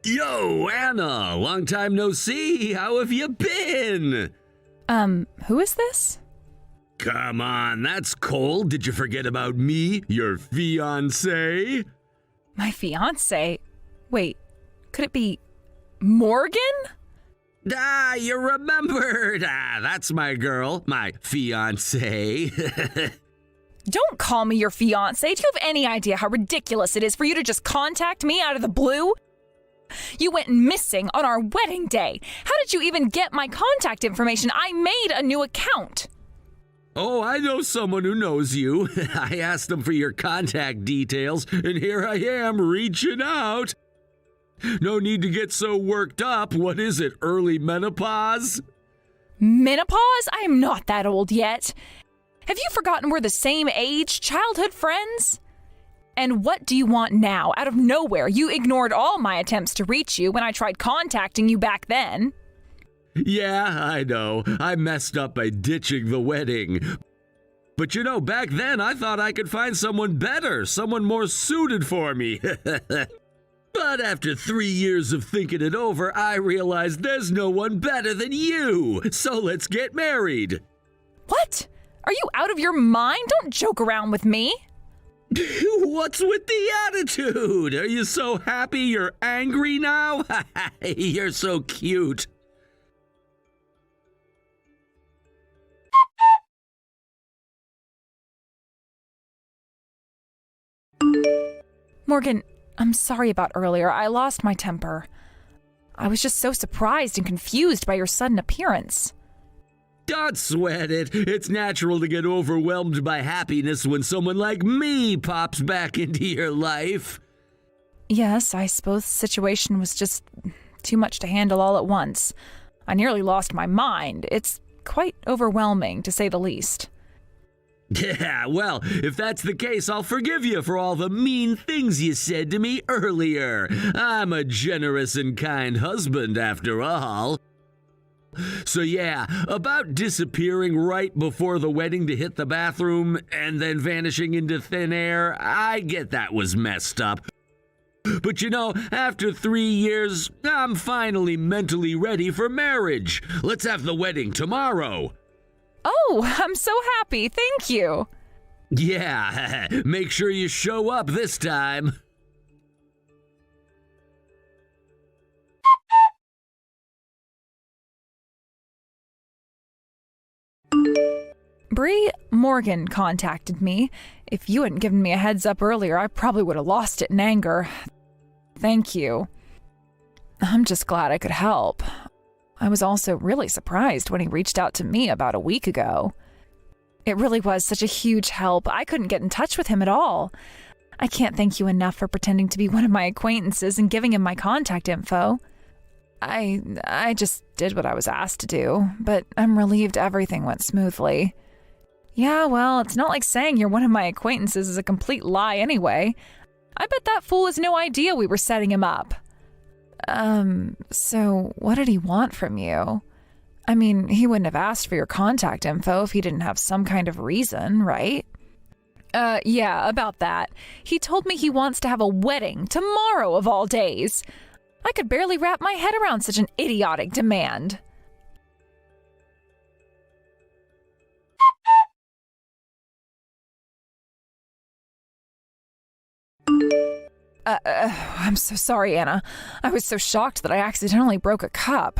Yo, Anna, long time no see. How have you been? Who is this? Come on, that's cold. Did you forget about me, your fiancé? My fiancé? Wait, could it be Morgan? You remembered. That's my girl, my fiancé. Don't call me your fiancé. Do you have any idea how ridiculous it is for you to just contact me out of the blue? You went missing on our wedding day. How did you even get my contact information? I made a new account. Oh, I know someone who knows you. I asked them for your contact details, and here I am reaching out. No need to get so worked up. What is it, early menopause? Menopause? I am not that old yet. Have you forgotten we're the same age, childhood friends? And what do you want now? Out of nowhere, you ignored all my attempts to reach you when I tried contacting you back then. Yeah, I know. I messed up by ditching the wedding. But you know, back then I thought I could find someone better, someone more suited for me. But after 3 years of thinking it over, I realized there's no one better than you. So let's get married. What? Are you out of your mind? Don't joke around with me. What's with the attitude? Are you so happy you're angry now? You're so cute. Morgan, I'm sorry about earlier. I lost my temper. I was just so surprised and confused by your sudden appearance. Don't sweat it. It's natural to get overwhelmed by happiness when someone like me pops back into your life. Yes, I suppose the situation was just too much to handle all at once. I nearly lost my mind. It's quite overwhelming, to say the least. Yeah, well, if that's the case, I'll forgive you for all the mean things you said to me earlier. I'm a generous and kind husband, after all. So yeah, about disappearing right before the wedding to hit the bathroom and then vanishing into thin air, I get that was messed up. But you know, after 3 years, I'm finally mentally ready for marriage. Let's have the wedding tomorrow. Oh, I'm so happy. Thank you. Yeah, make sure you show up this time. Bree, Morgan contacted me. If you hadn't given me a heads up earlier, I probably would have lost it in anger. Thank you. I'm just glad I could help. I was also really surprised when he reached out to me about a week ago. It really was such a huge help. I couldn't get in touch with him at all. I can't thank you enough for pretending to be one of my acquaintances and giving him my contact info. I just did what I was asked to do, but I'm relieved everything went smoothly. Yeah, well, it's not like saying you're one of my acquaintances is a complete lie anyway. I bet that fool has no idea we were setting him up. So what did he want from you? I mean, he wouldn't have asked for your contact info if he didn't have some kind of reason, right? Yeah, about that. He told me he wants to have a wedding tomorrow of all days. I could barely wrap my head around such an idiotic demand. I'm so sorry, Anna. I was so shocked that I accidentally broke a cup.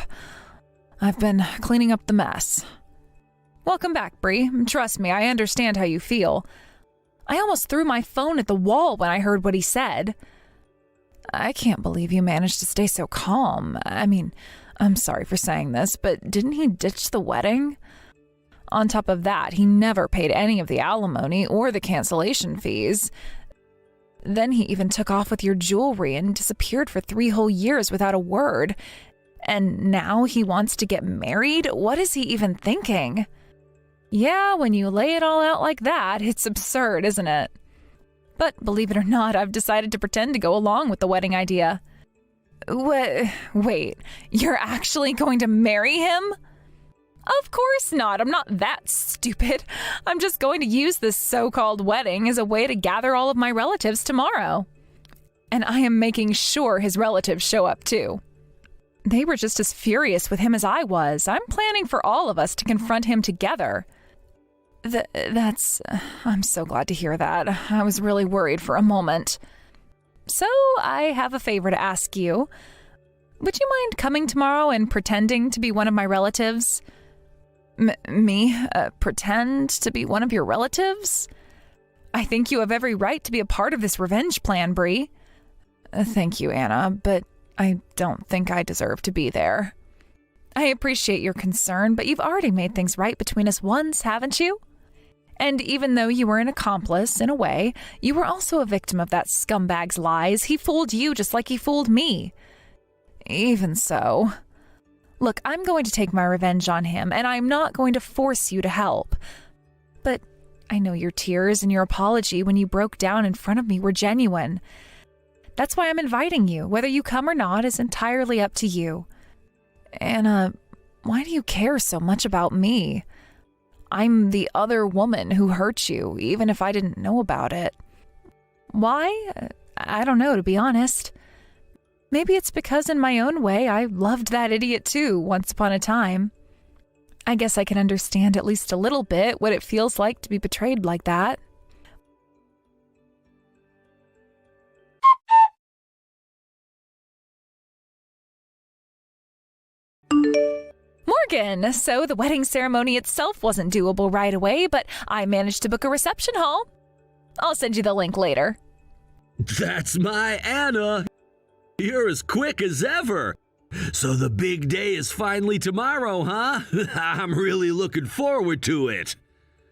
I've been cleaning up the mess. Welcome back, Bree. Trust me, I understand how you feel. I almost threw my phone at the wall when I heard what he said. I can't believe you managed to stay so calm. I mean, I'm sorry for saying this, but didn't he ditch the wedding? On top of that, he never paid any of the alimony or the cancellation fees. Then he even took off with your jewelry and disappeared for 3 whole years without a word. And now he wants to get married? What is he even thinking? Yeah, when you lay it all out like that, it's absurd, isn't it? But believe it or not, I've decided to pretend to go along with the wedding idea. Wait, you're actually going to marry him? Of course not. I'm not that stupid. I'm just going to use this so-called wedding as a way to gather all of my relatives tomorrow. and I am making sure his relatives show up too. They were just as furious with him as I was. I'm planning for all of us to confront him together. I'm so glad to hear that. I was really worried for a moment. So I have a favor to ask you. Would you mind coming tomorrow and pretending to be one of my relatives? Me? Pretend to be one of your relatives? I think you have every right to be a part of this revenge plan, Bree. Thank you, Anna, but I don't think I deserve to be there. I appreciate your concern, but you've already made things right between us once, haven't you? And even though you were an accomplice, in a way, you were also a victim of that scumbag's lies. He fooled you just like he fooled me. Even so. Look, I'm going to take my revenge on him, and I'm not going to force you to help. But I know your tears and your apology when you broke down in front of me were genuine. That's why I'm inviting you. Whether you come or not is entirely up to you. Anna, why do you care so much about me? I'm the other woman who hurt you, even if I didn't know about it. Why? I don't know, to be honest. Maybe it's because in my own way I loved that idiot too, once upon a time. I guess I can understand at least a little bit what it feels like to be betrayed like that. Morgan, so the wedding ceremony itself wasn't doable right away, but I managed to book a reception hall. I'll send you the link later. That's my Anna. You're as quick as ever. So the big day is finally tomorrow, huh? I'm really looking forward to it.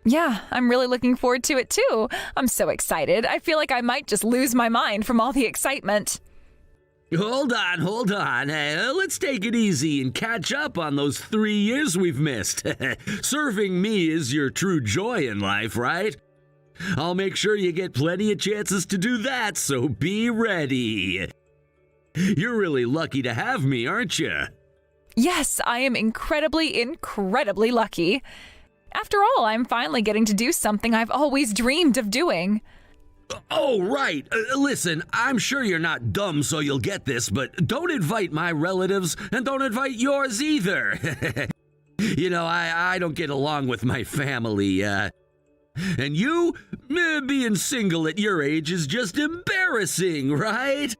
Yeah, I'm really looking forward to it too. I'm so excited. I feel like I might just lose my mind from all the excitement. Hold on. Let's take it easy and catch up on those 3 years we've missed. Serving me is your true joy in life, right? I'll make sure you get plenty of chances to do that, so be ready. You're really lucky to have me, aren't you? Yes, I am incredibly lucky. After all, I'm finally getting to do something I've always dreamed of doing. Oh, right. Listen, I'm sure you're not dumb, so you'll get this, but don't invite my relatives, and don't invite yours either. You know, I don't get along with my family, and you, being single at your age is just embarrassing, right?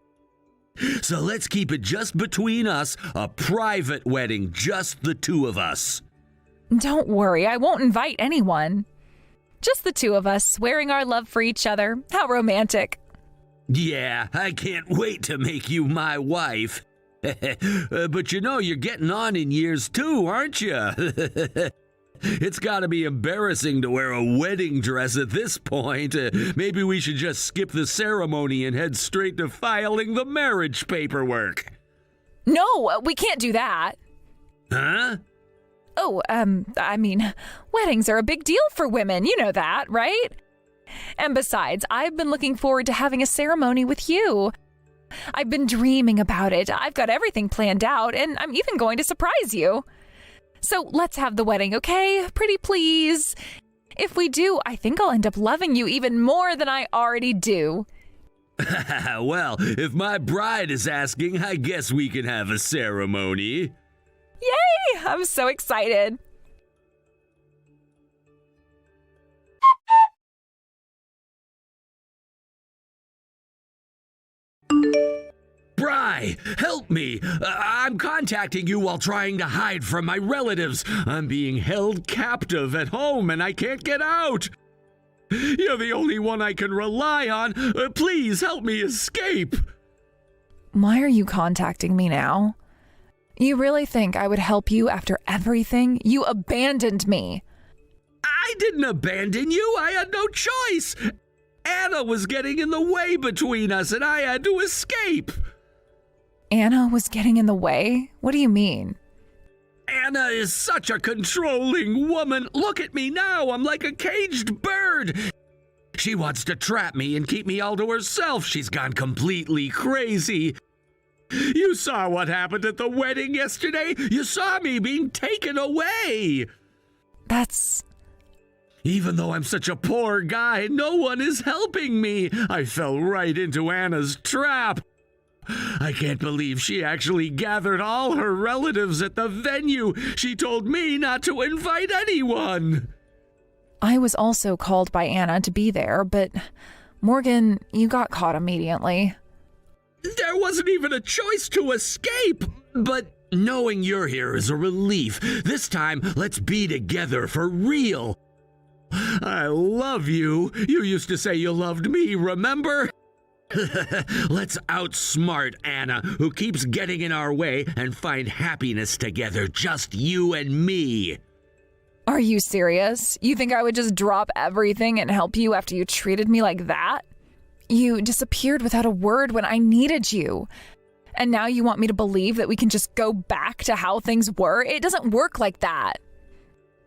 So let's keep it just between us, a private wedding, just the two of us. Don't worry, I won't invite anyone. Just the two of us, swearing our love for each other. How romantic. Yeah, I can't wait to make you my wife. But you know, you're getting on in years too, aren't you? It's gotta be embarrassing to wear a wedding dress at this point. Maybe we should just skip the ceremony and head straight to filing the marriage paperwork. No, we can't do that. Huh? Oh, I mean, weddings are a big deal for women. You know that, right? And besides, I've been looking forward to having a ceremony with you. I've been dreaming about it. I've got everything planned out, and I'm even going to surprise you. So let's have the wedding, okay? Pretty please. If we do, I think I'll end up loving you even more than I already do. Well, if my bride is asking, I guess we can have a ceremony. Yay! I'm so excited. Bri, help me! I'm contacting you while trying to hide from my relatives. I'm being held captive at home and I can't get out. You're the only one I can rely on. Please help me escape. Why are you contacting me now? You really think I would help you after everything? You abandoned me. I didn't abandon you. I had no choice. Anna was getting in the way between us and I had to escape. Anna was getting in the way? What do you mean? Anna is such a controlling woman. Look at me now. I'm like a caged bird. She wants to trap me and keep me all to herself. She's gone completely crazy. You saw what happened at the wedding yesterday. You saw me being taken away. That's Even though I'm such a poor guy, no one is helping me. I fell right into Anna's trap. I can't believe she actually gathered all her relatives at the venue. She told me not to invite anyone. I was also called by Anna to be there, but Morgan, you got caught immediately. There wasn't even a choice to escape. But knowing you're here is a relief. This time, let's be together for real. I love you. You used to say you loved me, remember? Let's outsmart Anna, who keeps getting in our way, and find happiness together, just you and me. Are you serious? You think I would just drop everything and help you after you treated me like that? You disappeared without a word when I needed you. And now you want me to believe that we can just go back to how things were? It doesn't work like that.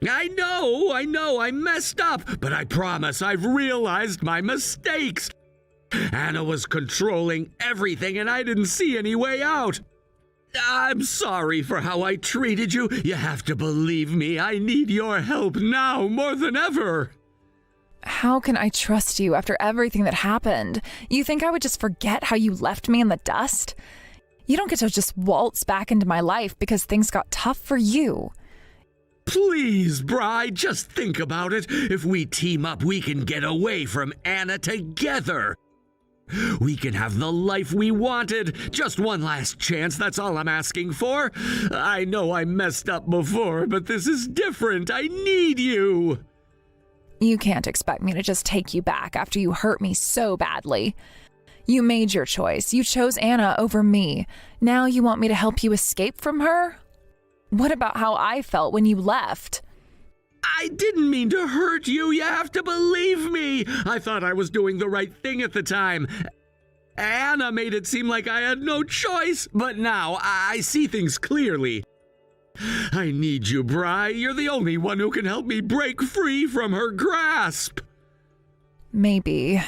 I know, I messed up, but I promise I've realized my mistakes. Anna was controlling everything and I didn't see any way out. I'm sorry for how I treated you. You have to believe me, I need your help now more than ever. How can I trust you after everything that happened? You think I would just forget how you left me in the dust? You don't get to just waltz back into my life because things got tough for you. Please, Bri, just think about it. If we team up, we can get away from Anna together. We can have the life we wanted. Just one last chance, that's all I'm asking for. I know I messed up before, but this is different. I need you. You can't expect me to just take you back after you hurt me so badly. You made your choice. You chose Anna over me. Now you want me to help you escape from her? What about how I felt when you left? I didn't mean to hurt you. You have to believe me. I thought I was doing the right thing at the time. Anna made it seem like I had no choice, but now I see things clearly. I need you, Bri. You're the only one who can help me break free from her grasp. Maybe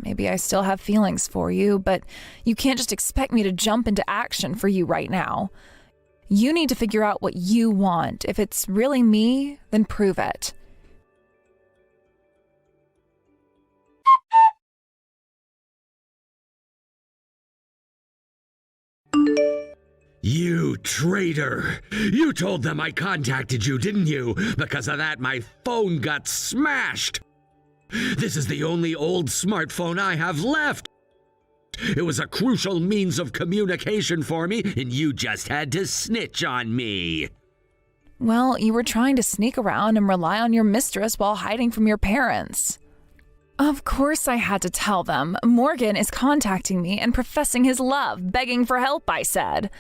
I still have feelings for you, but you can't just expect me to jump into action for you right now. You need to figure out what you want. If it's really me, then prove it. You traitor! You told them I contacted you, didn't you? Because of that, my phone got smashed. This is the only old smartphone I have left. It was a crucial means of communication for me, and you just had to snitch on me. Well, you were trying to sneak around and rely on your mistress while hiding from your parents. Of course I had to tell them. Morgan is contacting me and professing his love, begging for help, I said.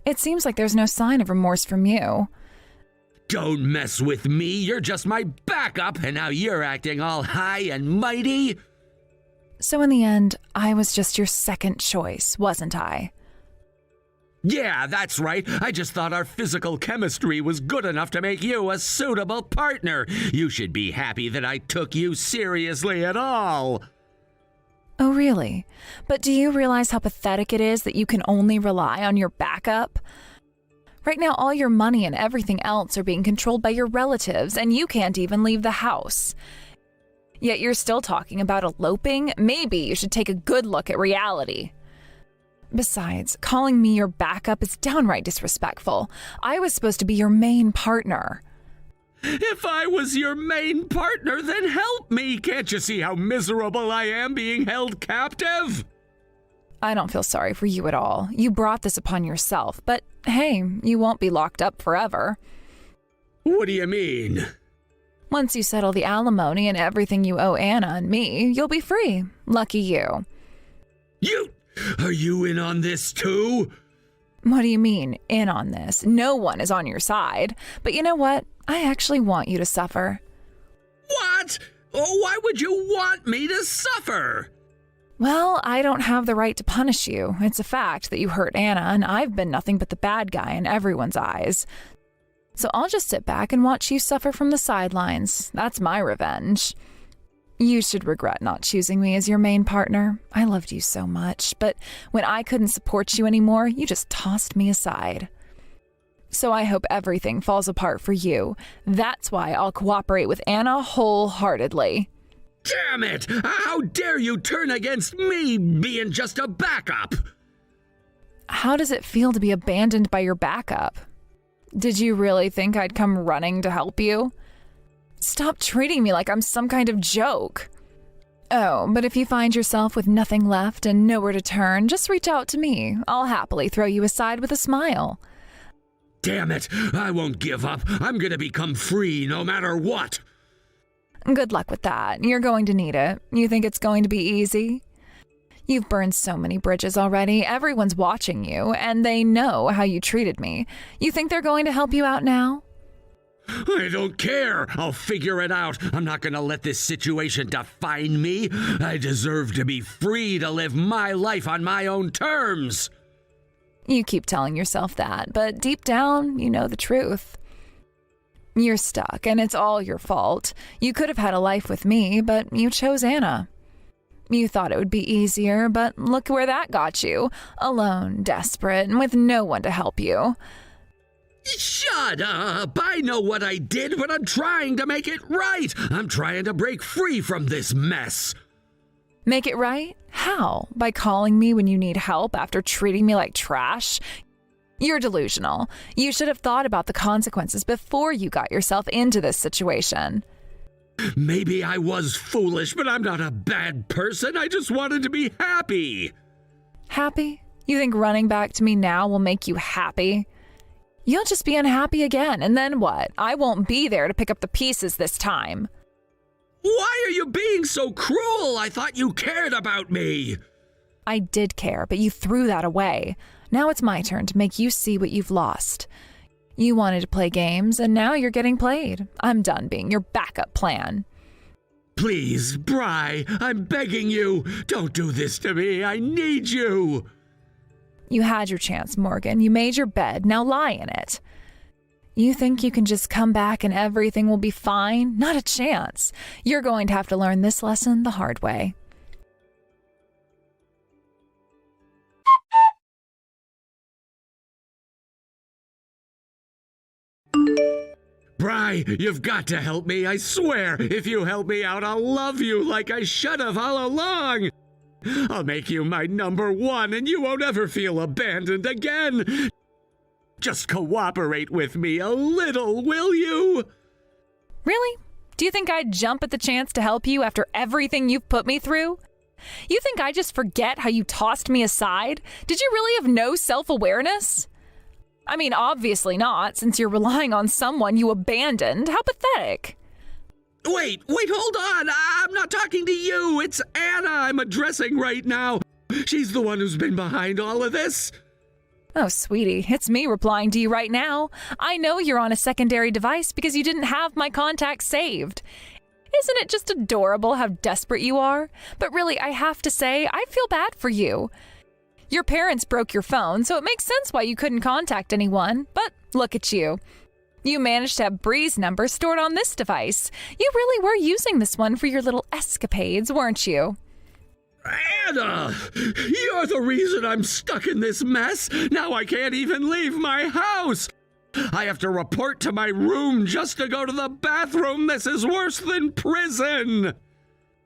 It seems like there's no sign of remorse from you. Don't mess with me. You're just my backup, and now you're acting all high and mighty. So in the end, I was just your second choice, wasn't I? Yeah, that's right. I just thought our physical chemistry was good enough to make you a suitable partner. You should be happy that I took you seriously at all. Oh, really? But do you realize how pathetic it is that you can only rely on your backup? Right now, all your money and everything else are being controlled by your relatives, and you can't even leave the house. Yet you're still talking about eloping? Maybe you should take a good look at reality. Besides, calling me your backup is downright disrespectful. I was supposed to be your main partner. If I was your main partner, then help me. Can't you see how miserable I am being held captive? I don't feel sorry for you at all. You brought this upon yourself, but hey, you won't be locked up forever. What do you mean? Once you settle the alimony and everything you owe Anna and me, you'll be free. Lucky you. Are you in on this too? What do you mean, in on this? No one is on your side. But you know what? I actually want you to suffer. What? Oh, why would you want me to suffer? Well, I don't have the right to punish you. It's a fact that you hurt Anna, and I've been nothing but the bad guy in everyone's eyes. So I'll just sit back and watch you suffer from the sidelines. That's my revenge. You should regret not choosing me as your main partner. I loved you so much, but when I couldn't support you anymore, you just tossed me aside. So I hope everything falls apart for you. That's why I'll cooperate with Anna wholeheartedly. Damn it! How dare you turn against me being just a backup? How does it feel to be abandoned by your backup? Did you really think I'd come running to help you? Stop treating me like I'm some kind of joke. Oh, but if you find yourself with nothing left and nowhere to turn, just reach out to me. I'll happily throw you aside with a smile. Damn it! I won't give up. I'm gonna become free no matter what. Good luck with that. You're going to need it. You think it's going to be easy? You've burned so many bridges already. Everyone's watching you, and they know how you treated me. You think they're going to help you out now? I don't care. I'll figure it out. I'm not gonna let this situation define me. I deserve to be free to live my life on my own terms. You keep telling yourself that, but deep down, you know the truth. You're stuck, and it's all your fault. You could have had a life with me, but you chose Anna. You thought it would be easier, but look where that got you. Alone, desperate, and with no one to help you. Shut up! I know what I did, but I'm trying to make it right. I'm trying to break free from this mess. Make it right? How? By calling me when you need help after treating me like trash? You're delusional. You should have thought about the consequences before you got yourself into this situation. Maybe I was foolish, but I'm not a bad person. I just wanted to be happy. Happy? You think running back to me now will make you happy? You'll just be unhappy again, and then what? I won't be there to pick up the pieces this time. Why are you being so cruel? I thought you cared about me. I did care, but you threw that away. Now it's my turn to make you see what you've lost. You wanted to play games, and now you're getting played. I'm done being your backup plan. Please, Bri, I'm begging you. Don't do this to me. I need you. You had your chance, Morgan. You made your bed. Now lie in it. You think you can just come back and everything will be fine? Not a chance. You're going to have to learn this lesson the hard way. Bri, you've got to help me. I swear, if you help me out, I'll love you like I should have all along. I'll make you my number one, and you won't ever feel abandoned again. Just cooperate with me a little, will you? Really? Do you think I'd jump at the chance to help you after everything you've put me through? You think I just forget how you tossed me aside? Did you really have no self-awareness? I mean, obviously not, since you're relying on someone you abandoned. How pathetic. Wait, hold on. I'm not talking to you. It's Anna I'm addressing right now. She's the one who's been behind all of this. Oh, sweetie, it's me replying to you right now. I know you're on a secondary device because you didn't have my contacts saved. Isn't it just adorable how desperate you are? But really, I have to say, I feel bad for you. Your parents broke your phone, so it makes sense why you couldn't contact anyone. But look at you. You managed to have Bree's number stored on this device. You really were using this one for your little escapades, weren't you? Anna! You're the reason I'm stuck in this mess. Now I can't even leave my house. I have to report to my room just to go to the bathroom. This is worse than prison.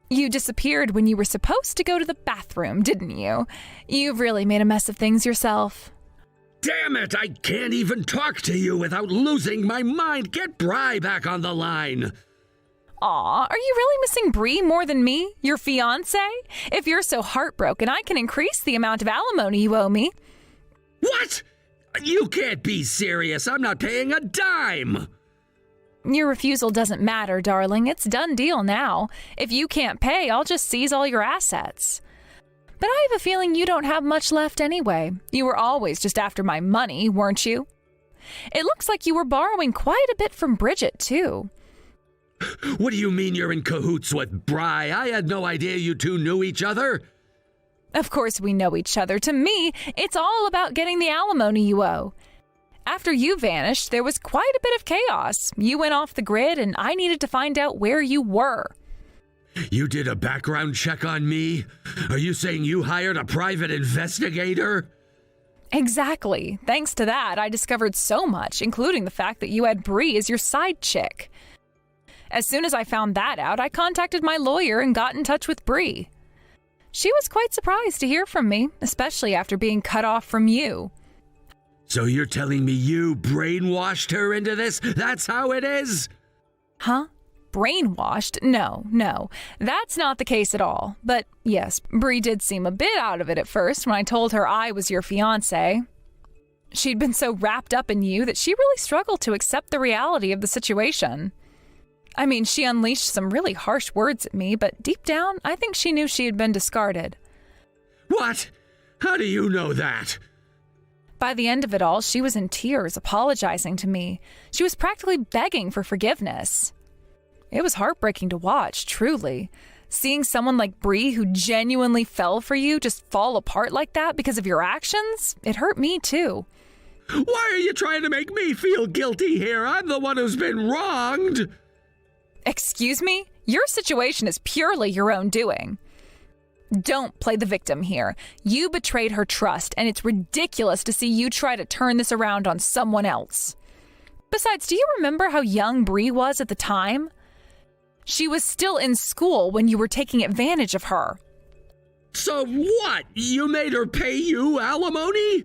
You disappeared when you were supposed to go to the bathroom, didn't you? You've really made a mess of things yourself. Damn it, I can't even talk to you without losing my mind. Get Bri back on the line. Aw, are you really missing Bree more than me, your fiancé? If you're so heartbroken, I can increase the amount of alimony you owe me. What? You can't be serious. I'm not paying a dime. Your refusal doesn't matter, darling. It's done deal now. If you can't pay, I'll just seize all your assets. But I have a feeling you don't have much left anyway. You were always just after my money, weren't you? It looks like you were borrowing quite a bit from Bridget, too. What do you mean you're in cahoots with Bri? I had no idea you two knew each other. Of course we know each other. To me, it's all about getting the alimony you owe. After you vanished, there was quite a bit of chaos. You went off the grid, and I needed to find out where you were. You did a background check on me? Are you saying you hired a private investigator? Exactly. Thanks to that, I discovered so much, including the fact that you had Bree as your side chick. As soon as I found that out, I contacted my lawyer and got in touch with Bree. She was quite surprised to hear from me, especially after being cut off from you. So you're telling me you brainwashed her into this? That's how it is? Huh? Brainwashed? No. That's not the case at all. But yes, Bree did seem a bit out of it at first when I told her I was your fiancé. She'd been so wrapped up in you that she really struggled to accept the reality of the situation. I mean, she unleashed some really harsh words at me, but deep down, I think she knew she had been discarded. What? How do you know that? By the end of it all, she was in tears, apologizing to me. She was practically begging for forgiveness. It was heartbreaking to watch, truly. Seeing someone like Bree who genuinely fell for you just fall apart like that because of your actions, it hurt me too. Why are you trying to make me feel guilty here? I'm the one who's been wronged. Excuse me? Your situation is purely your own doing. Don't play the victim here. You betrayed her trust, and it's ridiculous to see you try to turn this around on someone else. Besides, do you remember how young Bree was at the time? She was still in school when you were taking advantage of her. So what? You made her pay you alimony?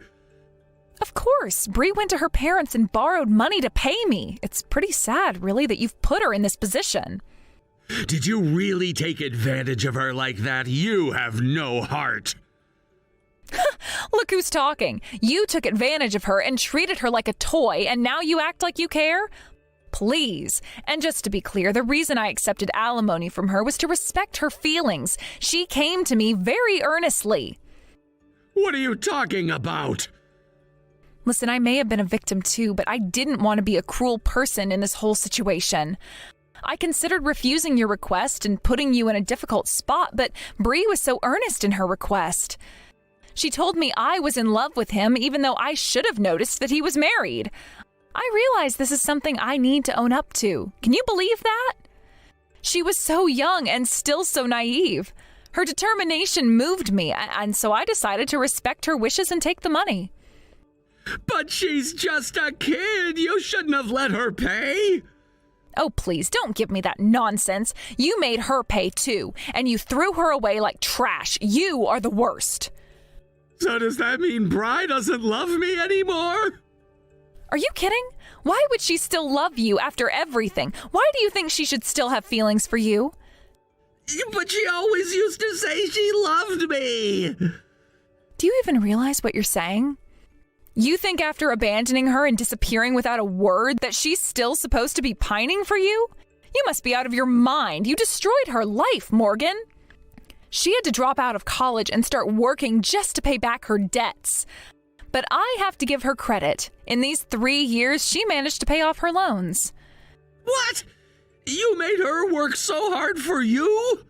Of course. Bree went to her parents and borrowed money to pay me. It's pretty sad, really, that you've put her in this position. Did you really take advantage of her like that? You have no heart. Look who's talking. You took advantage of her and treated her like a toy, and now you act like you care? Please. And just to be clear, the reason I accepted alimony from her was to respect her feelings. She came to me very earnestly. What are you talking about? Listen, I may have been a victim too, but I didn't want to be a cruel person in this whole situation. I considered refusing your request and putting you in a difficult spot, but Bree was so earnest in her request. She told me I was in love with him, even though I should have noticed that he was married. I realize this is something I need to own up to. Can you believe that? She was so young and still so naive. Her determination moved me, and so I decided to respect her wishes and take the money. But she's just a kid. You shouldn't have let her pay. Oh, please, don't give me that nonsense. You made her pay too, and you threw her away like trash. You are the worst. So does that mean Bri doesn't love me anymore? Are you kidding? Why would she still love you after everything? Why do you think she should still have feelings for you? But she always used to say she loved me. Do you even realize what you're saying? You think after abandoning her and disappearing without a word that she's still supposed to be pining for you? You must be out of your mind. You destroyed her life, Morgan. She had to drop out of college and start working just to pay back her debts. But I have to give her credit. In these 3 years, she managed to pay off her loans. What? You made her work so hard for you?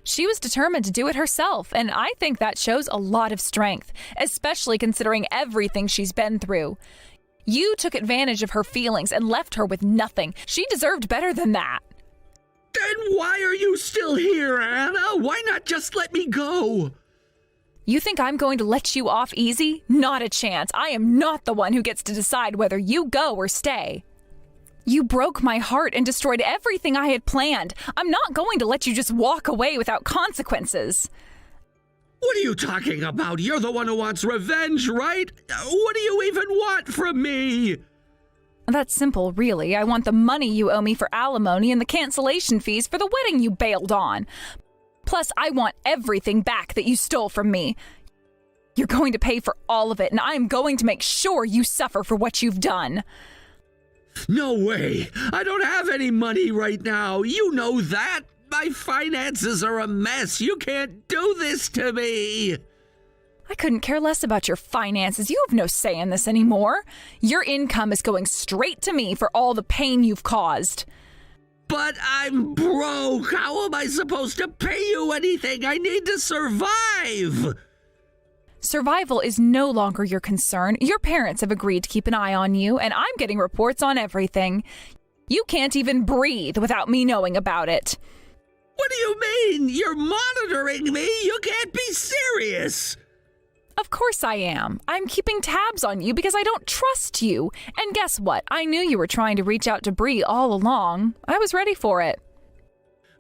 She was determined to do it herself, and I think that shows a lot of strength, especially considering everything she's been through. You took advantage of her feelings and left her with nothing. She deserved better than that. Then why are you still here, Anna? Why not just let me go? You think I'm going to let you off easy? Not a chance. I am not the one who gets to decide whether you go or stay. You broke my heart and destroyed everything I had planned. I'm not going to let you just walk away without consequences. What are you talking about? You're the one who wants revenge, right? What do you even want from me? That's simple, really. I want the money you owe me for alimony and the cancellation fees for the wedding you bailed on. Plus, I want everything back that you stole from me. You're going to pay for all of it, and I'm going to make sure you suffer for what you've done. No way. I don't have any money right now. You know that. My finances are a mess. You can't do this to me. I couldn't care less about your finances. You have no say in this anymore. Your income is going straight to me for all the pain you've caused. But I'm broke. How am I supposed to pay you anything? I need to survive. Survival is no longer your concern. Your parents have agreed to keep an eye on you, and I'm getting reports on everything. You can't even breathe without me knowing about it. What do you mean? You're monitoring me? You can't be serious. Of course I am. I'm keeping tabs on you because I don't trust you. And guess what? I knew you were trying to reach out to Bree all along. I was ready for it.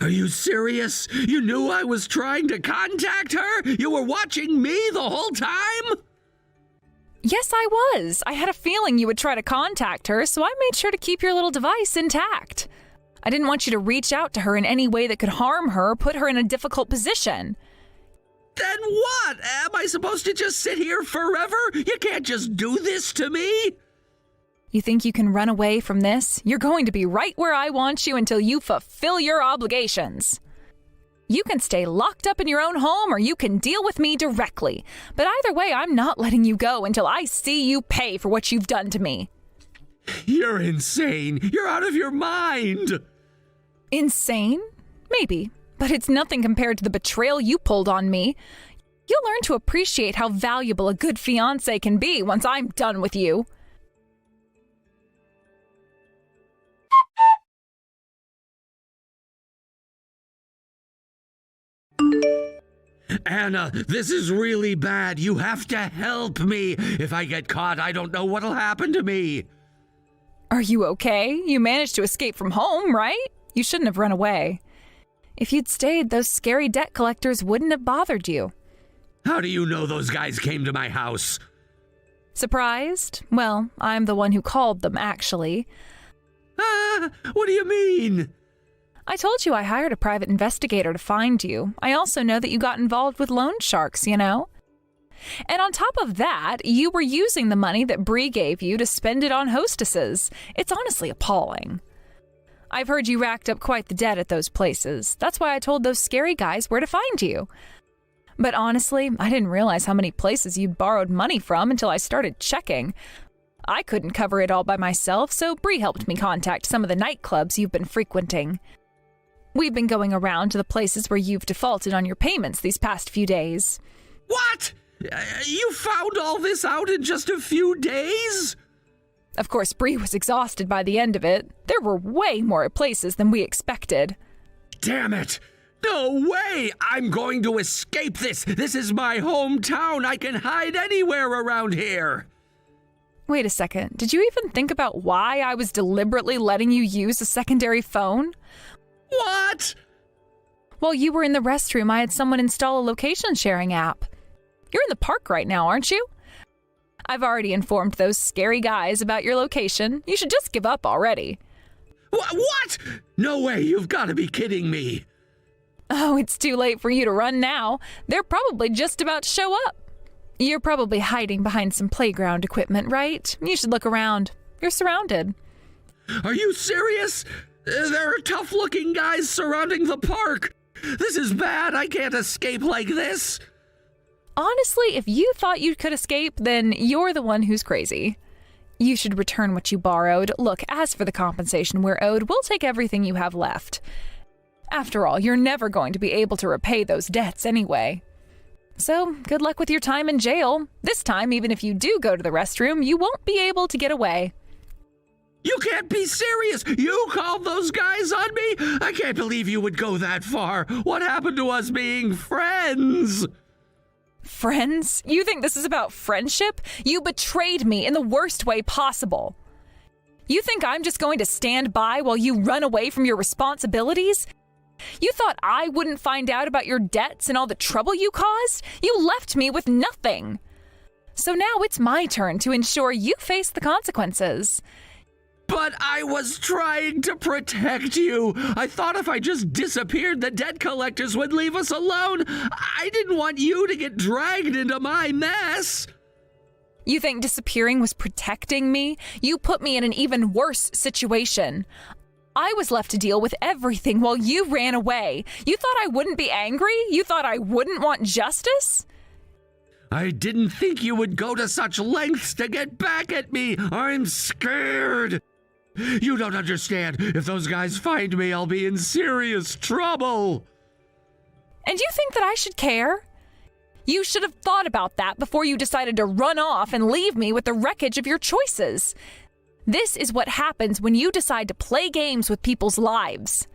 Are you serious? You knew I was trying to contact her? You were watching me the whole time? Yes, I was. I had a feeling you would try to contact her, so I made sure to keep your little device intact. I didn't want you to reach out to her in any way that could harm her or put her in a difficult position. Then what? Am I supposed to just sit here forever? You can't just do this to me. You think you can run away from this? You're going to be right where I want you until you fulfill your obligations. You can stay locked up in your own home or you can deal with me directly. But either way, I'm not letting you go until I see you pay for what you've done to me. You're insane. You're out of your mind. Insane? Maybe. But it's nothing compared to the betrayal you pulled on me. You'll learn to appreciate how valuable a good fiancé can be once I'm done with you. Anna, this is really bad. You have to help me. If I get caught, I don't know what'll happen to me. Are you okay? You managed to escape from home, right? You shouldn't have run away. If you'd stayed, those scary debt collectors wouldn't have bothered you. How do you know those guys came to my house? Surprised? Well, I'm the one who called them, actually. What do you mean? I told you I hired a private investigator to find you. I also know that you got involved with loan sharks, you know? And on top of that, you were using the money that Bree gave you to spend it on hostesses. It's honestly appalling. I've heard you racked up quite the debt at those places. That's why I told those scary guys where to find you. But honestly, I didn't realize how many places you'd borrowed money from until I started checking. I couldn't cover it all by myself, so Bree helped me contact some of the nightclubs you've been frequenting. We've been going around to the places where you've defaulted on your payments these past few days. What? You found all this out in just a few days? Of course, Bree was exhausted by the end of it. There were way more places than we expected. Damn it! No way! I'm going to escape this! This is my hometown! I can hide anywhere around here! Wait a second. Did you even think about why I was deliberately letting you use a secondary phone? What? While you were in the restroom, I had someone install a location sharing app. You're in the park right now, aren't you? I've already informed those scary guys about your location. You should just give up already. What? No way, you've got to be kidding me. Oh, it's too late for you to run now. They're probably just about to show up. You're probably hiding behind some playground equipment, right? You should look around. You're surrounded. Are you serious? There are tough-looking guys surrounding the park. This is bad. I can't escape like this. Honestly, if you thought you could escape, then you're the one who's crazy. You should return what you borrowed. Look, as for the compensation we're owed, we'll take everything you have left. After all, you're never going to be able to repay those debts anyway. So, good luck with your time in jail. This time, even if you do go to the restroom, you won't be able to get away. You can't be serious! You called those guys on me? I can't believe you would go that far. What happened to us being friends? Friends? You think this is about friendship? You betrayed me in the worst way possible. You think I'm just going to stand by while you run away from your responsibilities? You thought I wouldn't find out about your debts and all the trouble you caused? You left me with nothing. So now it's my turn to ensure you face the consequences. But I was trying to protect you. I thought if I just disappeared, the debt collectors would leave us alone. I didn't want you to get dragged into my mess. You think disappearing was protecting me? You put me in an even worse situation. I was left to deal with everything while you ran away. You thought I wouldn't be angry? You thought I wouldn't want justice? I didn't think you would go to such lengths to get back at me. I'm scared. You don't understand. If those guys find me, I'll be in serious trouble. And you think that I should care? You should have thought about that before you decided to run off and leave me with the wreckage of your choices. This is what happens when you decide to play games with people's lives.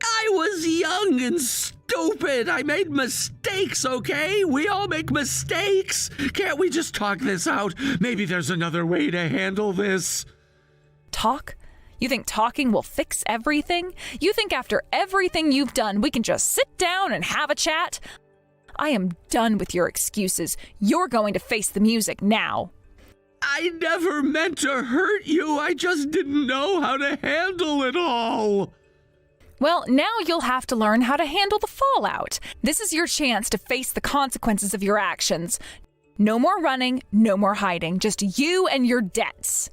I was young and stupid. I made mistakes, okay? We all make mistakes. Can't we just talk this out? Maybe there's another way to handle this. Talk? You think talking will fix everything? You think after everything you've done, we can just sit down and have a chat? I am done with your excuses. You're going to face the music now. I never meant to hurt you. I just didn't know how to handle it all. Well, now you'll have to learn how to handle the fallout. This is your chance to face the consequences of your actions. No more running, no more hiding. Just you and your debts.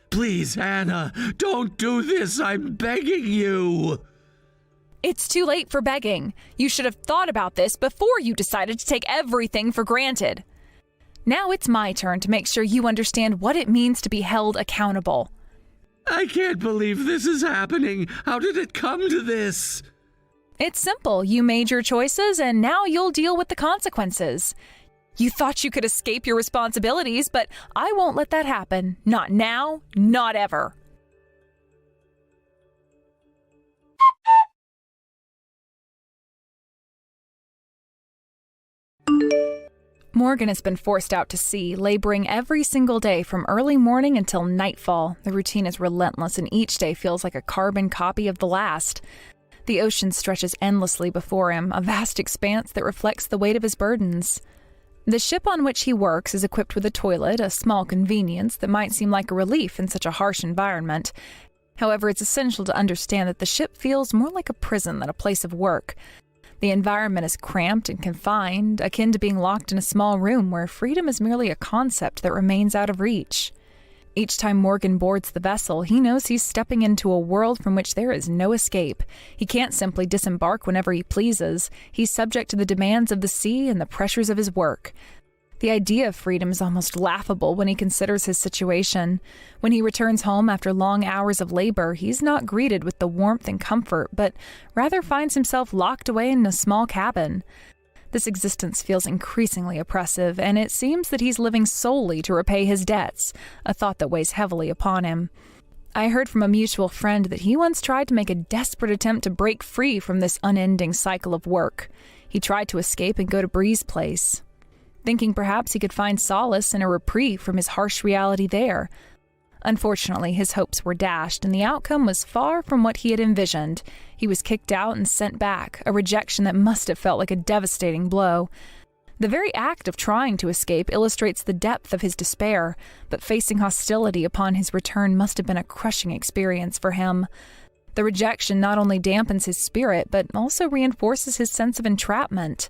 Please, Anna, don't do this. I'm begging you. It's too late for begging. You should have thought about this before you decided to take everything for granted. Now it's my turn to make sure you understand what it means to be held accountable. I can't believe this is happening. How did it come to this? It's simple. You made your choices, and now you'll deal with the consequences. You thought you could escape your responsibilities, but I won't let that happen. Not now, not ever. Morgan has been forced out to sea, laboring every single day from early morning until nightfall. The routine is relentless, and each day feels like a carbon copy of the last. The ocean stretches endlessly before him, a vast expanse that reflects the weight of his burdens. The ship on which he works is equipped with a toilet, a small convenience that might seem like a relief in such a harsh environment. However, it's essential to understand that the ship feels more like a prison than a place of work. The environment is cramped and confined, akin to being locked in a small room where freedom is merely a concept that remains out of reach. Each time Morgan boards the vessel, he knows he's stepping into a world from which there is no escape. He can't simply disembark whenever he pleases. He's subject to the demands of the sea and the pressures of his work. The idea of freedom is almost laughable when he considers his situation. When he returns home after long hours of labor, he's not greeted with the warmth and comfort, but rather finds himself locked away in a small cabin. This existence feels increasingly oppressive, and it seems that he's living solely to repay his debts, a thought that weighs heavily upon him. I heard from a mutual friend that he once tried to make a desperate attempt to break free from this unending cycle of work. He tried to escape and go to Bree's place, thinking perhaps he could find solace and a reprieve from his harsh reality there. Unfortunately, his hopes were dashed, and the outcome was far from what he had envisioned. He was kicked out and sent back, a rejection that must have felt like a devastating blow. The very act of trying to escape illustrates the depth of his despair, but facing hostility upon his return must have been a crushing experience for him. The rejection not only dampens his spirit, but also reinforces his sense of entrapment.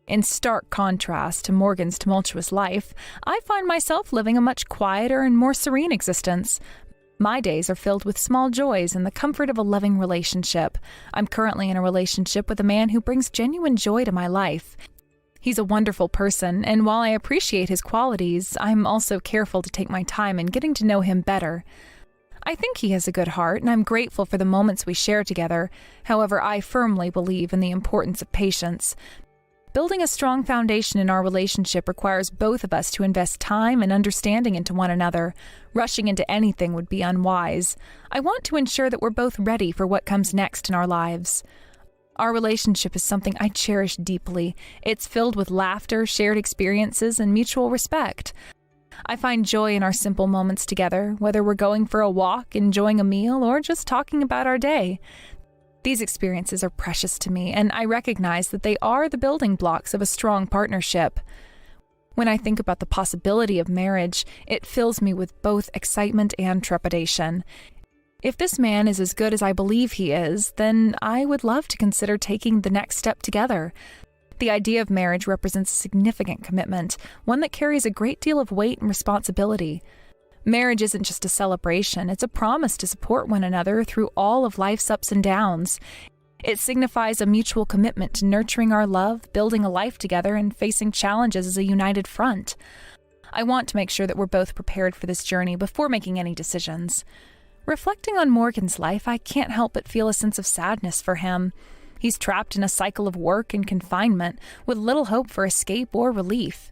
In stark contrast to Morgan's tumultuous life, I find myself living a much quieter and more serene existence. My days are filled with small joys and the comfort of a loving relationship. I'm currently in a relationship with a man who brings genuine joy to my life. He's a wonderful person, and while I appreciate his qualities, I'm also careful to take my time in getting to know him better. I think he has a good heart, and I'm grateful for the moments we share together. However, I firmly believe in the importance of patience. Building a strong foundation in our relationship requires both of us to invest time and understanding into one another. Rushing into anything would be unwise. I want to ensure that we're both ready for what comes next in our lives. Our relationship is something I cherish deeply. It's filled with laughter, shared experiences, and mutual respect. I find joy in our simple moments together, whether we're going for a walk, enjoying a meal, or just talking about our day. These experiences are precious to me, and I recognize that they are the building blocks of a strong partnership. When I think about the possibility of marriage, it fills me with both excitement and trepidation. If this man is as good as I believe he is, then I would love to consider taking the next step together. The idea of marriage represents a significant commitment, one that carries a great deal of weight and responsibility. Marriage isn't just a celebration, it's a promise to support one another through all of life's ups and downs. It signifies a mutual commitment to nurturing our love, building a life together, and facing challenges as a united front. I want to make sure that we're both prepared for this journey before making any decisions. Reflecting on Morgan's life, I can't help but feel a sense of sadness for him. He's trapped in a cycle of work and confinement with little hope for escape or relief.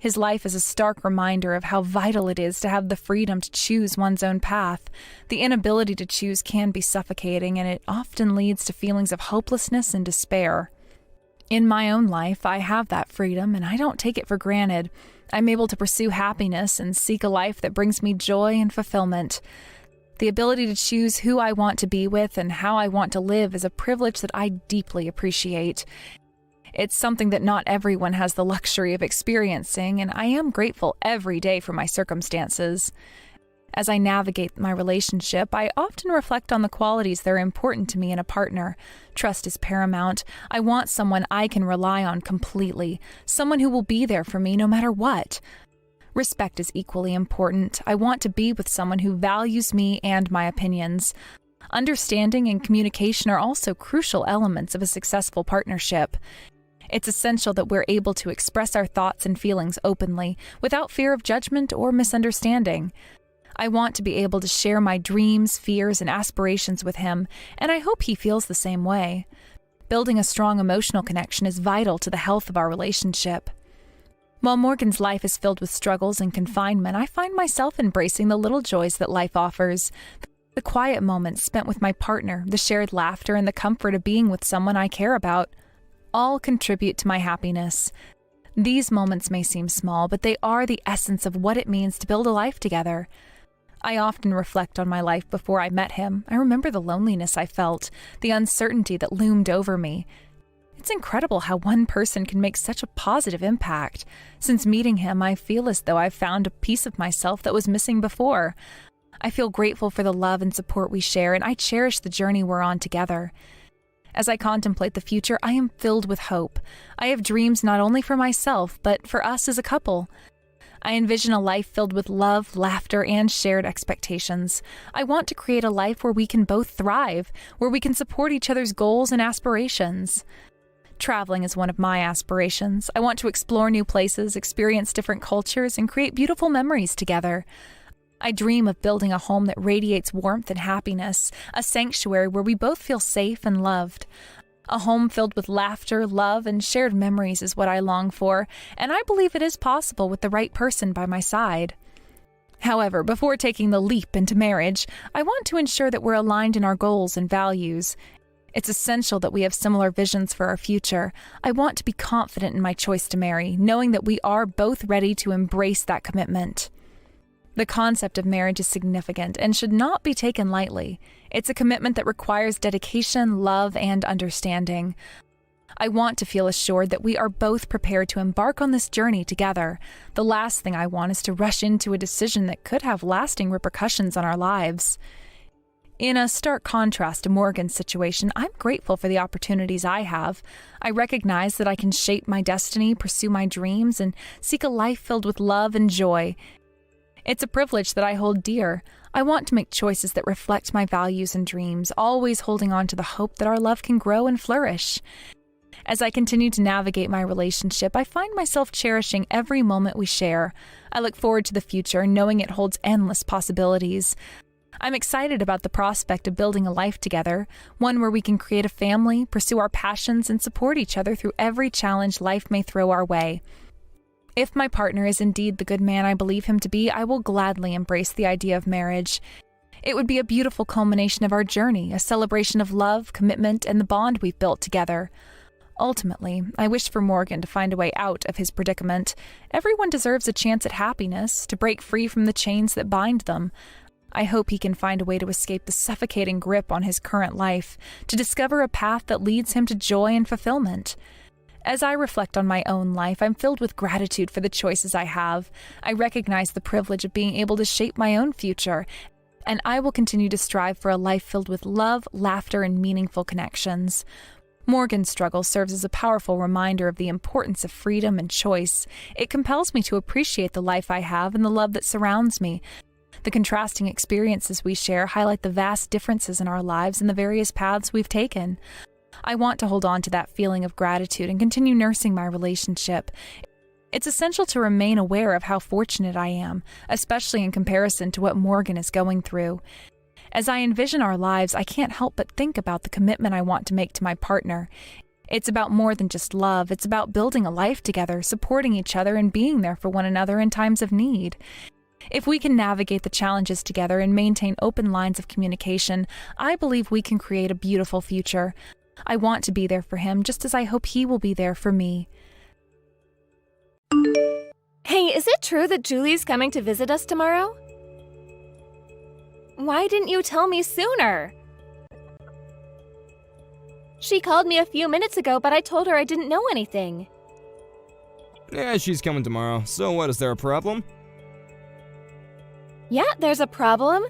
His life is a stark reminder of how vital it is to have the freedom to choose one's own path. The inability to choose can be suffocating, and it often leads to feelings of hopelessness and despair. In my own life, I have that freedom, and I don't take it for granted. I'm able to pursue happiness and seek a life that brings me joy and fulfillment. The ability to choose who I want to be with and how I want to live is a privilege that I deeply appreciate. It's something that not everyone has the luxury of experiencing, and I am grateful every day for my circumstances. As I navigate my relationship, I often reflect on the qualities that are important to me in a partner. Trust is paramount. I want someone I can rely on completely, someone who will be there for me no matter what. Respect is equally important. I want to be with someone who values me and my opinions. Understanding and communication are also crucial elements of a successful partnership. It's essential that we're able to express our thoughts and feelings openly, without fear of judgment or misunderstanding. I want to be able to share my dreams, fears, and aspirations with him, and I hope he feels the same way. Building a strong emotional connection is vital to the health of our relationship. While Morgan's life is filled with struggles and confinement, I find myself embracing the little joys that life offers. The quiet moments spent with my partner, the shared laughter, and the comfort of being with someone I care about all contribute to my happiness. These moments may seem small, but they are the essence of what it means to build a life together. I often reflect on my life before I met him. I remember the loneliness I felt, the uncertainty that loomed over me. It's incredible how one person can make such a positive impact. Since meeting him, I feel as though I've found a piece of myself that was missing before. I feel grateful for the love and support we share, and I cherish the journey we're on together. As I contemplate the future, I am filled with hope. I have dreams not only for myself, but for us as a couple. I envision a life filled with love, laughter, and shared expectations. I want to create a life where we can both thrive, where we can support each other's goals and aspirations. Traveling is one of my aspirations. I want to explore new places, experience different cultures, and create beautiful memories together. I dream of building a home that radiates warmth and happiness, a sanctuary where we both feel safe and loved. A home filled with laughter, love, and shared memories is what I long for, and I believe it is possible with the right person by my side. However, before taking the leap into marriage, I want to ensure that we're aligned in our goals and values. It's essential that we have similar visions for our future. I want to be confident in my choice to marry, knowing that we are both ready to embrace that commitment. The concept of marriage is significant and should not be taken lightly. It's a commitment that requires dedication, love, and understanding. I want to feel assured that we are both prepared to embark on this journey together. The last thing I want is to rush into a decision that could have lasting repercussions on our lives. In a stark contrast to Morgan's situation, I'm grateful for the opportunities I have. I recognize that I can shape my destiny, pursue my dreams, and seek a life filled with love and joy. It's a privilege that I hold dear. I want to make choices that reflect my values and dreams, always holding on to the hope that our love can grow and flourish. As I continue to navigate my relationship, I find myself cherishing every moment we share. I look forward to the future, knowing it holds endless possibilities. I'm excited about the prospect of building a life together, one where we can create a family, pursue our passions, and support each other through every challenge life may throw our way. If my partner is indeed the good man I believe him to be, I will gladly embrace the idea of marriage. It would be a beautiful culmination of our journey, a celebration of love, commitment, and the bond we've built together. Ultimately, I wish for Morgan to find a way out of his predicament. Everyone deserves a chance at happiness, to break free from the chains that bind them. I hope he can find a way to escape the suffocating grip on his current life, to discover a path that leads him to joy and fulfillment. As I reflect on my own life, I'm filled with gratitude for the choices I have. I recognize the privilege of being able to shape my own future, and I will continue to strive for a life filled with love, laughter, and meaningful connections. Morgan's struggle serves as a powerful reminder of the importance of freedom and choice. It compels me to appreciate the life I have and the love that surrounds me. The contrasting experiences we share highlight the vast differences in our lives and the various paths we've taken. I want to hold on to that feeling of gratitude and continue nursing my relationship. It's essential to remain aware of how fortunate I am, especially in comparison to what Morgan is going through. As I envision our lives, I can't help but think about the commitment I want to make to my partner. It's about more than just love. It's about building a life together, supporting each other, and being there for one another in times of need. If we can navigate the challenges together and maintain open lines of communication, I believe we can create a beautiful future. I want to be there for him, just as I hope he will be there for me. Hey, is it true that Julie's coming to visit us tomorrow? Why didn't you tell me sooner? She called me a few minutes ago, but I told her I didn't know anything. Yeah, she's coming tomorrow. So what, is there a problem? Yeah, there's a problem.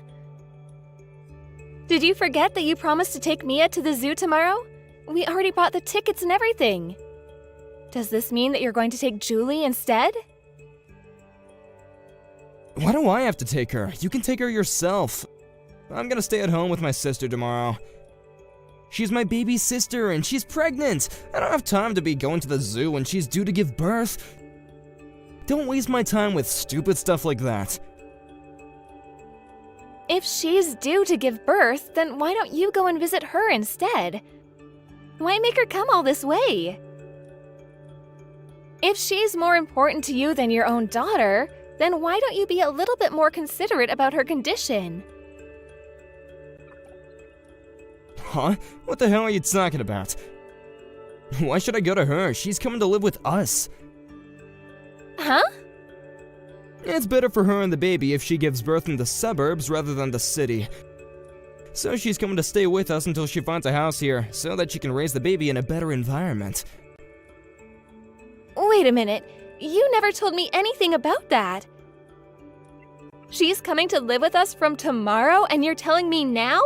Did you forget that you promised to take Mia to the zoo tomorrow? We already bought the tickets and everything. Does this mean that you're going to take Julie instead? Why do I have to take her? You can take her yourself. I'm gonna stay at home with my sister tomorrow. She's my baby sister and she's pregnant. I don't have time to be going to the zoo when she's due to give birth. Don't waste my time with stupid stuff like that. If she's due to give birth, then why don't you go and visit her instead? Why make her come all this way? If she's more important to you than your own daughter, then why don't you be a little bit more considerate about her condition? Huh? What the hell are you talking about? Why should I go to her? She's coming to live with us. Huh? It's better for her and the baby if she gives birth in the suburbs rather than the city. So she's coming to stay with us until she finds a house here, so that she can raise the baby in a better environment. Wait a minute. You never told me anything about that. She's coming to live with us from tomorrow and you're telling me now?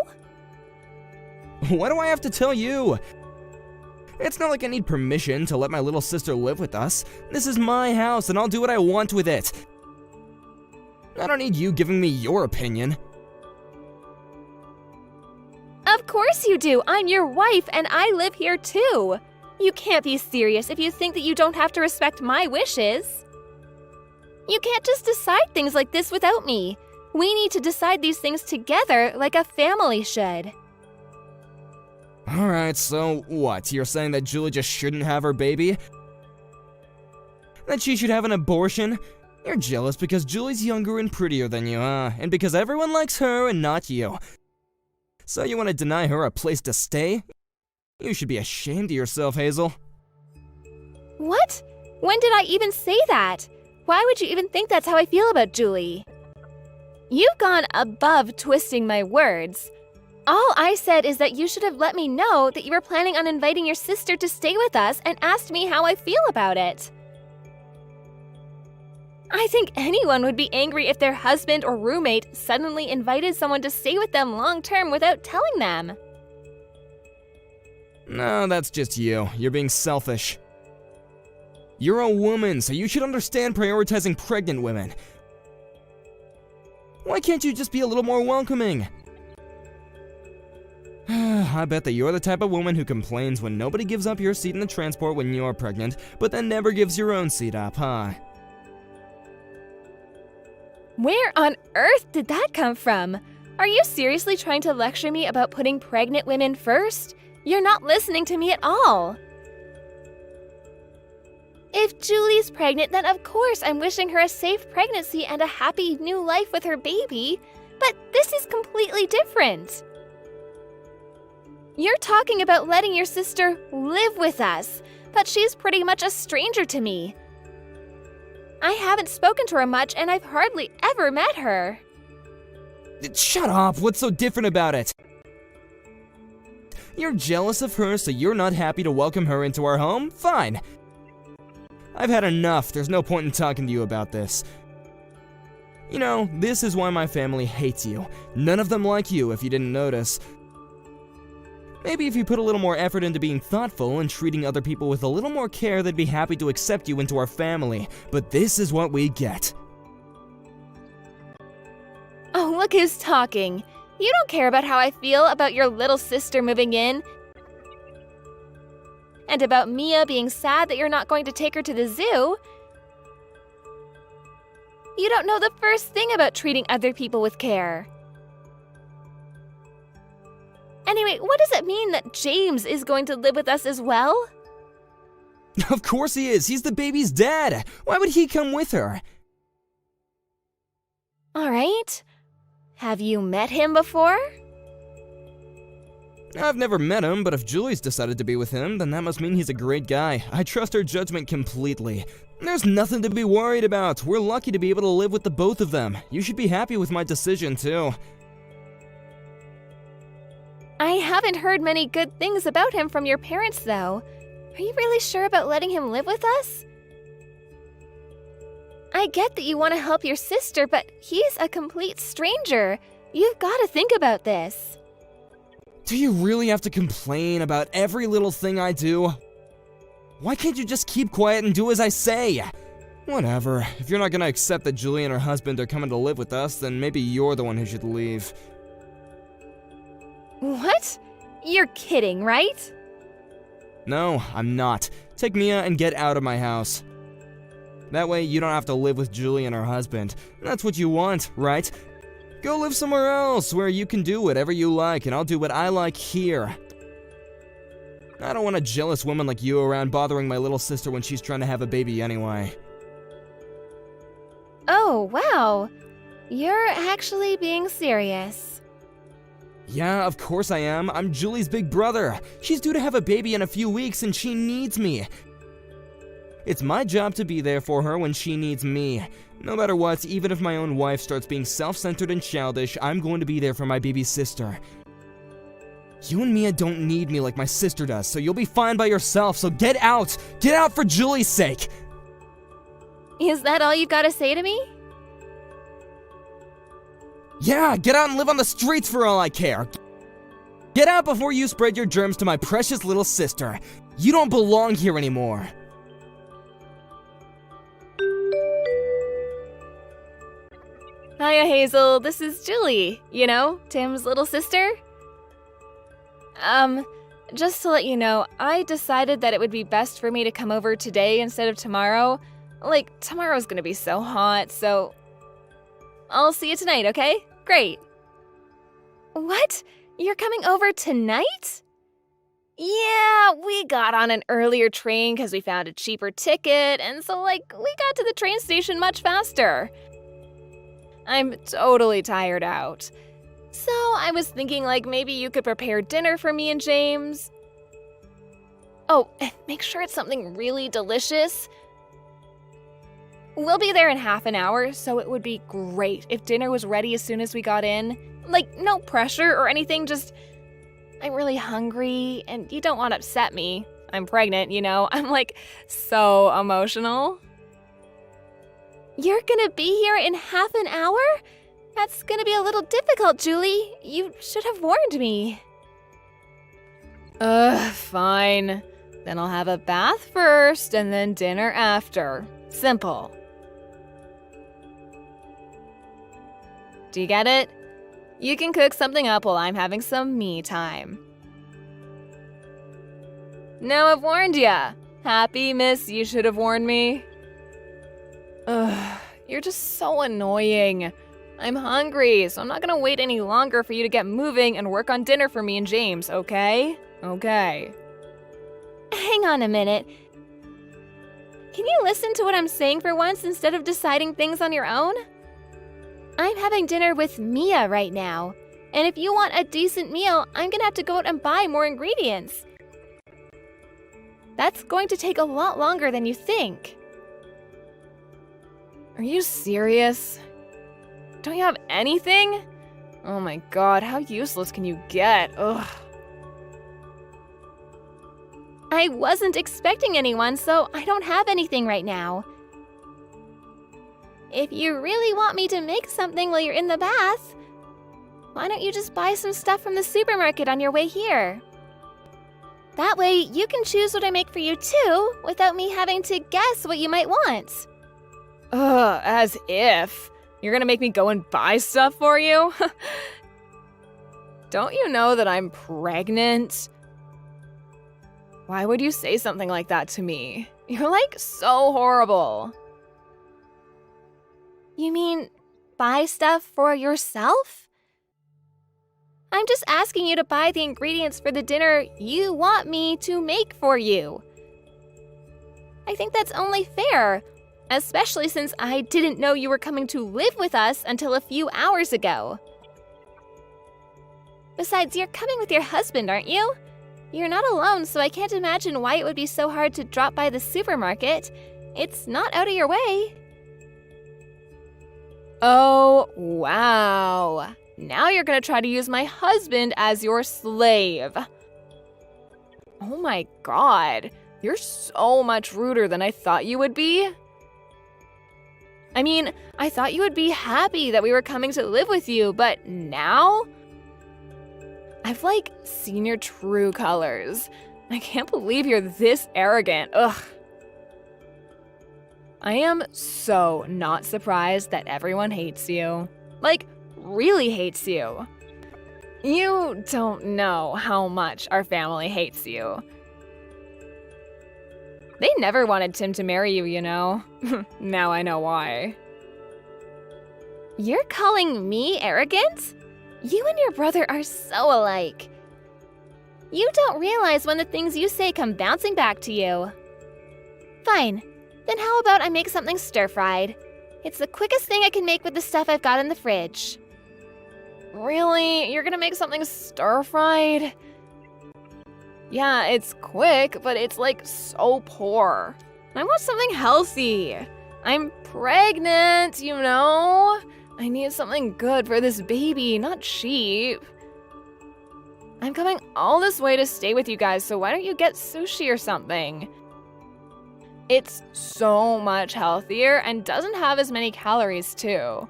Why do I have to tell you? It's not like I need permission to let my little sister live with us. This is my house and I'll do what I want with it. I don't need you giving me your opinion. Of course you do. I'm your wife and I live here too. You can't be serious if you think that you don't have to respect my wishes. You can't just decide things like this without me. We need to decide these things together like a family should. Alright, so what? You're saying that Julie just shouldn't have her baby? That she should have an abortion? You're jealous because Julie's younger and prettier than you, and because everyone likes her and not you. So you want to deny her a place to stay? You should be ashamed of yourself, Hazel. What? When did I even say that? Why would you even think that's how I feel about Julie? You've gone above twisting my words. All I said is that you should have let me know that you were planning on inviting your sister to stay with us and asked me how I feel about it. I think anyone would be angry if their husband or roommate suddenly invited someone to stay with them long-term without telling them. No, that's just you. You're being selfish. You're a woman, so you should understand prioritizing pregnant women. Why can't you just be a little more welcoming? I bet that you're the type of woman who complains when nobody gives up your seat in the transport when you're pregnant, but then never gives your own seat up, huh? Where on earth did that come from? Are you seriously trying to lecture me about putting pregnant women first? You're not listening to me at all. If Julie's pregnant, then of course I'm wishing her a safe pregnancy and a happy new life with her baby. But this is completely different. You're talking about letting your sister live with us, but she's pretty much a stranger to me. I haven't spoken to her much and I've hardly ever met her. Shut up! What's so different about it? You're jealous of her, so you're not happy to welcome her into our home? Fine. I've had enough. There's no point in talking to you about this. You know, this is why my family hates you. None of them like you, if you didn't notice. Maybe if you put a little more effort into being thoughtful and treating other people with a little more care, they'd be happy to accept you into our family. But this is what we get. Oh, look who's talking. You don't care about how I feel about your little sister moving in. And about Mia being sad that you're not going to take her to the zoo. You don't know the first thing about treating other people with care. Anyway, what does it mean that James is going to live with us as well? Of course he is. He's the baby's dad. Why would he come with her? All right. Have you met him before? I've never met him, but if Julie's decided to be with him, then that must mean he's a great guy. I trust her judgment completely. There's nothing to be worried about. We're lucky to be able to live with the both of them. You should be happy with my decision, too. I haven't heard many good things about him from your parents, though. Are you really sure about letting him live with us? I get that you want to help your sister, but he's a complete stranger. You've got to think about this. Do you really have to complain about every little thing I do? Why can't you just keep quiet and do as I say? Whatever. If you're not gonna accept that Julie and her husband are coming to live with us, then maybe you're the one who should leave. What? You're kidding, right? No, I'm not. Take Mia and get out of my house. That way you don't have to live with Julie and her husband. That's what you want, right? Go live somewhere else where you can do whatever you like, and I'll do what I like here. I don't want a jealous woman like you around bothering my little sister when she's trying to have a baby anyway. Oh, wow. You're actually being serious. Yeah, of course I am. I'm Julie's big brother. She's due to have a baby in a few weeks and she needs me. It's my job to be there for her when she needs me. No matter what, even if my own wife starts being self-centered and childish, I'm going to be there for my baby sister. You and Mia don't need me like my sister does, so you'll be fine by yourself, so get out! Get out for Julie's sake! Is that all you've got to say to me? Yeah, get out and live on the streets for all I care. Get out before you spread your germs to my precious little sister. You don't belong here anymore. Hiya, Hazel. This is Julie. You know, Tim's little sister. Just to let you know, I decided that it would be best for me to come over today instead of tomorrow. Like, tomorrow's gonna be so hot, so I'll see you tonight, okay? Great. What? You're coming over tonight? Yeah, we got on an earlier train because we found a cheaper ticket, and so, we got to the train station much faster. I'm totally tired out. So I was thinking, maybe you could prepare dinner for me and James. Oh, and make sure it's something really delicious. We'll be there in half an hour, so it would be great if dinner was ready as soon as we got in. No pressure or anything, just I'm really hungry, and you don't want to upset me. I'm pregnant, you know. I'm, so emotional. You're gonna be here in half an hour? That's gonna be a little difficult, Julie. You should have warned me. Fine. Then I'll have a bath first, and then dinner after. Simple. Do you get it? You can cook something up while I'm having some me time. Now I've warned ya. Happy, miss, you should have warned me. Ugh, you're just so annoying. I'm hungry, so I'm not gonna wait any longer for you to get moving and work on dinner for me and James, okay? Okay. Hang on a minute. Can you listen to what I'm saying for once instead of deciding things on your own? I'm having dinner with Mia right now, and if you want a decent meal, I'm gonna have to go out and buy more ingredients. That's going to take a lot longer than you think. Are you serious? Don't you have anything? Oh my god, how useless can you get? Ugh. I wasn't expecting anyone, so I don't have anything right now. If you really want me to make something while you're in the bath, why don't you just buy some stuff from the supermarket on your way here? That way, you can choose what I make for you too, without me having to guess what you might want. Ugh, as if. You're gonna make me go and buy stuff for you? Don't you know that I'm pregnant? Why would you say something like that to me? You're so horrible. You mean buy stuff for yourself? I'm just asking you to buy the ingredients for the dinner you want me to make for you. I think that's only fair, especially since I didn't know you were coming to live with us until a few hours ago. Besides, you're coming with your husband, aren't you? You're not alone, so I can't imagine why it would be so hard to drop by the supermarket. It's not out of your way. Oh, wow. Now you're gonna try to use my husband as your slave. Oh my god, you're so much ruder than I thought you would be. I mean, I thought you would be happy that we were coming to live with you, but now? I've seen your true colors. I can't believe you're this arrogant. Ugh. I am so not surprised that everyone hates you. Really hates you. You don't know how much our family hates you. They never wanted Tim to marry you, you know. Now I know why. You're calling me arrogant? You and your brother are so alike. You don't realize when the things you say come bouncing back to you. Fine. Then how about I make something stir-fried? It's the quickest thing I can make with the stuff I've got in the fridge. Really? You're gonna make something stir-fried? Yeah, it's quick, but it's so poor. I want something healthy. I'm pregnant, you know? I need something good for this baby, not cheap. I'm coming all this way to stay with you guys, so why don't you get sushi or something? It's so much healthier and doesn't have as many calories too.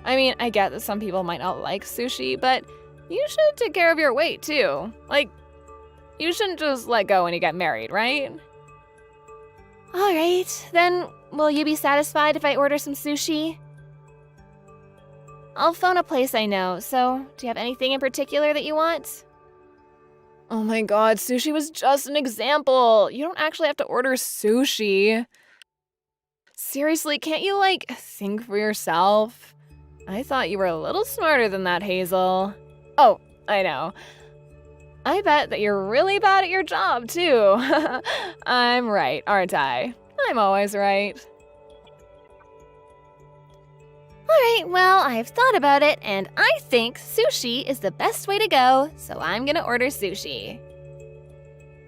I mean, I get that some people might not like sushi, but you should take care of your weight too. You shouldn't just let go when you get married, right? Alright, then will you be satisfied if I order some sushi? I'll phone a place I know, so do you have anything in particular that you want? Oh my god, sushi was just an example. You don't actually have to order sushi. Seriously, can't you, think for yourself? I thought you were a little smarter than that, Hazel. Oh, I know. I bet that you're really bad at your job, too. I'm right, aren't I? I'm always right. Alright, well, I've thought about it, and I think sushi is the best way to go, so I'm gonna order sushi.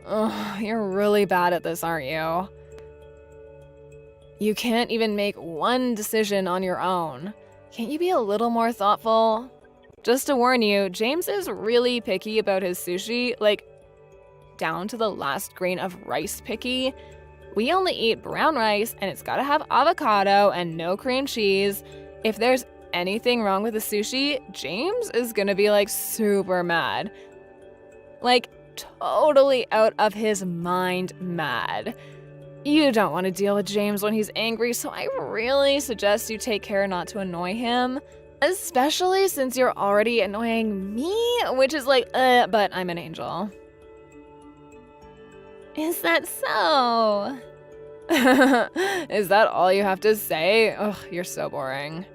Ugh, you're really bad at this, aren't you? You can't even make one decision on your own. Can't you be a little more thoughtful? Just to warn you, James is really picky about his sushi, down to the last grain of rice picky. We only eat brown rice, and it's gotta have avocado and no cream cheese. If there's anything wrong with the sushi, James is gonna be super mad. Totally out of his mind mad. You don't want to deal with James when he's angry, so I really suggest you take care not to annoy him. Especially since you're already annoying me, which is but I'm an angel. Is that so? Is that all you have to say? Ugh, you're so boring.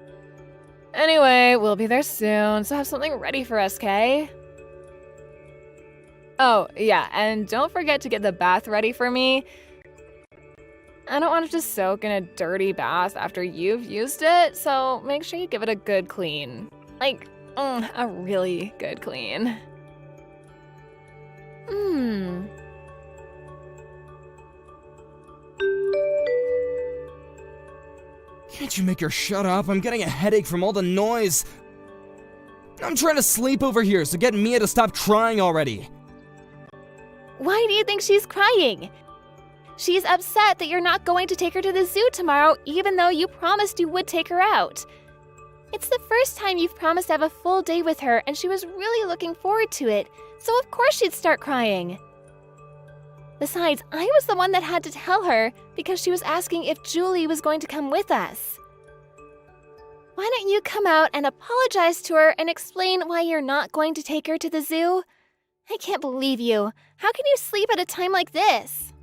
Anyway, we'll be there soon, so have something ready for us, Kay? Oh, yeah, and don't forget to get the bath ready for me. I don't want it to soak in a dirty bath after you've used it, so make sure you give it a good clean. A really good clean. Can't you make her shut up? I'm getting a headache from all the noise. I'm trying to sleep over here, so get Mia to stop crying already. Why do you think she's crying? She's upset that you're not going to take her to the zoo tomorrow, even though you promised you would take her out. It's the first time you've promised to have a full day with her, and she was really looking forward to it, so of course she'd start crying. Besides, I was the one that had to tell her because she was asking if Julie was going to come with us. Why don't you come out and apologize to her and explain why you're not going to take her to the zoo? I can't believe you. How can you sleep at a time like this?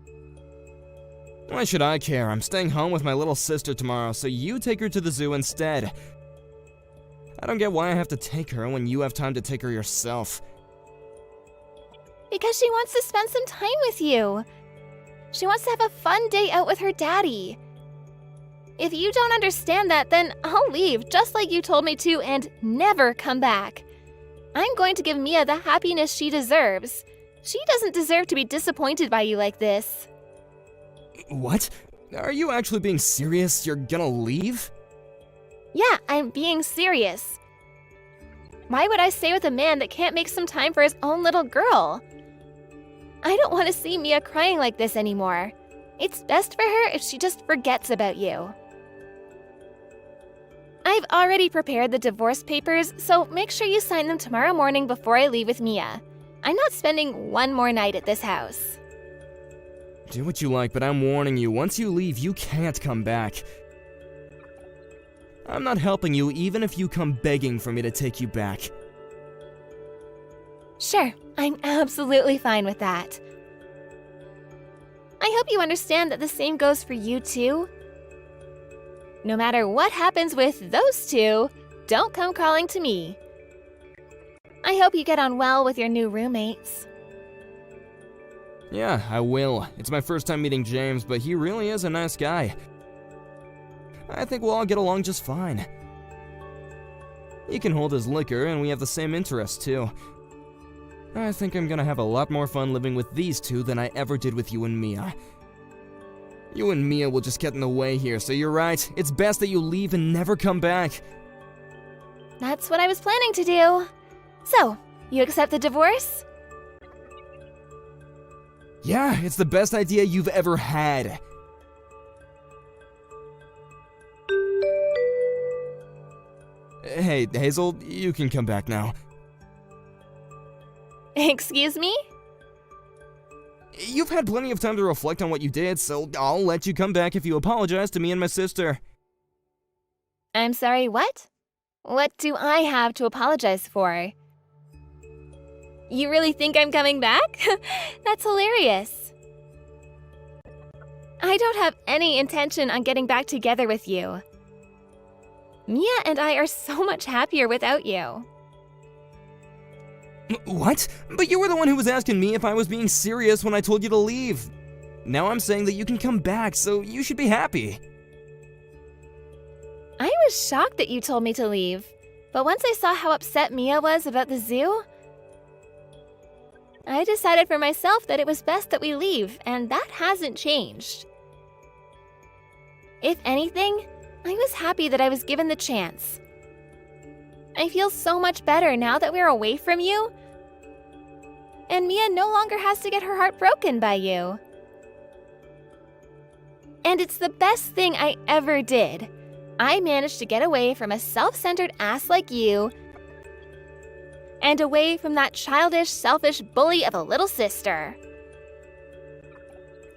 Why should I care? I'm staying home with my little sister tomorrow, so you take her to the zoo instead. I don't get why I have to take her when you have time to take her yourself. Because she wants to spend some time with you. She wants to have a fun day out with her daddy. If you don't understand that, then I'll leave just like you told me to and never come back. I'm going to give Mia the happiness she deserves. She doesn't deserve to be disappointed by you like this. What? Are you actually being serious? You're gonna leave? Yeah, I'm being serious. Why would I stay with a man that can't make some time for his own little girl? I don't want to see Mia crying like this anymore. It's best for her if she just forgets about you. I've already prepared the divorce papers, so make sure you sign them tomorrow morning before I leave with Mia. I'm not spending one more night at this house. Do what you like, but I'm warning you, once you leave, you can't come back. I'm not helping you even if you come begging for me to take you back. Sure, I'm absolutely fine with that. I hope you understand that the same goes for you too. No matter what happens with those two, don't come calling to me. I hope you get on well with your new roommates. Yeah, I will. It's my first time meeting James, but he really is a nice guy. I think we'll all get along just fine. He can hold his liquor, and we have the same interests too. I think I'm gonna have a lot more fun living with these two than I ever did with you and Mia. You and Mia will just get in the way here, so you're right. It's best that you leave and never come back. That's what I was planning to do. So, you accept the divorce? Yeah, it's the best idea you've ever had. Hey, Hazel, you can come back now. Excuse me? You've had plenty of time to reflect on what you did, so I'll let you come back if you apologize to me and my sister. I'm sorry, what? What do I have to apologize for? You really think I'm coming back? That's hilarious. I don't have any intention on getting back together with you. Mia and I are so much happier without you. What? But you were the one who was asking me if I was being serious when I told you to leave. Now I'm saying that you can come back, so you should be happy. I was shocked that you told me to leave, but once I saw how upset Mia was about the zoo, I decided for myself that it was best that we leave, and that hasn't changed. If anything, I was happy that I was given the chance. I feel so much better now that we're away from you, and Mia no longer has to get her heart broken by you. And it's the best thing I ever did. I managed to get away from a self-centered ass like you and away from that childish, selfish bully of a little sister.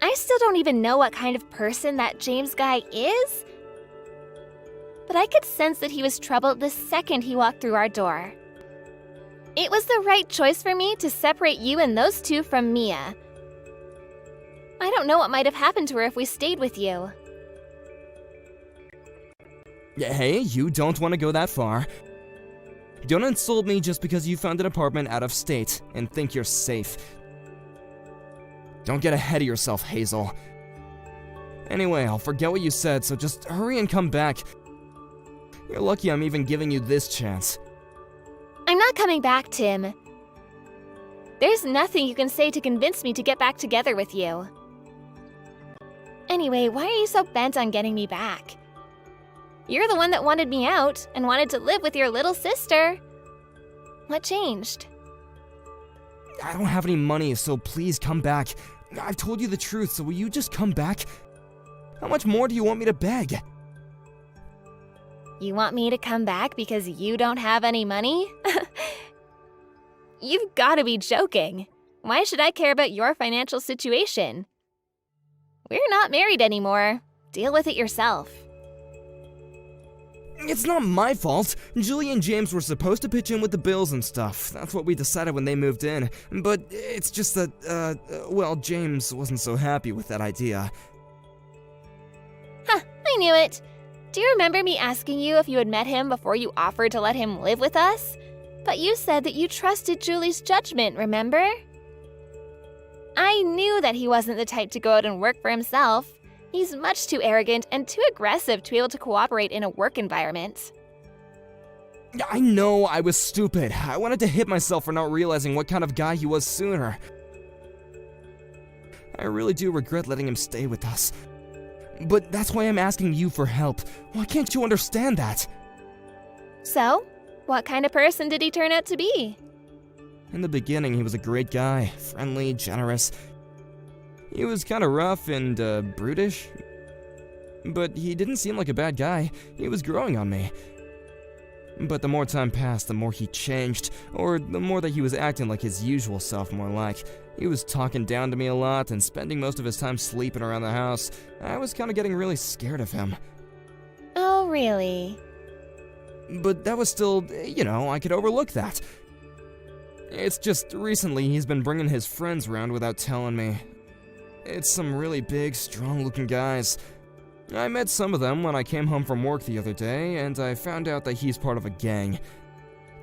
I still don't even know what kind of person that James guy is, but I could sense that he was troubled the second he walked through our door. It was the right choice for me to separate you and those two from Mia. I don't know what might have happened to her if we stayed with you. Hey, you don't want to go that far. Don't insult me just because you found an apartment out of state and think you're safe. Don't get ahead of yourself, Hazel. Anyway, I'll forget what you said, so just hurry and come back. You're lucky I'm even giving you this chance. I'm not coming back, Tim. There's nothing you can say to convince me to get back together with you. Anyway, why are you so bent on getting me back? You're the one that wanted me out and wanted to live with your little sister. What changed? I don't have any money, so please come back. I've told you the truth, so will you just come back? How much more do you want me to beg? You want me to come back because you don't have any money? You've got to be joking. Why should I care about your financial situation? We're not married anymore. Deal with it yourself. It's not my fault. Julie and James were supposed to pitch in with the bills and stuff. That's what we decided when they moved in. But it's just that, well, James wasn't so happy with that idea. Huh, I knew it. Do you remember me asking you if you had met him before you offered to let him live with us? But you said that you trusted Julie's judgment, remember? I knew that he wasn't the type to go out and work for himself. He's much too arrogant and too aggressive to be able to cooperate in a work environment. I know I was stupid. I wanted to hit myself for not realizing what kind of guy he was sooner. I really do regret letting him stay with us. But that's why I'm asking you for help. Why can't you understand that? So, what kind of person did he turn out to be? In the beginning, he was a great guy, friendly, generous. He was kind of rough and brutish. But he didn't seem like a bad guy. He was growing on me. But the more time passed, the more he changed, or the more that he was acting like his usual self more like. He was talking down to me a lot and spending most of his time sleeping around the house. I was kind of getting really scared of him. Oh, really? But that was still, I could overlook that. It's just recently he's been bringing his friends around without telling me. It's some really big, strong-looking guys. I met some of them when I came home from work the other day, and I found out that he's part of a gang.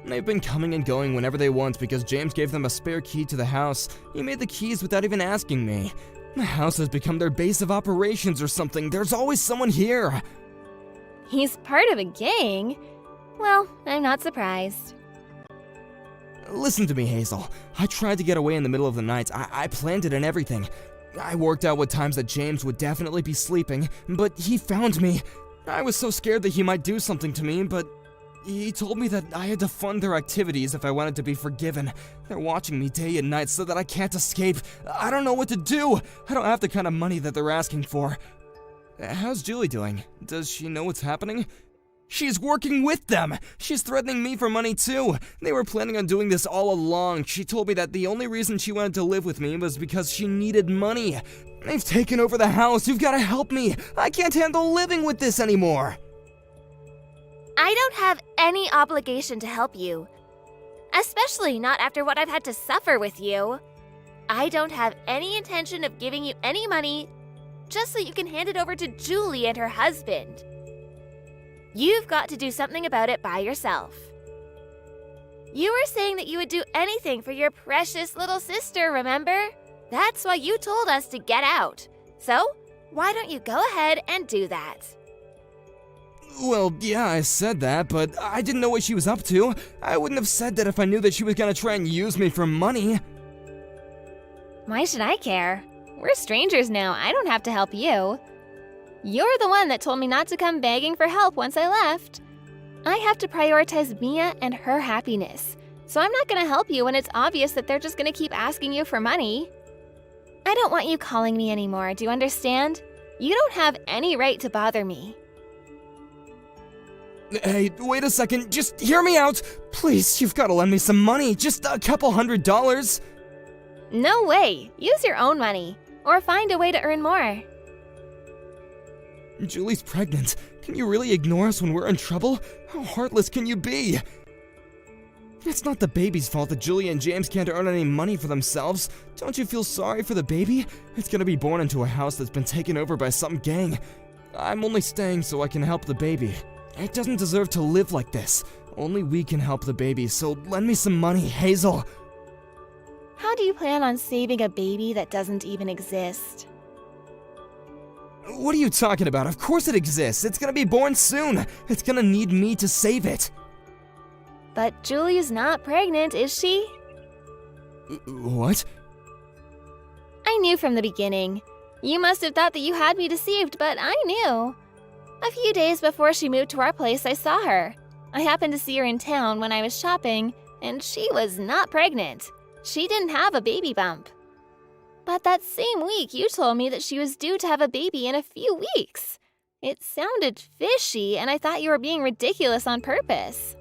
They've been coming and going whenever they want because James gave them a spare key to the house. He made the keys without even asking me. The house has become their base of operations or something. There's always someone here. He's part of a gang? Well, I'm not surprised. Listen to me, Hazel. I tried to get away in the middle of the night. I planned it and everything. I worked out what times that James would definitely be sleeping, but he found me. I was so scared that he might do something to me, but he told me that I had to fund their activities if I wanted to be forgiven. They're watching me day and night so that I can't escape. I don't know what to do. I don't have the kind of money that they're asking for. How's Julie doing? Does she know what's happening? She's working with them! She's threatening me for money too! They were planning on doing this all along. She told me that the only reason she wanted to live with me was because she needed money. They've taken over the house. You've got to help me. I can't handle living with this anymore. I don't have any obligation to help you. Especially not after what I've had to suffer with you. I don't have any intention of giving you any money just so you can hand it over to Julie and her husband. You've got to do something about it by yourself. You were saying that you would do anything for your precious little sister, remember? That's why you told us to get out. So, why don't you go ahead and do that? Well, yeah, I said that, but I didn't know what she was up to. I wouldn't have said that if I knew that she was gonna try and use me for money. Why should I care? We're strangers now. I don't have to help you. You're the one that told me not to come begging for help once I left. I have to prioritize Mia and her happiness, so I'm not gonna help you when it's obvious that they're just gonna keep asking you for money. I don't want you calling me anymore, do you understand? You don't have any right to bother me. Hey, wait a second, just hear me out! Please, you've gotta lend me some money, just a couple $100. No way! Use your own money, or find a way to earn more. Julie's pregnant. Can you really ignore us when we're in trouble? How heartless can you be? It's not the baby's fault that Julie and James can't earn any money for themselves. Don't you feel sorry for the baby? It's gonna be born into a house that's been taken over by some gang. I'm only staying so I can help the baby. It doesn't deserve to live like this. Only we can help the baby, so lend me some money, Hazel. How do you plan on saving a baby that doesn't even exist? What are you talking about? Of course it exists. It's gonna be born soon. It's gonna need me to save it. But Julie's not pregnant, is she? What? I knew from the beginning. You must have thought that you had me deceived, but I knew. A few days before she moved to our place, I saw her. I happened to see her in town when I was shopping, and she was not pregnant. She didn't have a baby bump. But that same week, you told me that she was due to have a baby in a few weeks. It sounded fishy, and I thought you were being ridiculous on purpose.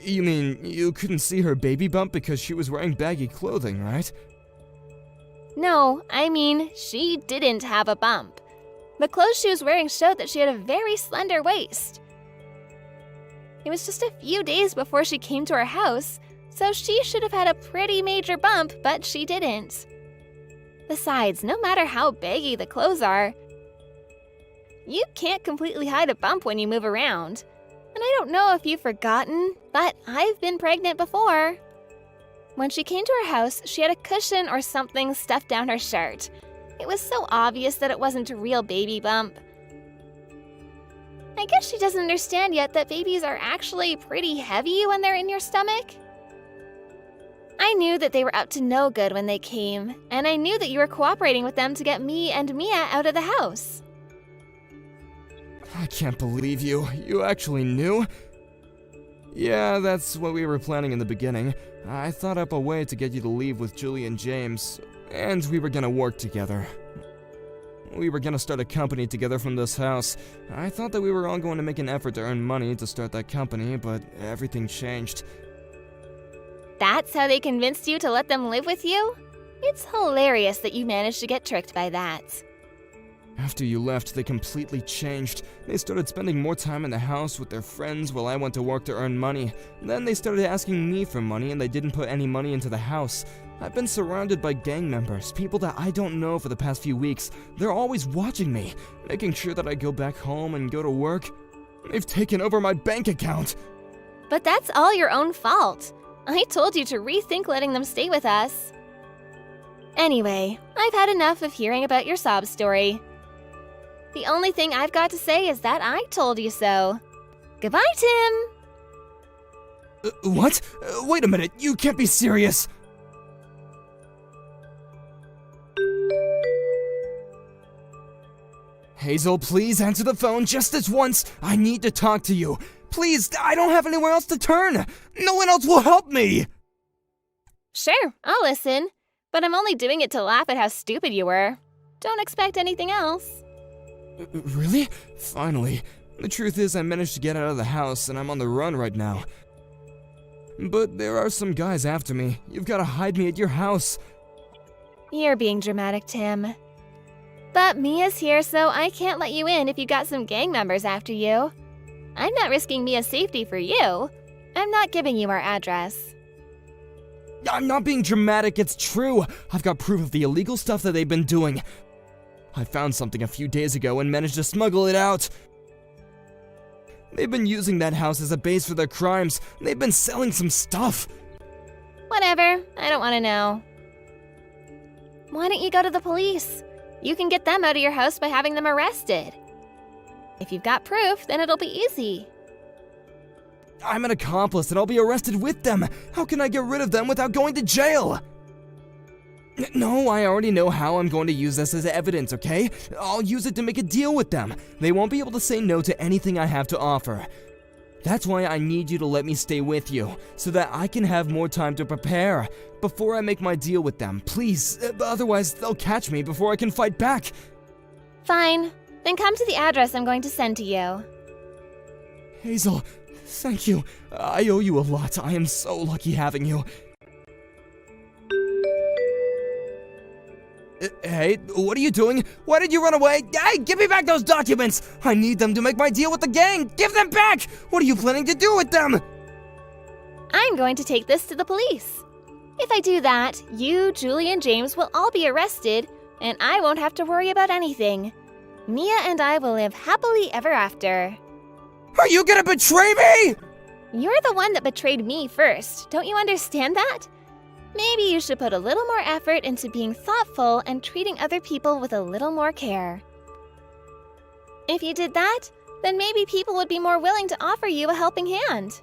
You mean you couldn't see her baby bump because she was wearing baggy clothing, right? No, I mean, she didn't have a bump. The clothes she was wearing showed that she had a very slender waist. It was just a few days before she came to our house, so she should have had a pretty major bump, but she didn't. Besides, no matter how baggy the clothes are, you can't completely hide a bump when you move around. And I don't know if you've forgotten, but I've been pregnant before. When she came to our house, she had a cushion or something stuffed down her shirt. It was so obvious that it wasn't a real baby bump. I guess she doesn't understand yet that babies are actually pretty heavy when they're in your stomach. I knew that they were up to no good when they came, and I knew that you were cooperating with them to get me and Mia out of the house. I can't believe you. You actually knew? Yeah, that's what we were planning in the beginning. I thought up a way to get you to leave with Julie and James, and we were gonna work together. We were gonna start a company together from this house. I thought that we were all going to make an effort to earn money to start that company, but everything changed. That's how they convinced you to let them live with you? It's hilarious that you managed to get tricked by that. After you left, they completely changed. They started spending more time in the house with their friends while I went to work to earn money. Then they started asking me for money and they didn't put any money into the house. I've been surrounded by gang members, people that I don't know for the past few weeks. They're always watching me, making sure that I go back home and go to work. They've taken over my bank account. But that's all your own fault. I told you to rethink letting them stay with us. Anyway, I've had enough of hearing about your sob story. The only thing I've got to say is that I told you so. Goodbye, Tim! What? Wait a minute, you can't be serious! Hazel, please answer the phone just this once. I need to talk to you. Please, I don't have anywhere else to turn. No one else will help me. Sure, I'll listen. But I'm only doing it to laugh at how stupid you were. Don't expect anything else. Really? Finally. The truth is I managed to get out of the house and I'm on the run right now. But there are some guys after me. You've got to hide me at your house. You're being dramatic, Tim. But Mia's here, so I can't let you in if you got some gang members after you. I'm not risking Mia's safety for you. I'm not giving you our address. I'm not being dramatic, it's true. I've got proof of the illegal stuff that they've been doing. I found something a few days ago and managed to smuggle it out. They've been using that house as a base for their crimes. They've been selling some stuff. Whatever, I don't want to know. Why don't you go to the police? You can get them out of your house by having them arrested. If you've got proof, then it'll be easy. I'm an accomplice and I'll be arrested with them. How can I get rid of them without going to jail? No, I already know how I'm going to use this as evidence, okay? I'll use it to make a deal with them. They won't be able to say no to anything I have to offer. That's why I need you to let me stay with you, so that I can have more time to prepare before I make my deal with them. Please, otherwise they'll catch me before I can fight back. Fine. Then come to the address I'm going to send to you. Hazel, thank you. I owe you a lot. I am so lucky having you. Hey, what are you doing? Why did you run away? Hey, give me back those documents! I need them to make my deal with the gang! Give them back! What are you planning to do with them? I'm going to take this to the police. If I do that, you, Julie, and James will all be arrested, and I won't have to worry about anything. Mia and I will live happily ever after. Are you gonna betray me? You're the one that betrayed me first. Don't you understand that? Maybe you should put a little more effort into being thoughtful and treating other people with a little more care. If you did that, then maybe people would be more willing to offer you a helping hand.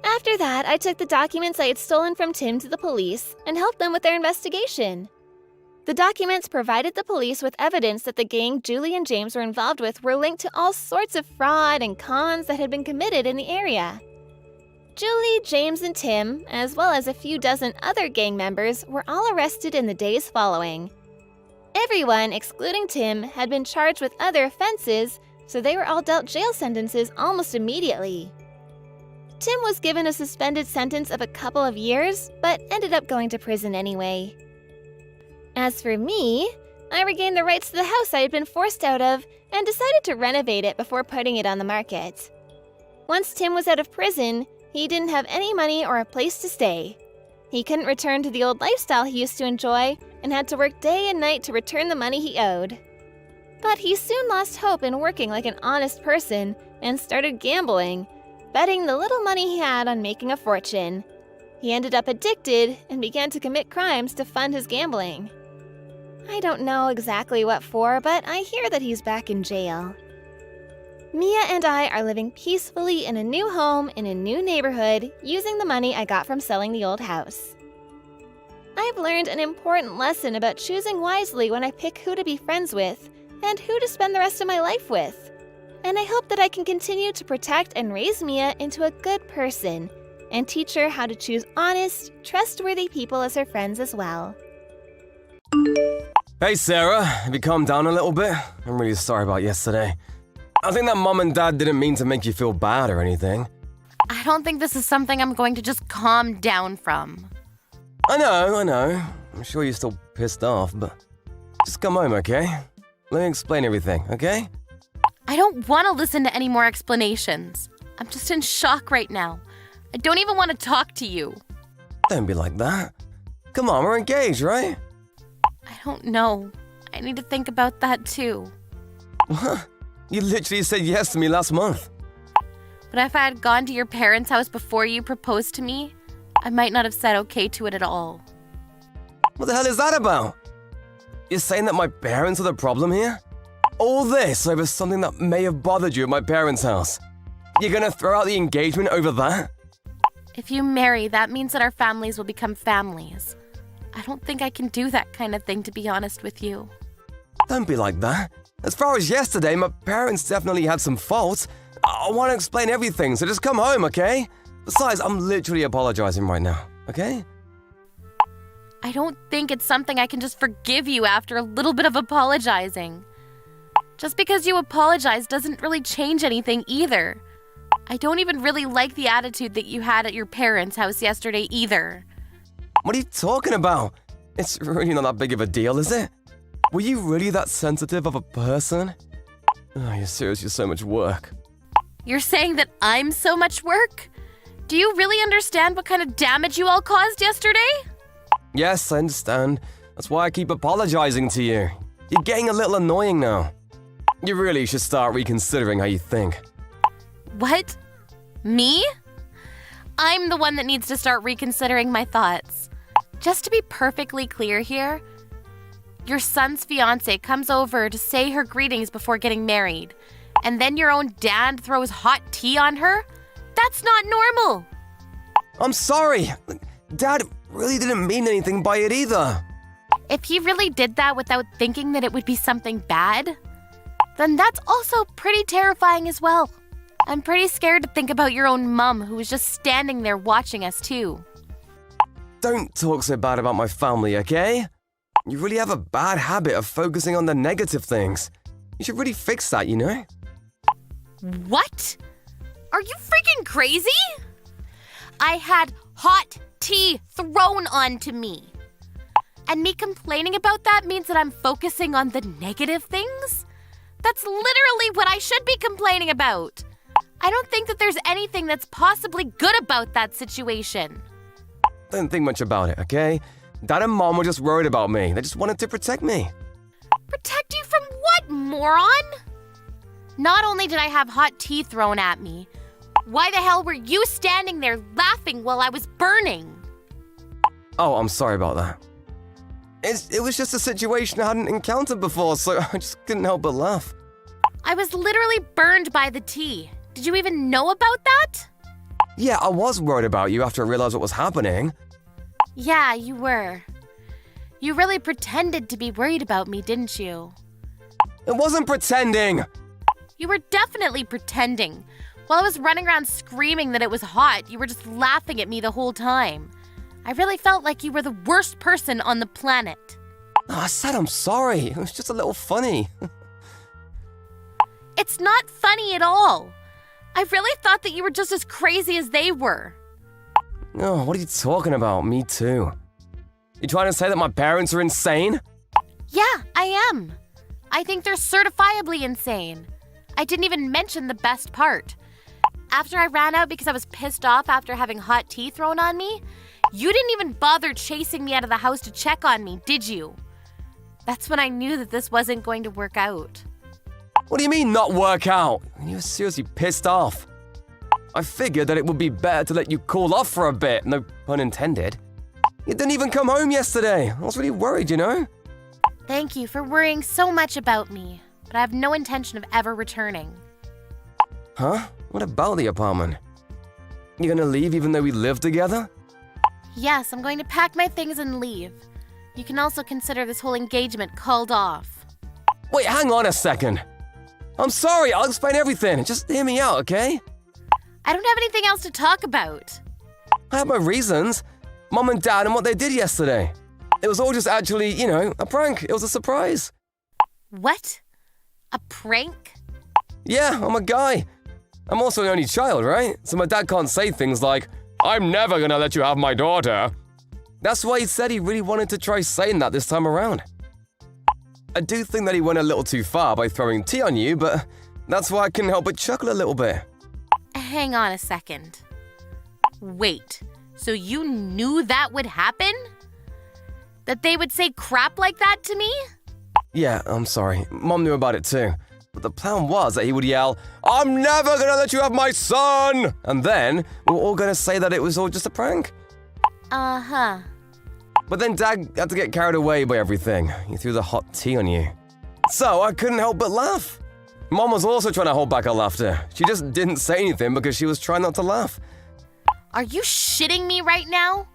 After that, I took the documents I had stolen from Tim to the police and helped them with their investigation. The documents provided the police with evidence that the gang Julie and James were involved with were linked to all sorts of fraud and cons that had been committed in the area. Julie, James, and Tim, as well as a few dozen other gang members, were all arrested in the days following. Everyone, excluding Tim, had been charged with other offenses, so they were all dealt jail sentences almost immediately. Tim was given a suspended sentence of a couple of years, but ended up going to prison anyway. As for me, I regained the rights to the house I had been forced out of and decided to renovate it before putting it on the market. Once Tim was out of prison, he didn't have any money or a place to stay. He couldn't return to the old lifestyle he used to enjoy and had to work day and night to return the money he owed. But he soon lost hope in working like an honest person and started gambling. betting the little money he had on making a fortune. He ended up addicted and began to commit crimes to fund his gambling. I don't know exactly what for, but I hear that he's back in jail. Mia and I are living peacefully in a new home in a new neighborhood using the money I got from selling the old house. I've learned an important lesson about choosing wisely when I pick who to be friends with and who to spend the rest of my life with. And I hope that I can continue to protect and raise Mia into a good person and teach her how to choose honest, trustworthy people as her friends as well. Hey Sarah, have you calmed down a little bit? I'm really sorry about yesterday. I think that Mom and Dad didn't mean to make you feel bad or anything. I don't think this is something I'm going to just calm down from. I know. I'm sure you're still pissed off, but just come home, okay? Let me explain everything, okay? I don't want to listen to any more explanations. I'm just in shock right now. I don't even want to talk to you. Don't be like that. Come on, we're engaged, right? I don't know. I need to think about that too. What? You literally said yes to me last month. But if I had gone to your parents' house before you proposed to me, I might not have said okay to it at all. What the hell is that about? You're saying that my parents are the problem here? All this over something that may have bothered you at my parents' house. You're gonna throw out the engagement over that? If you marry, that means that our families will become families. I don't think I can do that kind of thing, to be honest with you. Don't be like that. As far as yesterday, my parents definitely had some faults. I want to explain everything, so just come home, okay? Besides, I'm literally apologizing right now, okay? I don't think it's something I can just forgive you after a little bit of apologizing. Just because you apologize doesn't really change anything either. I don't even really like the attitude that you had at your parents' house yesterday either. What are you talking about? It's really not that big of a deal, is it? Were you really that sensitive of a person? Oh, you're seriously so much work. You're saying that I'm so much work? Do you really understand what kind of damage you all caused yesterday? Yes, I understand. That's why I keep apologizing to you. You're getting a little annoying now. You really should start reconsidering how you think. What? Me? I'm the one that needs to start reconsidering my thoughts. Just to be perfectly clear here, your son's fiancé comes over to say her greetings before getting married, and then your own dad throws hot tea on her? That's not normal! I'm sorry. Dad really didn't mean anything by it either. If he really did that without thinking that it would be something bad, then that's also pretty terrifying as well. I'm pretty scared to think about your own mum who was just standing there watching us too. Don't talk so bad about my family, okay? You really have a bad habit of focusing on the negative things. You should really fix that, you know? What? Are you freaking crazy? I had hot tea thrown onto me. And me complaining about that means that I'm focusing on the negative things? That's literally what I should be complaining about. I don't think that there's anything that's possibly good about that situation. Don't think much about it, okay? Dad and Mom were just worried about me. They just wanted to protect me. Protect you from what, moron? Not only did I have hot tea thrown at me, why the hell were you standing there laughing while I was burning? Oh, I'm sorry about that. It was just a situation I hadn't encountered before, so I just couldn't help but laugh. I was literally burned by the tea. Did you even know about that? Yeah, I was worried about you after I realized what was happening. Yeah, you were. You really pretended to be worried about me, didn't you? It wasn't pretending! You were definitely pretending. While I was running around screaming that it was hot, you were just laughing at me the whole time. I really felt like you were the worst person on the planet. Oh, I said I'm sorry. It was just a little funny. It's not funny at all. I really thought that you were just as crazy as they were. Oh, what are you talking about? Me too. You trying to say that my parents are insane? Yeah, I am. I think they're certifiably insane. I didn't even mention the best part. After I ran out because I was pissed off after having hot tea thrown on me, you didn't even bother chasing me out of the house to check on me, did you? That's when I knew that this wasn't going to work out. What do you mean not work out? You were seriously pissed off. I figured that it would be better to let you cool off for a bit, no pun intended. You didn't even come home yesterday. I was really worried, you know? Thank you for worrying so much about me, but I have no intention of ever returning. Huh? What about the apartment? You gonna leave even though we live together? Yes, I'm going to pack my things and leave. You can also consider this whole engagement called off. Wait, hang on a second. I'm sorry, I'll explain everything. Just hear me out, okay? I don't have anything else to talk about. I have my reasons. Mom and Dad and what they did yesterday. It was all just actually, you know, a prank. It was a surprise. What? A prank? Yeah, I'm a guy. I'm also an only child, right? So my dad can't say things like, I'm never gonna let you have my daughter. That's why he said he really wanted to try saying that this time around. I do think that he went a little too far by throwing tea on you, but that's why I couldn't help but chuckle a little bit. Hang on a second. Wait, so you knew that would happen? That they would say crap like that to me? Yeah, I'm sorry. Mom knew about it too. But the plan was that he would yell, I'm never gonna let you have my son! And then we were all gonna say that it was all just a prank. Uh-huh. But then Dad had to get carried away by everything. He threw the hot tea on you. So I couldn't help but laugh. Mom was also trying to hold back her laughter. She just didn't say anything because she was trying not to laugh. Are you shitting me right now?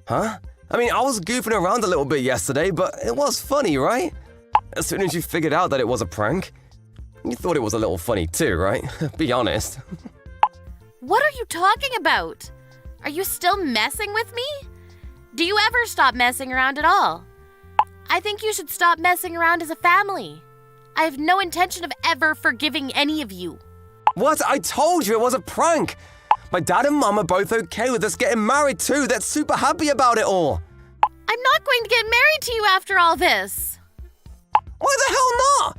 Huh? I mean, I was goofing around a little bit yesterday, but it was funny, right? As soon as you figured out that it was a prank, you thought it was a little funny too, right? Be honest. What are you talking about? Are you still messing with me? Do you ever stop messing around at all? I think you should stop messing around as a family. I have no intention of ever forgiving any of you. What? I told you it was a prank. My dad and mom are both okay with us getting married too. They're super happy about it all. I'm not going to get married to you after all this. Why the hell not?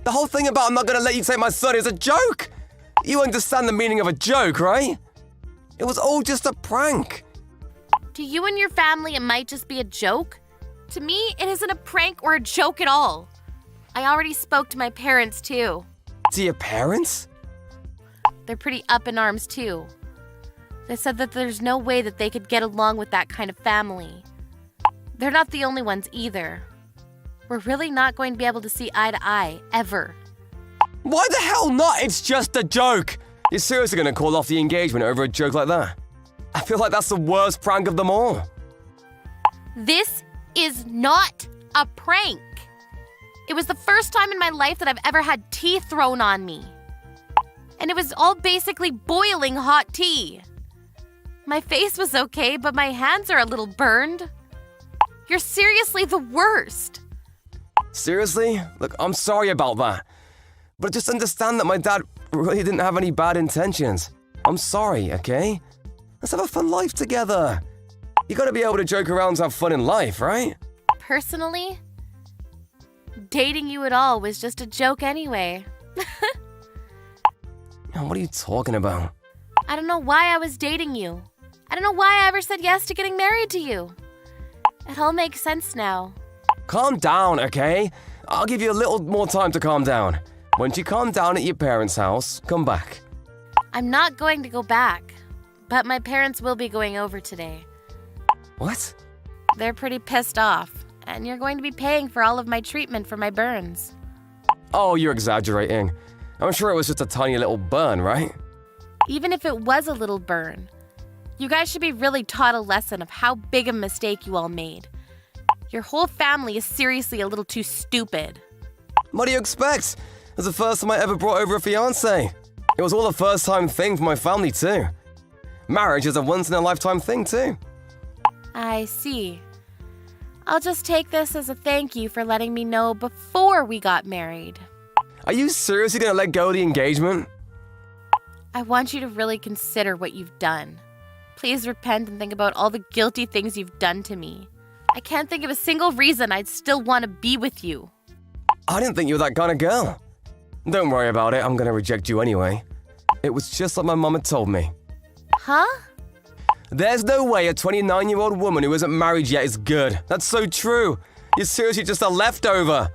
The whole thing about I'm not gonna let you take my son is a joke. You understand the meaning of a joke, right? It was all just a prank. To you and your family, it might just be a joke. To me, it isn't a prank or a joke at all. I already spoke to my parents too. To your parents? They're pretty up in arms too. They said that there's no way that they could get along with that kind of family. They're not the only ones either. We're really not going to be able to see eye to eye, ever. Why the hell not? It's just a joke. You're seriously gonna call off the engagement over a joke like that? I feel like that's the worst prank of them all. This is not a prank. It was the first time in my life that I've ever had tea thrown on me. And it was all basically boiling hot tea. My face was okay, but my hands are a little burned. You're seriously the worst. Seriously? Look, I'm sorry about that. But just understand that my dad really didn't have any bad intentions. I'm sorry, okay? Let's have a fun life together. You gotta be able to joke around to have fun in life, right? Personally, dating you at all was just a joke anyway. What are you talking about? I don't know why I was dating you. I don't know why I ever said yes to getting married to you. It all makes sense now. Calm down, okay? I'll give you a little more time to calm down. Once you calm down at your parents' house, come back. I'm not going to go back, but my parents will be going over today. What? They're pretty pissed off, and you're going to be paying for all of my treatment for my burns. Oh, you're exaggerating. I'm sure it was just a tiny little burn, right? Even if it was a little burn, you guys should be really taught a lesson of how big a mistake you all made. Your whole family is seriously a little too stupid. What do you expect? It was the first time I ever brought over a fiancé. It was all a first-time thing for my family too. Marriage is a once-in-a-lifetime thing too. I see. I'll just take this as a thank you for letting me know before we got married. Are you seriously gonna let go of the engagement? I want you to really consider what you've done. Please repent and think about all the guilty things you've done to me. I can't think of a single reason I'd still want to be with you. I didn't think you were that kind of girl. Don't worry about it, I'm gonna reject you anyway. It was just like my mom had told me. Huh? There's no way a 29-year-old woman who isn't married yet is good. That's so true. You're seriously just a leftover.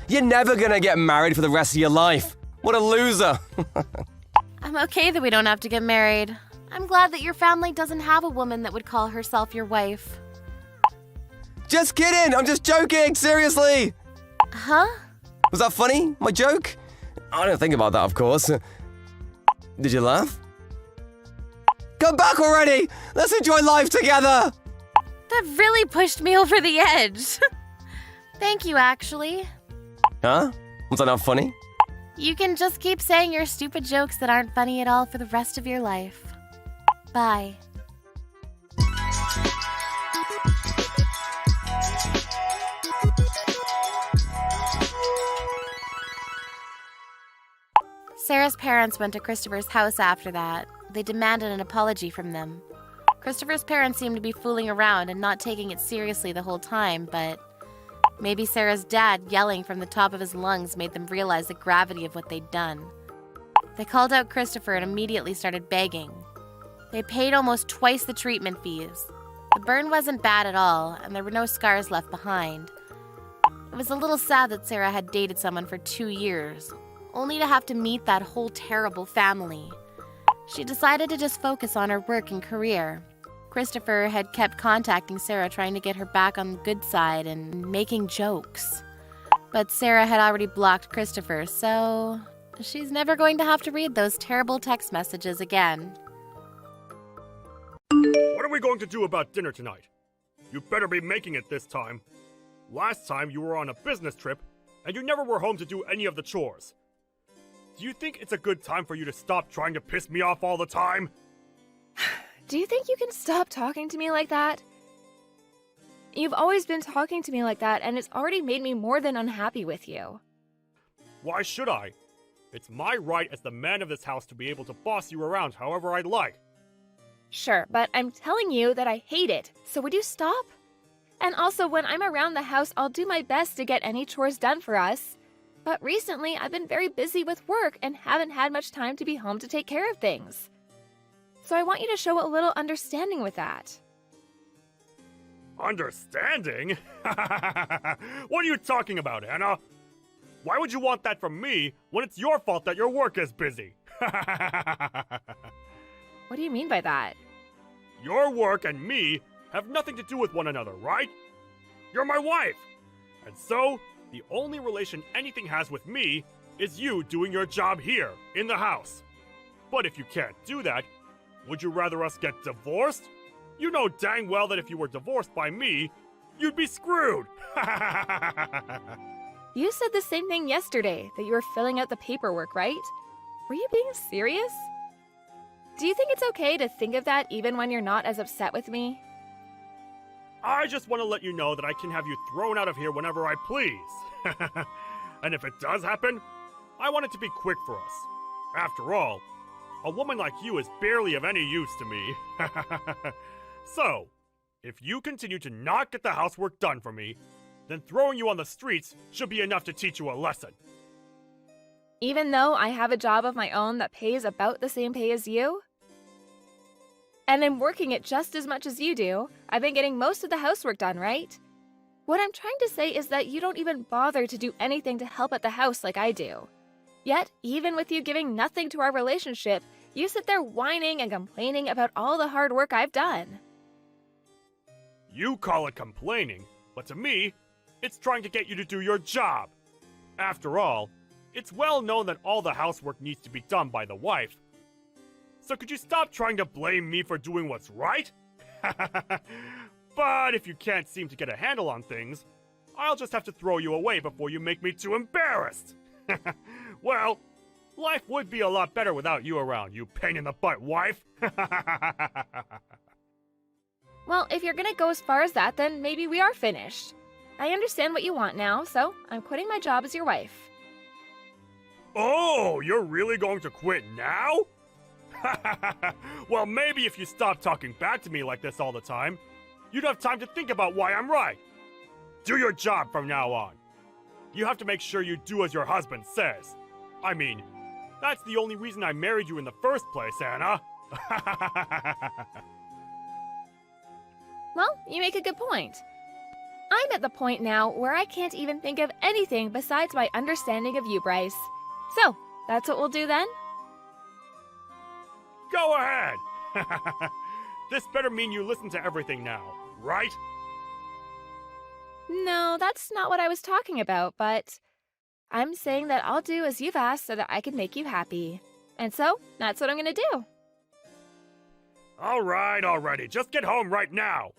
You're never gonna get married for the rest of your life. What a loser. I'm okay that we don't have to get married. I'm glad that your family doesn't have a woman that would call herself your wife. Just kidding! I'm just joking! Seriously! Huh? Was that funny? My joke? I don't think about that, of course. Did you laugh? Come back already! Let's enjoy life together! That really pushed me over the edge. Thank you, actually. Huh? Was that not funny? You can just keep saying your stupid jokes that aren't funny at all for the rest of your life. Bye. Sarah's parents went to Christopher's house after that. They demanded an apology from them. Christopher's parents seemed to be fooling around and not taking it seriously the whole time, but maybe Sarah's dad yelling from the top of his lungs made them realize the gravity of what they'd done. They called out Christopher and immediately started begging. They paid almost twice the treatment fees. The burn wasn't bad at all, and there were no scars left behind. It was a little sad that Sarah had dated someone for 2 years, only to have to meet that whole terrible family. She decided to just focus on her work and career. Christopher had kept contacting Sarah, trying to get her back on the good side and making jokes. But Sarah had already blocked Christopher, so she's never going to have to read those terrible text messages again. What are we going to do about dinner tonight? You better be making it this time. Last time you were on a business trip, and you never were home to do any of the chores. Do you think it's a good time for you to stop trying to piss me off all the time? Do you think you can stop talking to me like that? You've always been talking to me like that, and it's already made me more than unhappy with you. Why should I? It's my right as the man of this house to be able to boss you around however I'd like. Sure, but I'm telling you that I hate it, so would you stop? And also, when I'm around the house, I'll do my best to get any chores done for us. But recently, I've been very busy with work and haven't had much time to be home to take care of things. So I want you to show a little understanding with that. Understanding? What are you talking about, Anna? Why would you want that from me when it's your fault that your work is busy? What do you mean by that? Your work and me have nothing to do with one another, right? You're my wife! And so, the only relation anything has with me is you doing your job here, in the house. But if you can't do that, would you rather us get divorced? You know dang well that if you were divorced by me, you'd be screwed! You said the same thing yesterday, that you were filling out the paperwork, right? Were you being serious? Do you think it's okay to think of that even when you're not as upset with me? I just want to let you know that I can have you thrown out of here whenever I please. And if it does happen, I want it to be quick for us. After all, a woman like you is barely of any use to me. So, if you continue to not get the housework done for me, then throwing you on the streets should be enough to teach you a lesson. Even though I have a job of my own that pays about the same pay as you? And I'm working it just as much as you do. I've been getting most of the housework done, right? What I'm trying to say is that you don't even bother to do anything to help at the house like I do. Yet, even with you giving nothing to our relationship, you sit there whining and complaining about all the hard work I've done. You call it complaining, but to me, it's trying to get you to do your job. After all, it's well known that all the housework needs to be done by the wife. So could you stop trying to blame me for doing what's right? But if you can't seem to get a handle on things, I'll just have to throw you away before you make me too embarrassed. Well, life would be a lot better without you around, you pain-in-the-butt wife. Well, if you're gonna go as far as that, then maybe we are finished. I understand what you want now, so I'm quitting my job as your wife. Oh, you're really going to quit now? Well, maybe if you stop talking back to me like this all the time, you'd have time to think about why I'm right. Do your job from now on. You have to make sure you do as your husband says. I mean, that's the only reason I married you in the first place, Anna. Well, you make a good point. I'm at the point now where I can't even think of anything besides my understanding of you, Bryce. So, that's what we'll do then? Go ahead! This better mean you listen to everything now, right? No, that's not what I was talking about, but I'm saying that I'll do as you've asked so that I can make you happy. And so, that's what I'm gonna do. Alright, already, just get home right now!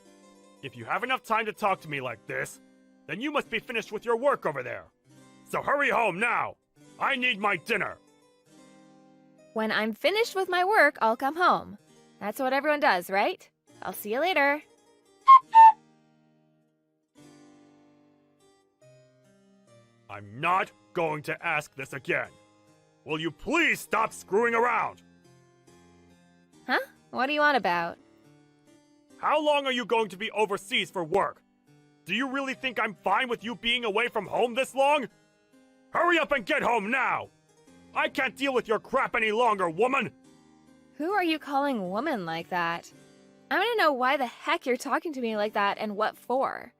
If you have enough time to talk to me like this, then you must be finished with your work over there. So hurry home now! I need my dinner! When I'm finished with my work, I'll come home. That's what everyone does, right? I'll see you later. I'm not going to ask this again. Will you please stop screwing around? Huh? What do you want about? How long are you going to be overseas for work? Do you really think I'm fine with you being away from home this long? Hurry up and get home now! I can't deal with your crap any longer, woman! Who are you calling woman like that? I want to know why the heck you're talking to me like that and what for.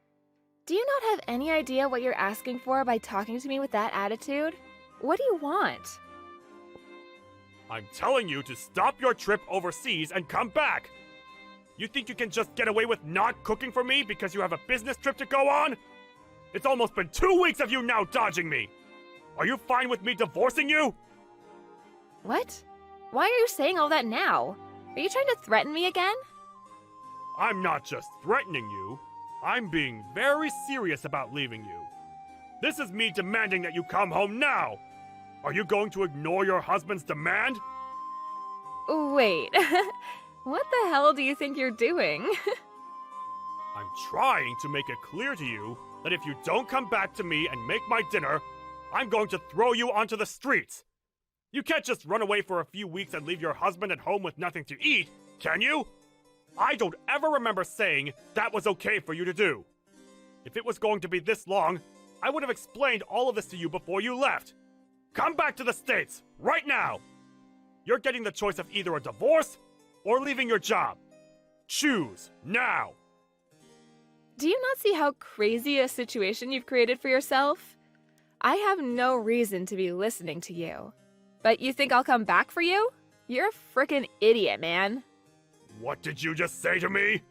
Do you not have any idea what you're asking for by talking to me with that attitude? What do you want? I'm telling you to stop your trip overseas and come back! You think you can just get away with not cooking for me because you have a business trip to go on? It's almost been 2 weeks of you now dodging me! Are you fine with me divorcing you? What? Why are you saying all that now? Are you trying to threaten me again? I'm not just threatening you. I'm being very serious about leaving you. This is me demanding that you come home now! Are you going to ignore your husband's demand? Wait, what the hell do you think you're doing? I'm trying to make it clear to you that if you don't come back to me and make my dinner, I'm going to throw you onto the streets. You can't just run away for a few weeks and leave your husband at home with nothing to eat, can you? I don't ever remember saying that was okay for you to do. If it was going to be this long, I would have explained all of this to you before you left. Come back to the States, right now! You're getting the choice of either a divorce or leaving your job. Choose, now! Do you not see how crazy a situation you've created for yourself? I have no reason to be listening to you. But you think I'll come back for you? You're a frickin' idiot, man. What did you just say to me?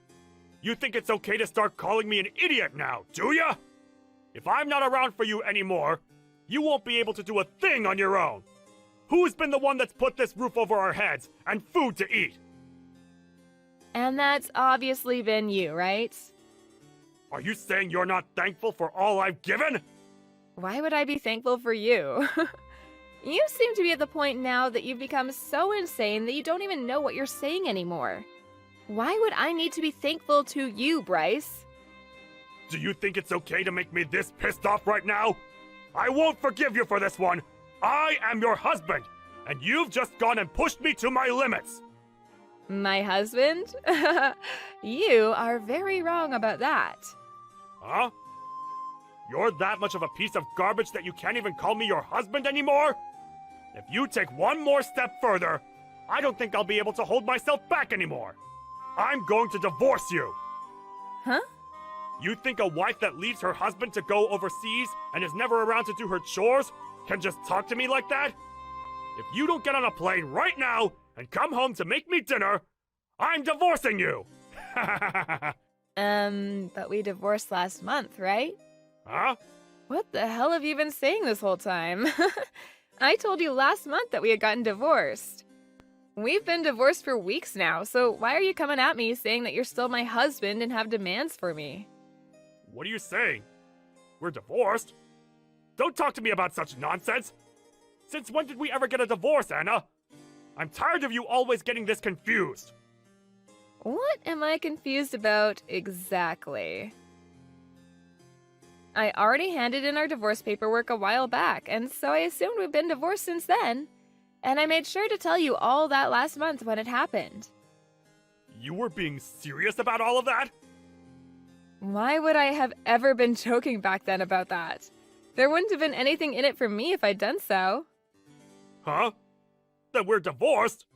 You think it's okay to start calling me an idiot now, do ya? If I'm not around for you anymore, you won't be able to do a thing on your own. Who's been the one that's put this roof over our heads and food to eat? And that's obviously been you, right? Are you saying you're not thankful for all I've given? Why would I be thankful for you? You seem to be at the point now that you've become so insane that you don't even know what you're saying anymore. Why would I need to be thankful to you, Bryce? Do you think it's okay to make me this pissed off right now? I won't forgive you for this one. I am your husband, and you've just gone and pushed me to my limits. My husband? You are very wrong about that. Huh? You're that much of a piece of garbage that you can't even call me your husband anymore? If you take one more step further, I don't think I'll be able to hold myself back anymore. I'm going to divorce you. Huh? You think a wife that leaves her husband to go overseas and is never around to do her chores can just talk to me like that? If you don't get on a plane right now and come home to make me dinner, I'm divorcing you! But we divorced last month, right? Huh? What the hell have you been saying this whole time? I told you last month that we had gotten divorced. We've been divorced for weeks now, so why are you coming at me saying that you're still my husband and have demands for me? What are you saying? We're divorced? Don't talk to me about such nonsense! Since when did we ever get a divorce, Anna? I'm tired of you always getting this confused. What am I confused about exactly? I already handed in our divorce paperwork a while back, and so I assumed we've been divorced since then. And I made sure to tell you all that last month when it happened. You were being serious about all of that? Why would I have ever been joking back then about that? There wouldn't have been anything in it for me if I'd done so. Huh? Then we're divorced?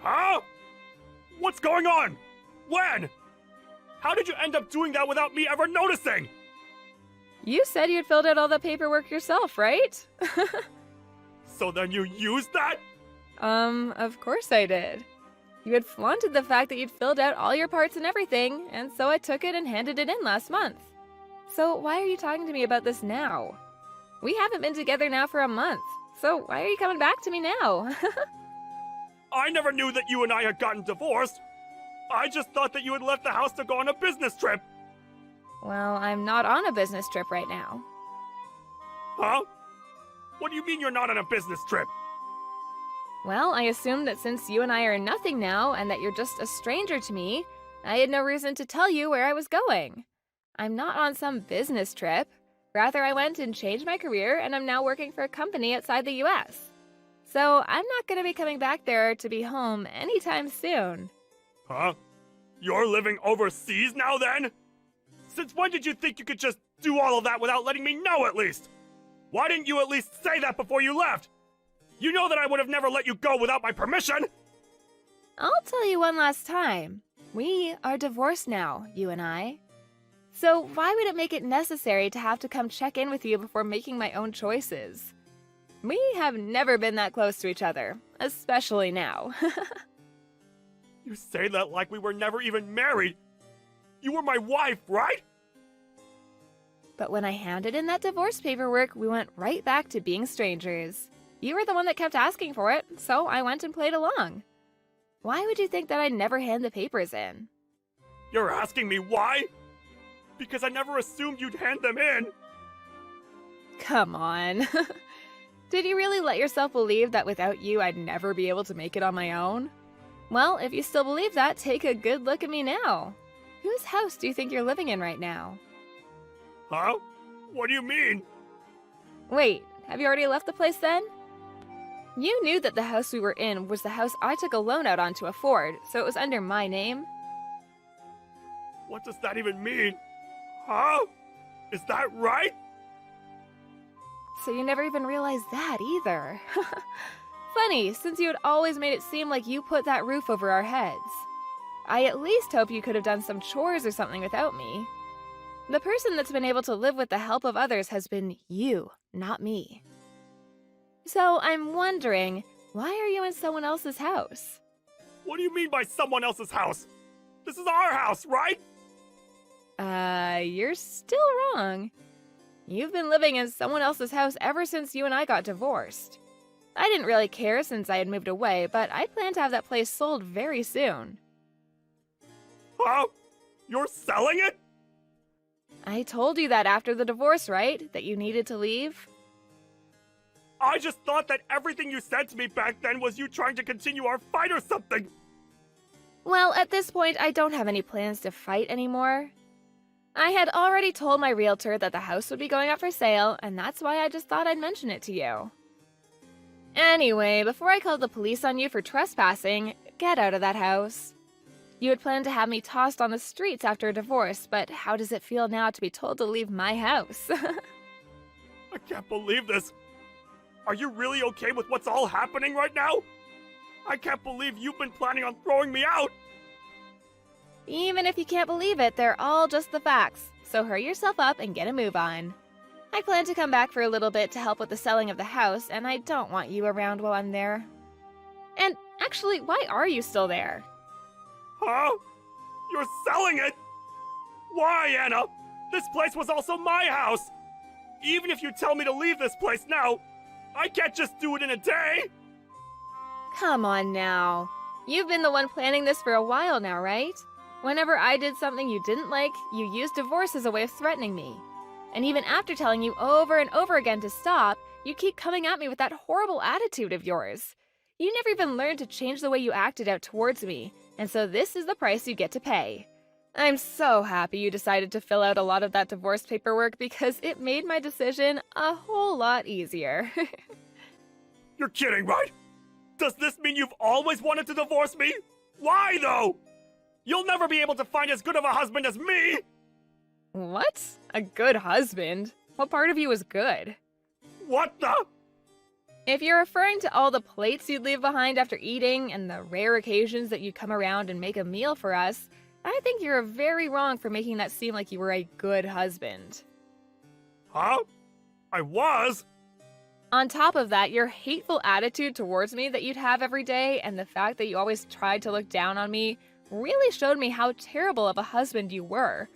Huh? What's going on? When? How did you end up doing that without me ever noticing? You said you'd filled out all the paperwork yourself, right? So then you used that? Of course I did. You had flaunted the fact that you'd filled out all your parts and everything, and so I took it and handed it in last month. So why are you talking to me about this now? We haven't been together now for a month, so why are you coming back to me now? I never knew that you and I had gotten divorced. I just thought that you had left the house to go on a business trip. Well, I'm not on a business trip right now. Huh? What do you mean you're not on a business trip? Well, I assumed that since you and I are nothing now and that you're just a stranger to me, I had no reason to tell you where I was going. I'm not on some business trip. Rather, I went and changed my career and I'm now working for a company outside the US. So I'm not going to be coming back there to be home anytime soon. Huh? You're living overseas now then? Since when did you think you could just do all of that without letting me know at least? Why didn't you at least say that before you left? You know that I would have never let you go without my permission! I'll tell you one last time. We are divorced now, you and I. So why would it make it necessary to have to come check in with you before making my own choices? We have never been that close to each other, especially now. You say that like we were never even married. You were my wife, right? But when I handed in that divorce paperwork, we went right back to being strangers. You were the one that kept asking for it, so I went and played along. Why would you think that I'd never hand the papers in? You're asking me why? Because I never assumed you'd hand them in. Come on. Did you really let yourself believe that without you I'd never be able to make it on my own? Well, if you still believe that, take a good look at me now. Whose house do you think you're living in right now? Huh? What do you mean? Wait, have you already left the place then? You knew that the house we were in was the house I took a loan out on to afford, so it was under my name. What does that even mean? Huh? Is that right? So you never even realized that either. Funny, since you had always made it seem like you put that roof over our heads. I at least hope you could have done some chores or something without me. The person that's been able to live with the help of others has been you, not me. So I'm wondering, why are you in someone else's house? What do you mean by someone else's house? This is our house, right? You're still wrong. You've been living in someone else's house ever since you and I got divorced. I didn't really care since I had moved away, but I plan to have that place sold very soon. Huh? You're selling it? I told you that after the divorce, right? That you needed to leave? I just thought that everything you said to me back then was you trying to continue our fight or something. Well, at this point, I don't have any plans to fight anymore. I had already told my realtor that the house would be going up for sale, and that's why I just thought I'd mention it to you. Anyway, before I called the police on you for trespassing, get out of that house. You had planned to have me tossed on the streets after a divorce, but how does it feel now to be told to leave my house? I can't believe this. Are you really okay with what's all happening right now? I can't believe you've been planning on throwing me out. Even if you can't believe it, they're all just the facts, so hurry yourself up and get a move on. I plan to come back for a little bit to help with the selling of the house, and I don't want you around while I'm there. And actually, why are you still there? Huh? You're selling it? Why, Anna? This place was also my house. Even if you tell me to leave this place now, I can't just do it in a day. Come on now. You've been the one planning this for a while now, right? Whenever I did something you didn't like, you used divorce as a way of threatening me. And even after telling you over and over again to stop, you keep coming at me with that horrible attitude of yours. You never even learned to change the way you acted out towards me, and so this is the price you get to pay. I'm so happy you decided to fill out a lot of that divorce paperwork because it made my decision a whole lot easier. You're kidding, right? Does this mean you've always wanted to divorce me? Why, though? You'll never be able to find as good of a husband as me! What? A good husband? What part of you is good? What the? If you're referring to all the plates you'd leave behind after eating and the rare occasions that you'd come around and make a meal for us, I think you're very wrong for making that seem like you were a good husband. Huh? I was? On top of that, your hateful attitude towards me that you'd have every day and the fact that you always tried to look down on me really showed me how terrible of a husband you were.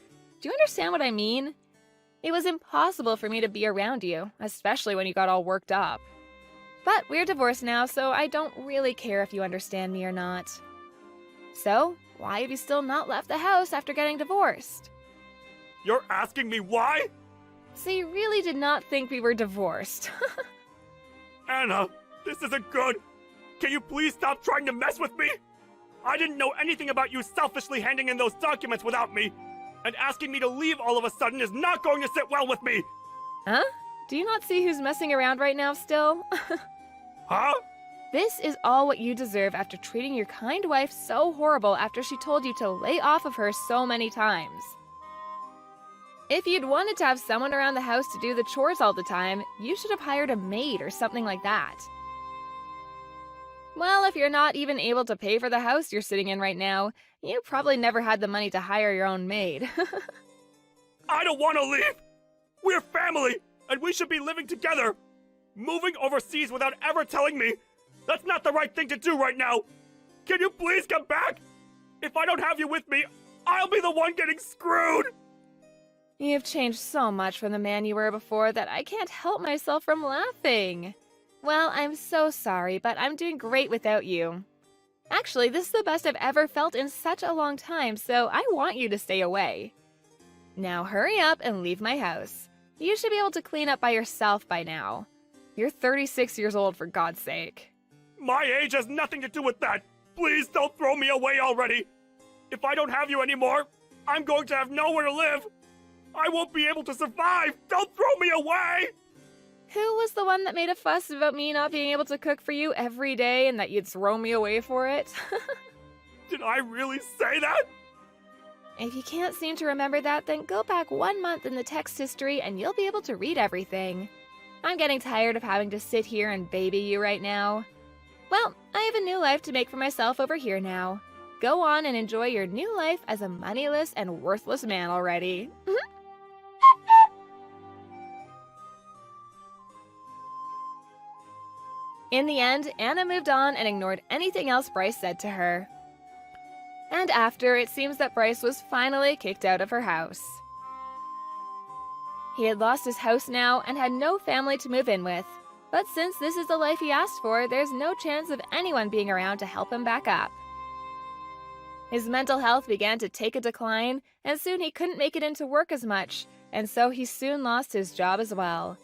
Do you understand what I mean? It was impossible for me to be around you, especially when you got all worked up. But we're divorced now, so I don't really care if you understand me or not. So, why have you still not left the house after getting divorced? You're asking me why? So you really did not think we were divorced. Anna, this isn't good. Can you please stop trying to mess with me? I didn't know anything about you selfishly handing in those documents without me. And asking me to leave all of a sudden is not going to sit well with me. Huh? Do you not see who's messing around right now still? Huh? This is all what you deserve after treating your kind wife so horrible after she told you to lay off of her so many times. If you'd wanted to have someone around the house to do the chores all the time, you should have hired a maid or something like that. Well, if you're not even able to pay for the house you're sitting in right now, you probably never had the money to hire your own maid. I don't want to leave. We're family, and we should be living together. Moving overseas without ever telling me, that's not the right thing to do right now. Can you please come back? If I don't have you with me, I'll be the one getting screwed. You've changed so much from the man you were before that I can't help myself from laughing. Well, I'm so sorry, but I'm doing great without you. Actually, this is the best I've ever felt in such a long time, so I want you to stay away. Now hurry up and leave my house. You should be able to clean up by yourself by now. You're 36 years old, for God's sake. My age has nothing to do with that. Please don't throw me away already. If I don't have you anymore, I'm going to have nowhere to live. I won't be able to survive. Don't throw me away. Who was the one that made a fuss about me not being able to cook for you every day and that you'd throw me away for it? Did I really say that? If you can't seem to remember that, then go back 1 month in the text history and you'll be able to read everything. I'm getting tired of having to sit here and baby you right now. Well, I have a new life to make for myself over here now. Go on and enjoy your new life as a moneyless and worthless man already. In the end, Anna moved on and ignored anything else Bryce said to her. And after, it seems that Bryce was finally kicked out of her house. He had lost his house now and had no family to move in with. But since this is the life he asked for, there's no chance of anyone being around to help him back up. His mental health began to take a decline, and soon he couldn't make it into work as much, and so he soon lost his job as well.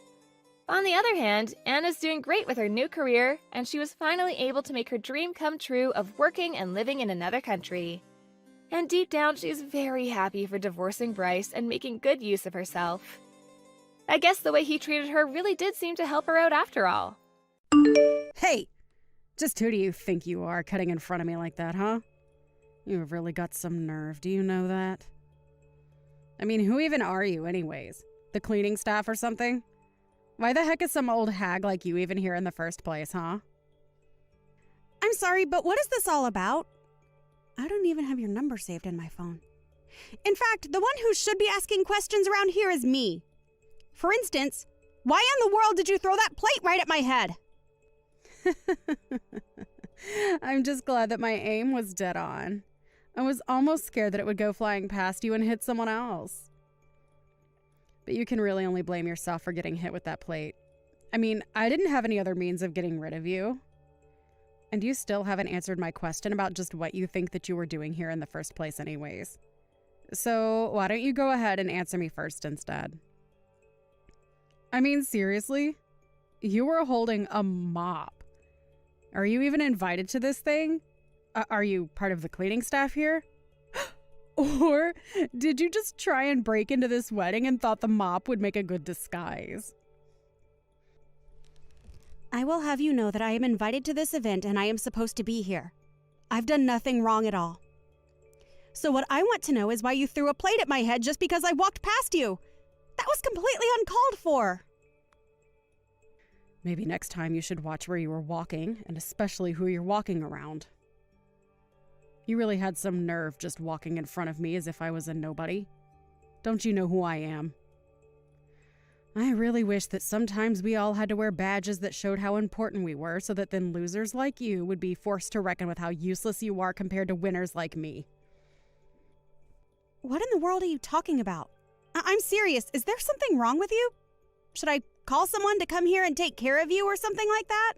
On the other hand, Anna's doing great with her new career, and she was finally able to make her dream come true of working and living in another country. And deep down, she's very happy for divorcing Bryce and making good use of herself. I guess the way he treated her really did seem to help her out after all. Hey! Just who do you think you are, cutting in front of me like that, huh? You've really got some nerve, do you know that? I mean, who even are you anyways? The cleaning staff or something? Why the heck is some old hag like you even here in the first place, huh? I'm sorry, but what is this all about? I don't even have your number saved in my phone. In fact, the one who should be asking questions around here is me. For instance, why in the world did you throw that plate right at my head? I'm just glad that my aim was dead on. I was almost scared that it would go flying past you and hit someone else. But you can really only blame yourself for getting hit with that plate. I mean, I didn't have any other means of getting rid of you. And you still haven't answered my question about just what you think that you were doing here in the first place anyways. So why don't you go ahead and answer me first instead? I mean, seriously? You were holding a mop. Are you even invited to this thing? Are you part of the cleaning staff here? Or did you just try and break into this wedding and thought the mop would make a good disguise? I will have you know that I am invited to this event and I am supposed to be here. I've done nothing wrong at all. So what I want to know is why you threw a plate at my head just because I walked past you. That was completely uncalled for. Maybe next time you should watch where you were walking, and especially who you're walking around. You really had some nerve just walking in front of me as if I was a nobody. Don't you know who I am? I really wish that sometimes we all had to wear badges that showed how important we were, so that then losers like you would be forced to reckon with how useless you are compared to winners like me. What in the world are you talking about? I'm serious. Is there something wrong with you? Should I call someone to come here and take care of you or something like that?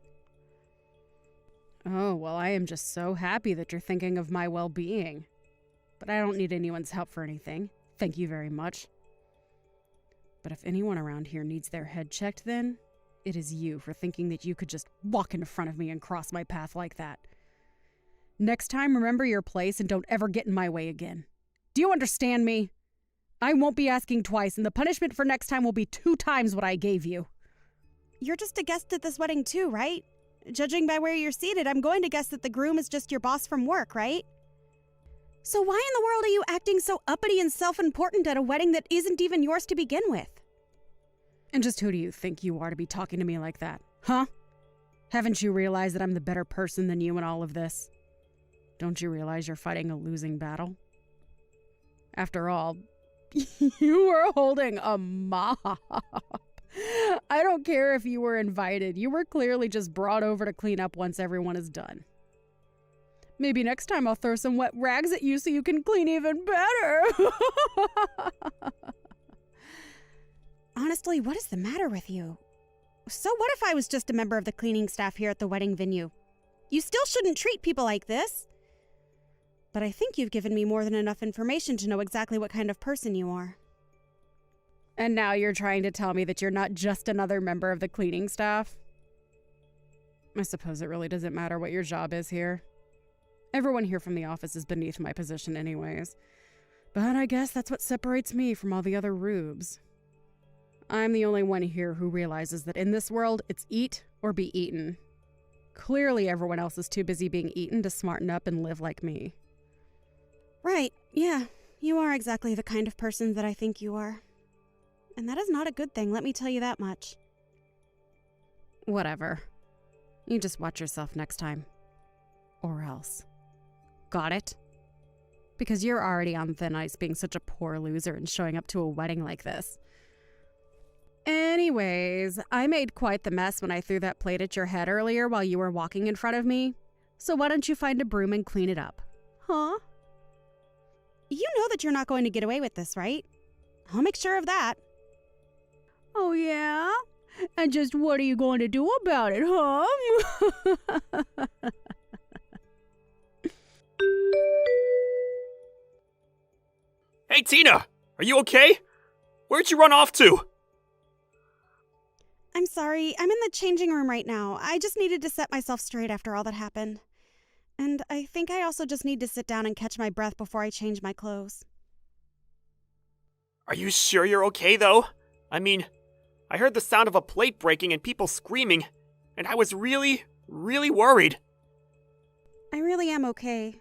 Oh, well, I am just so happy that you're thinking of my well-being. But I don't need anyone's help for anything. Thank you very much. But if anyone around here needs their head checked, then it is you for thinking that you could just walk in front of me and cross my path like that. Next time, remember your place and don't ever get in my way again. Do you understand me? I won't be asking twice, and the punishment for next time will be 2 times what I gave you. You're just a guest at this wedding too, right? Judging by where you're seated, I'm going to guess that the groom is just your boss from work, right? So why in the world are you acting so uppity and self-important at a wedding that isn't even yours to begin with? And just who do you think you are to be talking to me like that? Huh? Haven't you realized that I'm the better person than you in all of this? Don't you realize you're fighting a losing battle? After all, you were holding a mop. I don't care if you were invited. You were clearly just brought over to clean up once everyone is done. Maybe next time I'll throw some wet rags at you so you can clean even better. Honestly, what is the matter with you? So what if I was just a member of the cleaning staff here at the wedding venue? You still shouldn't treat people like this. But I think you've given me more than enough information to know exactly what kind of person you are. And now you're trying to tell me that you're not just another member of the cleaning staff? I suppose it really doesn't matter what your job is here. Everyone here from the office is beneath my position anyways. But I guess that's what separates me from all the other rubes. I'm the only one here who realizes that in this world, it's eat or be eaten. Clearly everyone else is too busy being eaten to smarten up and live like me. Right, yeah. You are exactly the kind of person that I think you are. And that is not a good thing, let me tell you that much. Whatever. You just watch yourself next time. Or else. Got it? Because you're already on thin ice being such a poor loser and showing up to a wedding like this. Anyways, I made quite the mess when I threw that plate at your head earlier while you were walking in front of me. So why don't you find a broom and clean it up? Huh? You know that you're not going to get away with this, right? I'll make sure of that. Oh, yeah? And just what are you going to do about it, huh? Hey, Tina! Are you okay? Where'd you run off to? I'm sorry, I'm in the changing room right now. I just needed to set myself straight after all that happened. And I think I also just need to sit down and catch my breath before I change my clothes. Are you sure you're okay, though? I mean, I heard the sound of a plate breaking and people screaming, and I was really, really worried. I really am okay.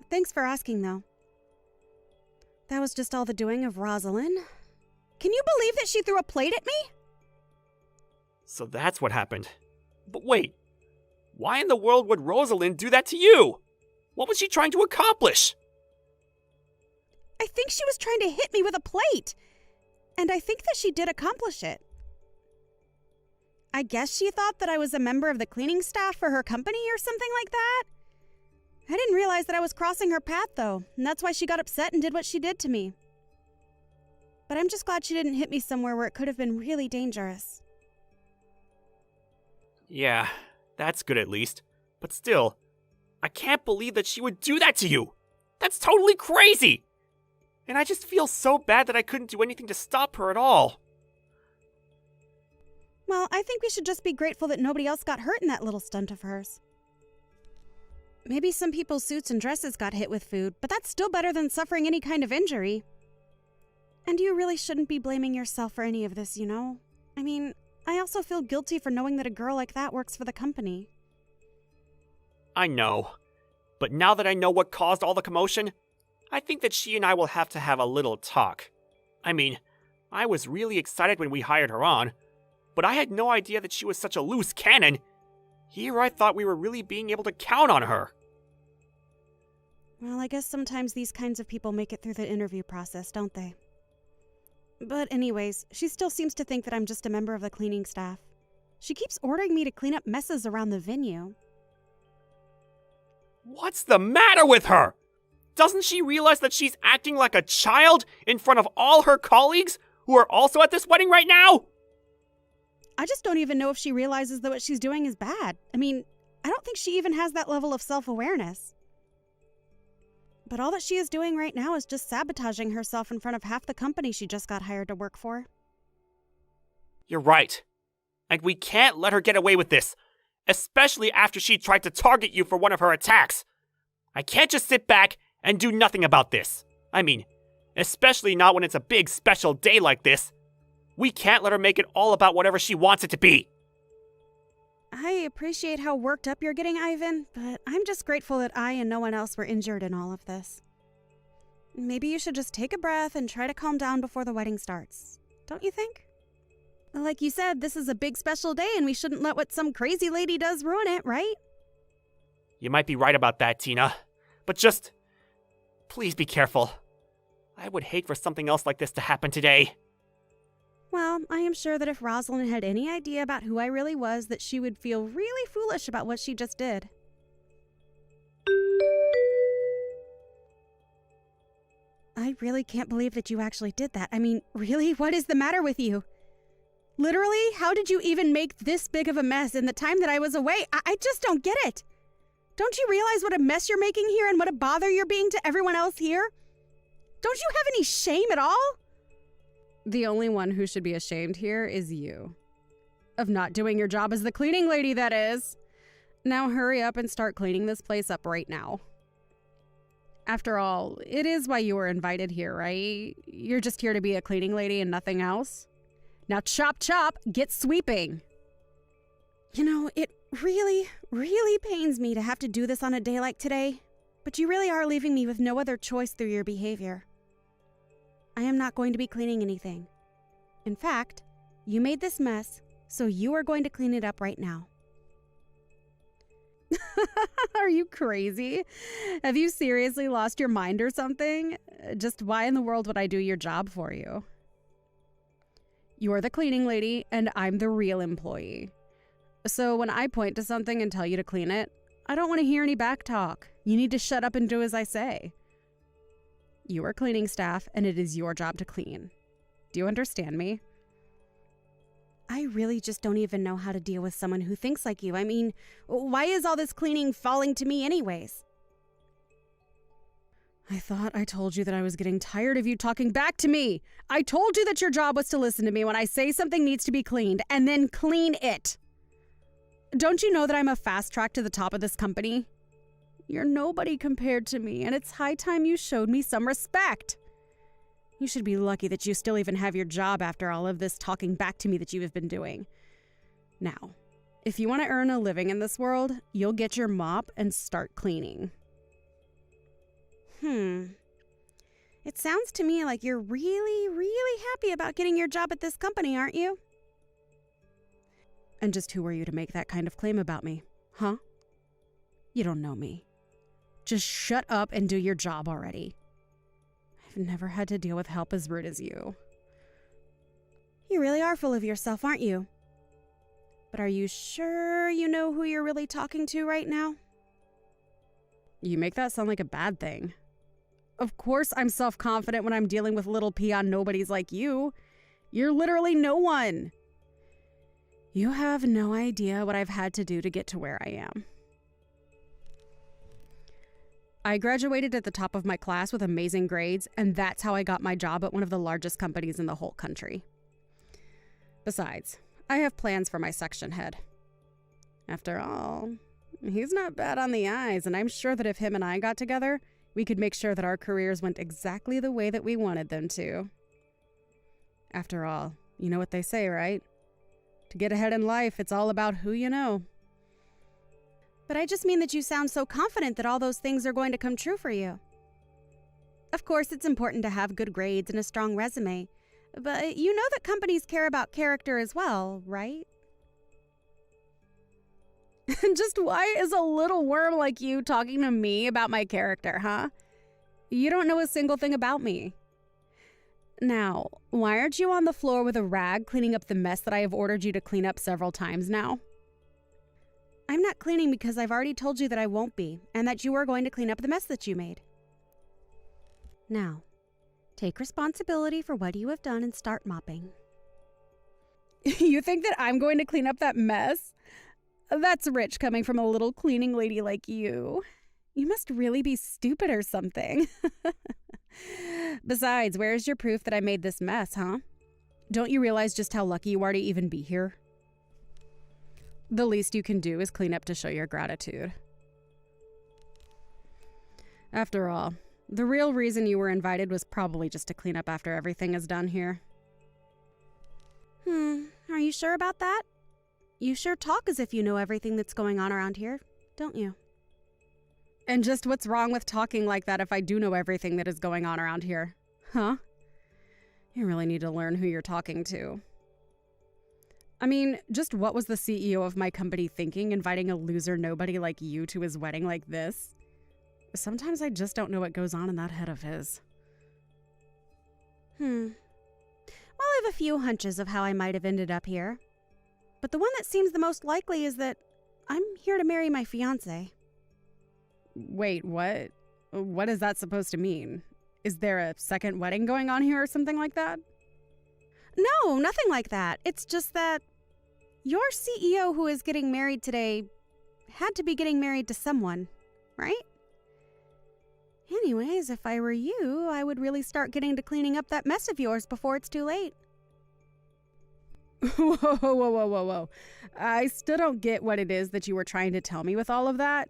Thanks for asking, though. That was just all the doing of Rosalind. Can you believe that she threw a plate at me? So that's what happened. But wait, why in the world would Rosalind do that to you? What was she trying to accomplish? I think she was trying to hit me with a plate. And I think that she did accomplish it. I guess she thought that I was a member of the cleaning staff for her company or something like that. I didn't realize that I was crossing her path, though, and that's why she got upset and did what she did to me. But I'm just glad she didn't hit me somewhere where it could have been really dangerous. Yeah, that's good at least. But still, I can't believe that she would do that to you. That's totally crazy! And I just feel so bad that I couldn't do anything to stop her at all. Well, I think we should just be grateful that nobody else got hurt in that little stunt of hers. Maybe some people's suits and dresses got hit with food, but that's still better than suffering any kind of injury. And you really shouldn't be blaming yourself for any of this, you know? I mean, I also feel guilty for knowing that a girl like that works for the company. I know. But now that I know what caused all the commotion, I think that she and I will have to have a little talk. I mean, I was really excited when we hired her on, but I had no idea that she was such a loose cannon. Here I thought we were really being able to count on her. Well, I guess sometimes these kinds of people make it through the interview process, don't they? But anyways, she still seems to think that I'm just a member of the cleaning staff. She keeps ordering me to clean up messes around the venue. What's the matter with her? Doesn't she realize that she's acting like a child in front of all her colleagues who are also at this wedding right now? I just don't even know if she realizes that what she's doing is bad. I mean, I don't think she even has that level of self-awareness. But all that she is doing right now is just sabotaging herself in front of half the company she just got hired to work for. You're right. And we can't let her get away with this, especially after she tried to target you for one of her attacks. I can't just sit back and do nothing about this. I mean, especially not when it's a big special day like this. We can't let her make it all about whatever she wants it to be. I appreciate how worked up you're getting, Ivan, but I'm just grateful that I and no one else were injured in all of this. Maybe you should just take a breath and try to calm down before the wedding starts. Don't you think? Like you said, this is a big special day and we shouldn't let what some crazy lady does ruin it, right? You might be right about that, Tina. But just, please be careful. I would hate for something else like this to happen today. Well, I am sure that if Rosalind had any idea about who I really was, that she would feel really foolish about what she just did. I really can't believe that you actually did that. I mean, really? What is the matter with you? Literally, how did you even make this big of a mess in the time that I was away? I just don't get it. Don't you realize what a mess you're making here and what a bother you're being to everyone else here? Don't you have any shame at all? The only one who should be ashamed here is you. Of not doing your job as the cleaning lady, that is. Now hurry up and start cleaning this place up right now. After all, it is why you were invited here, right? You're just here to be a cleaning lady and nothing else? Now chop chop, get sweeping. You know, it really, really pains me to have to do this on a day like today, but you really are leaving me with no other choice through your behavior. I am not going to be cleaning anything. In fact, you made this mess, so you are going to clean it up right now. Are you crazy? Have you seriously lost your mind or something? Just why in the world would I do your job for you? You're the cleaning lady, and I'm the real employee. So when I point to something and tell you to clean it, I don't want to hear any back talk. You need to shut up and do as I say. You are cleaning staff, and it is your job to clean. Do you understand me? I really just don't even know how to deal with someone who thinks like you. I mean, why is all this cleaning falling to me anyways? I thought I told you that I was getting tired of you talking back to me. I told you that your job was to listen to me when I say something needs to be cleaned, and then clean it. Don't you know that I'm a fast track to the top of this company? You're nobody compared to me, and it's high time you showed me some respect. You should be lucky that you still even have your job after all of this talking back to me that you have been doing. Now, if you want to earn a living in this world, you'll get your mop and start cleaning. It sounds to me like you're really, really happy about getting your job at this company, aren't you? And just who are you to make that kind of claim about me, huh? You don't know me. Just shut up and do your job already. I've never had to deal with help as rude as you. You really are full of yourself, aren't you? But are you sure you know who you're really talking to right now? You make that sound like a bad thing. Of course I'm self-confident when I'm dealing with little peon nobodies like you. You're literally no one. You have no idea what I've had to do to get to where I am. I graduated at the top of my class with amazing grades, and that's how I got my job at one of the largest companies in the whole country. Besides, I have plans for my section head. After all, he's not bad on the eyes, and I'm sure that if him and I got together, we could make sure that our careers went exactly the way that we wanted them to. After all, you know what they say, right? To get ahead in life, it's all about who you know. But I just mean that you sound so confident that all those things are going to come true for you. Of course, it's important to have good grades and a strong resume, but you know that companies care about character as well, right? Just why is a little worm like you talking to me about my character, huh? You don't know a single thing about me. Now, why aren't you on the floor with a rag cleaning up the mess that I have ordered you to clean up several times now? I'm not cleaning because I've already told you that I won't be, and that you are going to clean up the mess that you made. Now, take responsibility for what you have done and start mopping. You think that I'm going to clean up that mess? That's rich coming from a little cleaning lady like you. You must really be stupid or something. Besides, where's your proof that I made this mess, huh? Don't you realize just how lucky you are to even be here? The least you can do is clean up to show your gratitude. After all, the real reason you were invited was probably just to clean up after everything is done here. Are you sure about that? You sure talk as if you know everything that's going on around here, don't you? And just what's wrong with talking like that if I do know everything that is going on around here? Huh? You really need to learn who you're talking to. I mean, just what was the CEO of my company thinking, inviting a loser nobody like you to his wedding like this? Sometimes I just don't know what goes on in that head of his. Well, I have a few hunches of how I might have ended up here. But the one that seems the most likely is that I'm here to marry my fiancé. Wait, what? What is that supposed to mean? Is there a second wedding going on here or something like that? No, nothing like that. It's just that your CEO who is getting married today had to be getting married to someone, right? Anyways, if I were you, I would really start getting to cleaning up that mess of yours before it's too late. Whoa. I still don't get what it is that you were trying to tell me with all of that.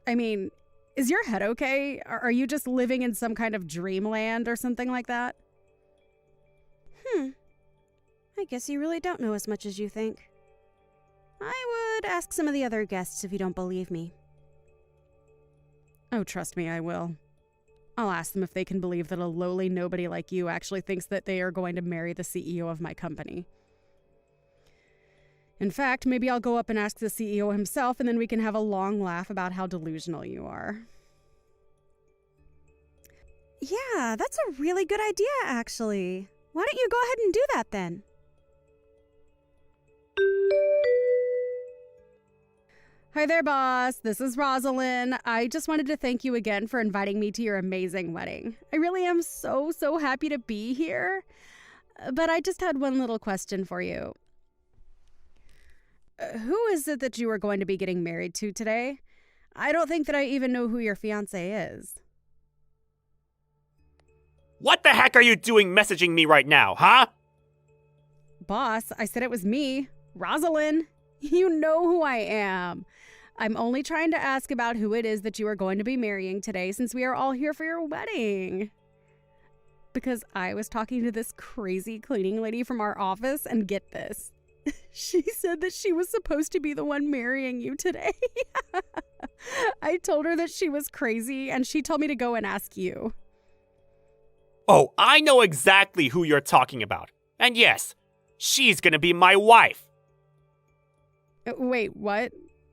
I mean, is your head okay? Are you just living in some kind of dreamland or something like that? I guess you really don't know as much as you think. I would ask some of the other guests if you don't believe me. Oh, trust me, I will. I'll ask them if they can believe that a lowly nobody like you actually thinks that they are going to marry the CEO of my company. In fact, maybe I'll go up and ask the CEO himself, and then we can have a long laugh about how delusional you are. Yeah, that's a really good idea, actually. Why don't you go ahead and do that then? Hi there, boss. This is Rosalind. I just wanted to thank you again for inviting me to your amazing wedding. I really am so happy to be here. But I just had one little question for you. Who is it that you are going to be getting married to today? I don't think that I even know who your fiancé is. What the heck are you doing messaging me right now, huh? Boss, I said it was me, Rosalind. You know who I am. I'm only trying to ask about who it is that you are going to be marrying today since we are all here for your wedding. Because I was talking to this crazy cleaning lady from our office, and get this. She said that she was supposed to be the one marrying you today. I told her that she was crazy, and she told me to go and ask you. Oh, I know exactly who you're talking about. And yes, she's gonna be my wife. Wait, what?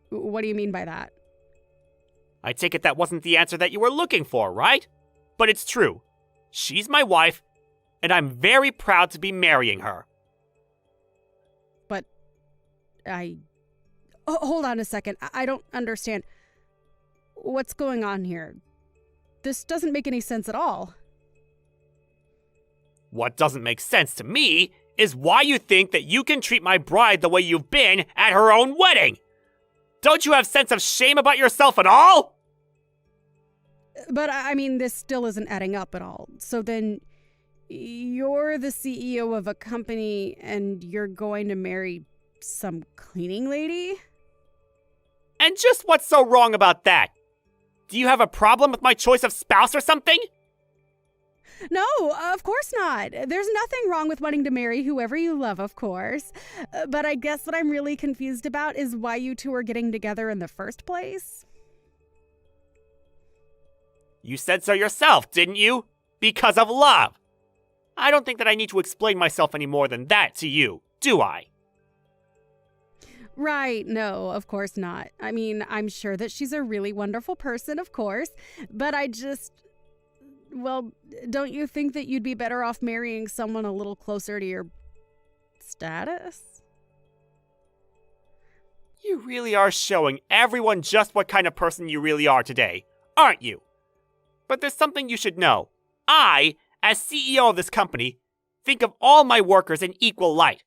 What do you mean by that? I take it that wasn't the answer that you were looking for, right? But it's true. She's my wife, and I'm very proud to be marrying her. But hold on a second. I don't understand. What's going on here? This doesn't make any sense at all. What doesn't make sense to me is why you think that you can treat my bride the way you've been at her own wedding. Don't you have sense of shame about yourself at all? But I mean, this still isn't adding up at all. So then, you're the CEO of a company and you're going to marry some cleaning lady? And just what's so wrong about that? Do you have a problem with my choice of spouse or something? No, of course not. There's nothing wrong with wanting to marry whoever you love, of course. But I guess what I'm really confused about is why you two are getting together in the first place. You said so yourself, didn't you? Because of love. I don't think that I need to explain myself any more than that to you, do I? Right, no, of course not. I mean, I'm sure that she's a really wonderful person, of course, but Well, don't you think that you'd be better off marrying someone a little closer to your status? You really are showing everyone just what kind of person you really are today, aren't you? But there's something you should know. I, as CEO of this company, think of all my workers in equal light.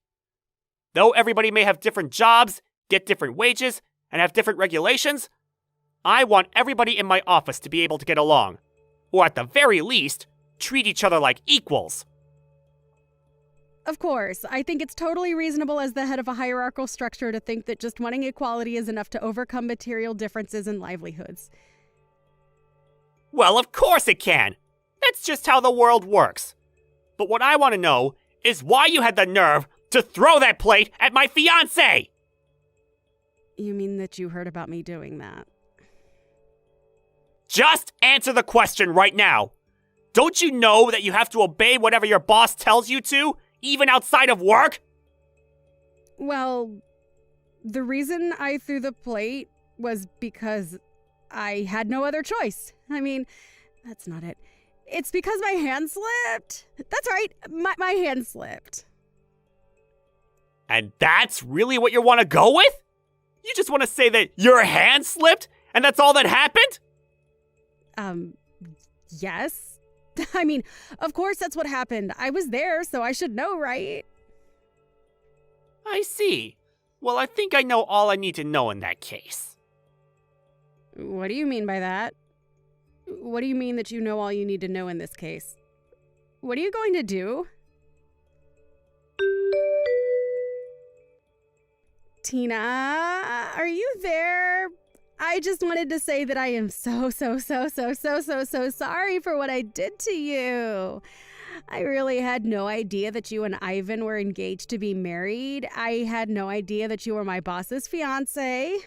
Though everybody may have different jobs, get different wages, and have different regulations, I want everybody in my office to be able to get along, or at the very least, treat each other like equals. Of course, I think it's totally reasonable as the head of a hierarchical structure to think that just wanting equality is enough to overcome material differences in livelihoods. Well, of course it can. That's just how the world works. But what I want to know is why you had the nerve to throw that plate at my fiancé! You mean that you heard about me doing that? Just answer the question right now. Don't you know that you have to obey whatever your boss tells you to, even outside of work? Well, the reason I threw the plate was because I had no other choice. I mean, that's not it. It's because my hand slipped. That's right, my hand slipped. And that's really what you want to go with? You just want to say that your hand slipped and that's all that happened? Yes. I mean, of course that's what happened. I was there, so I should know, right? I see. Well, I think I know all I need to know in that case. What do you mean by that? What do you mean that you know all you need to know in this case? What are you going to do? Tina, are you there? I just wanted to say that I am so sorry for what I did to you. I really had no idea that you and Ivan were engaged to be married. I had no idea that you were my boss's fiancé.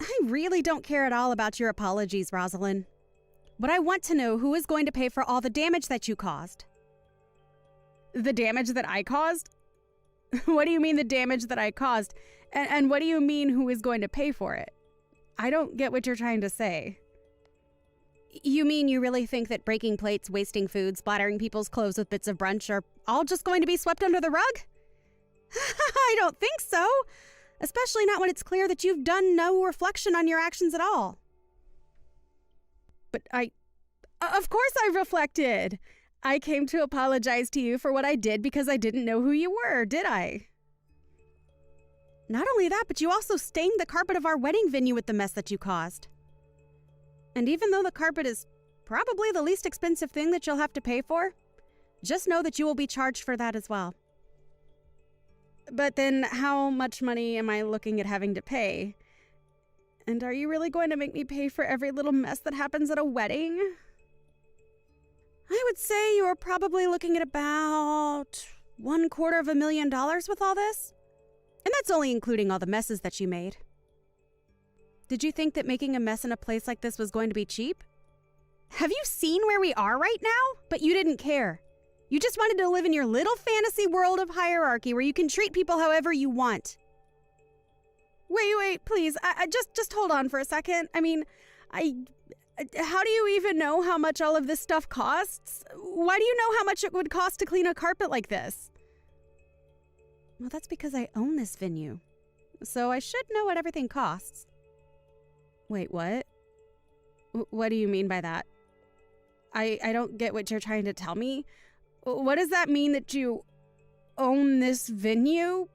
I really don't care at all about your apologies, Rosalind. But I want to know who is going to pay for all the damage that you caused. The damage that I caused? What do you mean the damage that I caused? And what do you mean who is going to pay for it? I don't get what you're trying to say. You mean you really think that breaking plates, wasting food, splattering people's clothes with bits of brunch are all just going to be swept under the rug? I don't think so. Especially not when it's clear that you've done no reflection on your actions at all. But of course I reflected. I came to apologize to you for what I did because I didn't know who you were, did I? Not only that, but you also stained the carpet of our wedding venue with the mess that you caused. And even though the carpet is probably the least expensive thing that you'll have to pay for, just know that you will be charged for that as well. But then how much money am I looking at having to pay? And are you really going to make me pay for every little mess that happens at a wedding? I would say you are probably looking at about $250,000 with all this. And that's only including all the messes that you made. Did you think that making a mess in a place like this was going to be cheap? Have you seen where we are right now? But you didn't care. You just wanted to live in your little fantasy world of hierarchy where you can treat people however you want. Wait, please. I just hold on for a second. I mean, how do you even know how much all of this stuff costs? Why do you know how much it would cost to clean a carpet like this? Well, that's because I own this venue. So I should know what everything costs. Wait, what? What do you mean by that? I don't get what you're trying to tell me. What does that mean that you own this venue?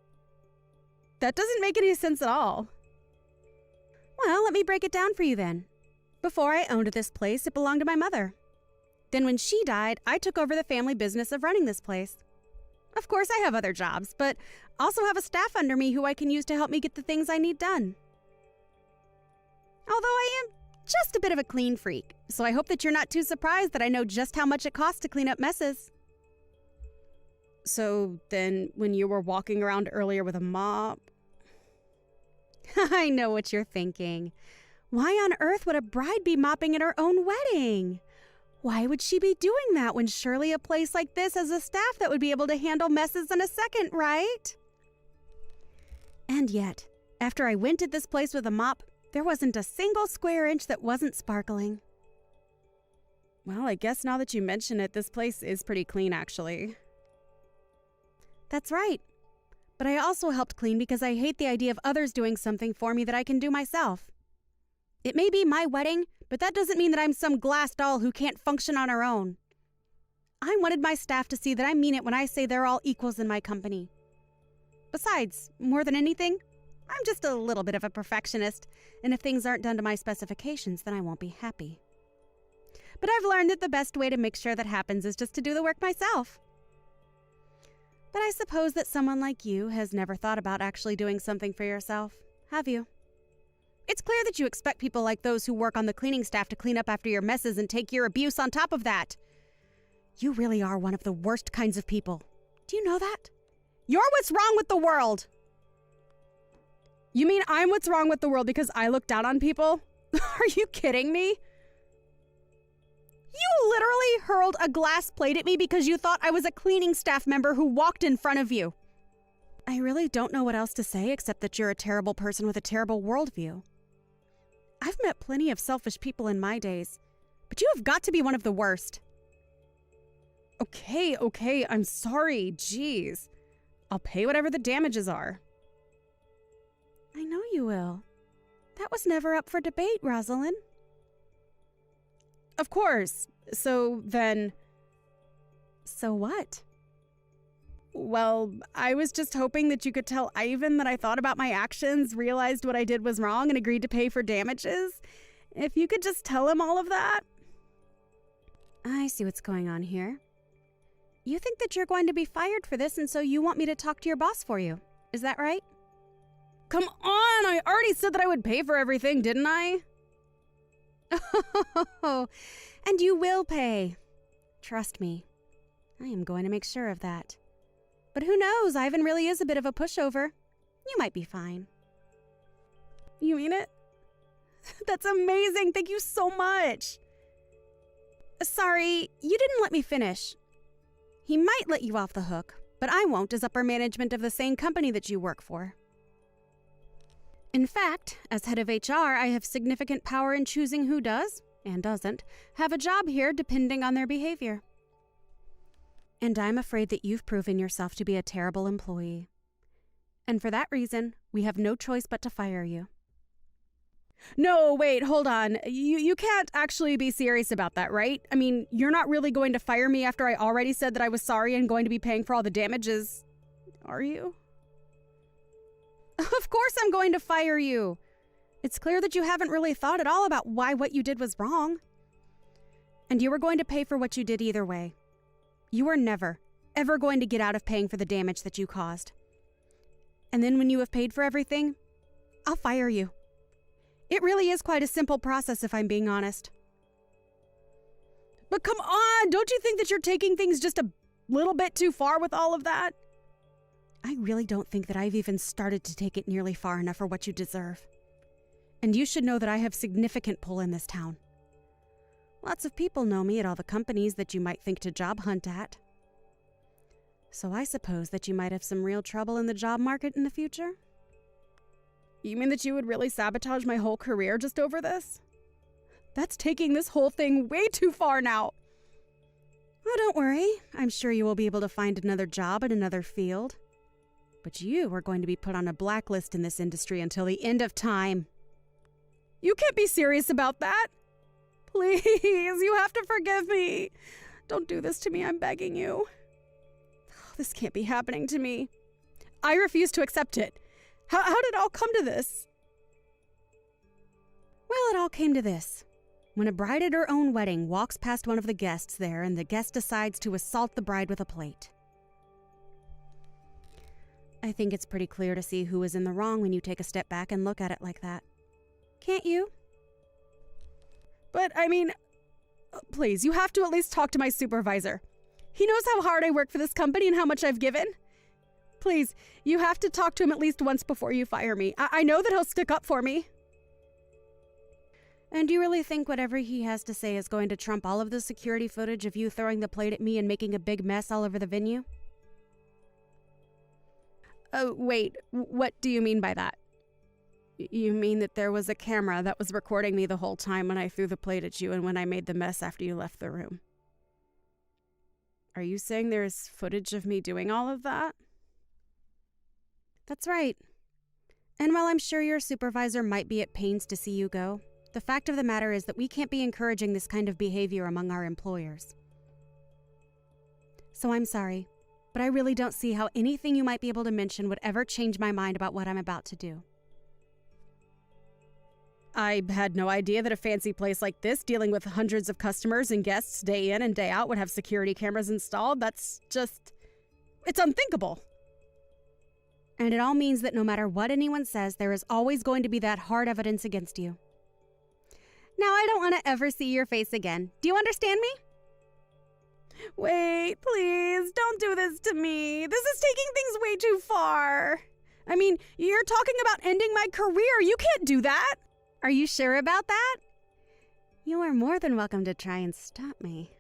That doesn't make any sense at all. Well, let me break it down for you then. Before I owned this place, it belonged to my mother. Then when she died, I took over the family business of running this place. Of course, I have other jobs, but also have a staff under me who I can use to help me get the things I need done. Although I am just a bit of a clean freak, so I hope that you're not too surprised that I know just how much it costs to clean up messes. So then, when you were walking around earlier with a mop... I know what you're thinking. Why on earth would a bride be mopping at her own wedding? Why would she be doing that when surely a place like this has a staff that would be able to handle messes in a second, right? And yet, after I went to this place with a mop, there wasn't a single square inch that wasn't sparkling. Well, I guess now that you mention it, this place is pretty clean, actually. That's right. But I also helped clean because I hate the idea of others doing something for me that I can do myself. It may be my wedding, but that doesn't mean that I'm some glass doll who can't function on her own. I wanted my staff to see that I mean it when I say they're all equals in my company. Besides, more than anything, I'm just a little bit of a perfectionist, and if things aren't done to my specifications, then I won't be happy. But I've learned that the best way to make sure that happens is just to do the work myself. But I suppose that someone like you has never thought about actually doing something for yourself, have you? It's clear that you expect people like those who work on the cleaning staff to clean up after your messes and take your abuse on top of that. You really are one of the worst kinds of people. Do you know that? You're what's wrong with the world! You mean I'm what's wrong with the world because I look down on people? Are you kidding me? You literally hurled a glass plate at me because you thought I was a cleaning staff member who walked in front of you. I really don't know what else to say except that you're a terrible person with a terrible worldview. I've met plenty of selfish people in my days, but you have got to be one of the worst. Okay, I'm sorry, jeez. I'll pay whatever the damages are. I know you will. That was never up for debate, Rosalind. Of course. So then... So what? Well, I was just hoping that you could tell Ivan that I thought about my actions, realized what I did was wrong, and agreed to pay for damages. If you could just tell him all of that. I see what's going on here. You think that you're going to be fired for this, and so you want me to talk to your boss for you. Is that right? Come on! I already said that I would pay for everything, didn't I? Oh, and you will pay. Trust me. I am going to make sure of that. But who knows? Ivan really is a bit of a pushover. You might be fine. You mean it? That's amazing! Thank you so much! Sorry, you didn't let me finish. He might let you off the hook, but I won't as upper management of the same company that you work for. In fact, as head of HR, I have significant power in choosing who does, and doesn't, have a job here depending on their behavior. And I'm afraid that you've proven yourself to be a terrible employee. And for that reason, we have no choice but to fire you. No, wait, hold on. You can't actually be serious about that, right? I mean, you're not really going to fire me after I already said that I was sorry and going to be paying for all the damages, are you? Of course I'm going to fire you. It's clear that you haven't really thought at all about why what you did was wrong. And you were going to pay for what you did either way. You are never, ever going to get out of paying for the damage that you caused. And then when you have paid for everything, I'll fire you. It really is quite a simple process if I'm being honest. But come on, don't you think that you're taking things just a little bit too far with all of that? I really don't think that I've even started to take it nearly far enough for what you deserve. And you should know that I have significant pull in this town. Lots of people know me at all the companies that you might think to job hunt at. So I suppose that you might have some real trouble in the job market in the future? You mean that you would really sabotage my whole career just over this? That's taking this whole thing way too far now. Oh, don't worry. I'm sure you will be able to find another job in another field. But you are going to be put on a blacklist in this industry until the end of time. You can't be serious about that. Please, you have to forgive me. Don't do this to me, I'm begging you. This can't be happening to me. I refuse to accept it. How did it all come to this? Well, it all came to this. When a bride at her own wedding walks past one of the guests there and the guest decides to assault the bride with a plate. I think it's pretty clear to see who is in the wrong when you take a step back and look at it like that. Can't you? But, I mean, please, you have to at least talk to my supervisor. He knows how hard I work for this company and how much I've given. Please, you have to talk to him at least once before you fire me. I know that he'll stick up for me. And you really think whatever he has to say is going to trump all of the security footage of you throwing the plate at me and making a big mess all over the venue? Oh, wait, what do you mean by that? You mean that there was a camera that was recording me the whole time when I threw the plate at you and when I made the mess after you left the room? Are you saying there's footage of me doing all of that? That's right. And while I'm sure your supervisor might be at pains to see you go, the fact of the matter is that we can't be encouraging this kind of behavior among our employers. So I'm sorry, but I really don't see how anything you might be able to mention would ever change my mind about what I'm about to do. I had no idea that a fancy place like this, dealing with hundreds of customers and guests day in and day out, would have security cameras installed. That's just... it's unthinkable. And it all means that no matter what anyone says, there is always going to be that hard evidence against you. Now I don't want to ever see your face again. Do you understand me? Wait, please, don't do this to me. This is taking things way too far. I mean, you're talking about ending my career. You can't do that. Are you sure about that? You are more than welcome to try and stop me.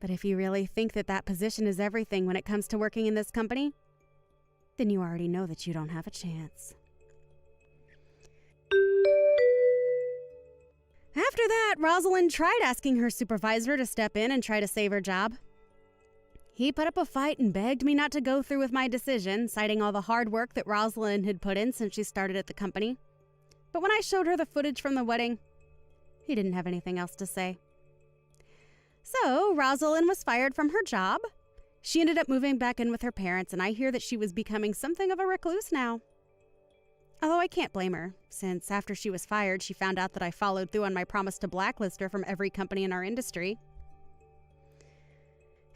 But if you really think that that position is everything when it comes to working in this company, then you already know that you don't have a chance. After that, Rosalind tried asking her supervisor to step in and try to save her job. He put up a fight and begged me not to go through with my decision, citing all the hard work that Rosalind had put in since she started at the company. But when I showed her the footage from the wedding, he didn't have anything else to say. So, Rosalind was fired from her job. She ended up moving back in with her parents, and I hear that she was becoming something of a recluse now. Although I can't blame her, since after she was fired, she found out that I followed through on my promise to blacklist her from every company in our industry.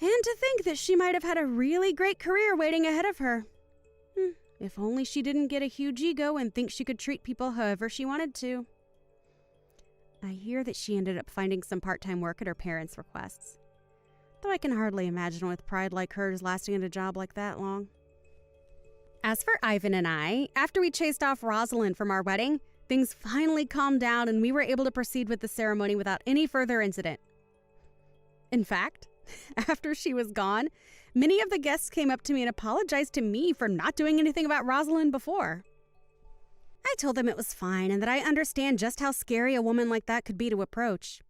And to think that she might have had a really great career waiting ahead of her. If only she didn't get a huge ego and think she could treat people however she wanted to. I hear that she ended up finding some part-time work at her parents' requests. Though I can hardly imagine with pride like hers lasting in a job like that long. As for Ivan and I, after we chased off Rosalind from our wedding, things finally calmed down and we were able to proceed with the ceremony without any further incident. In fact, after she was gone, many of the guests came up to me and apologized to me for not doing anything about Rosalind before. I told them it was fine and that I understand just how scary a woman like that could be to approach.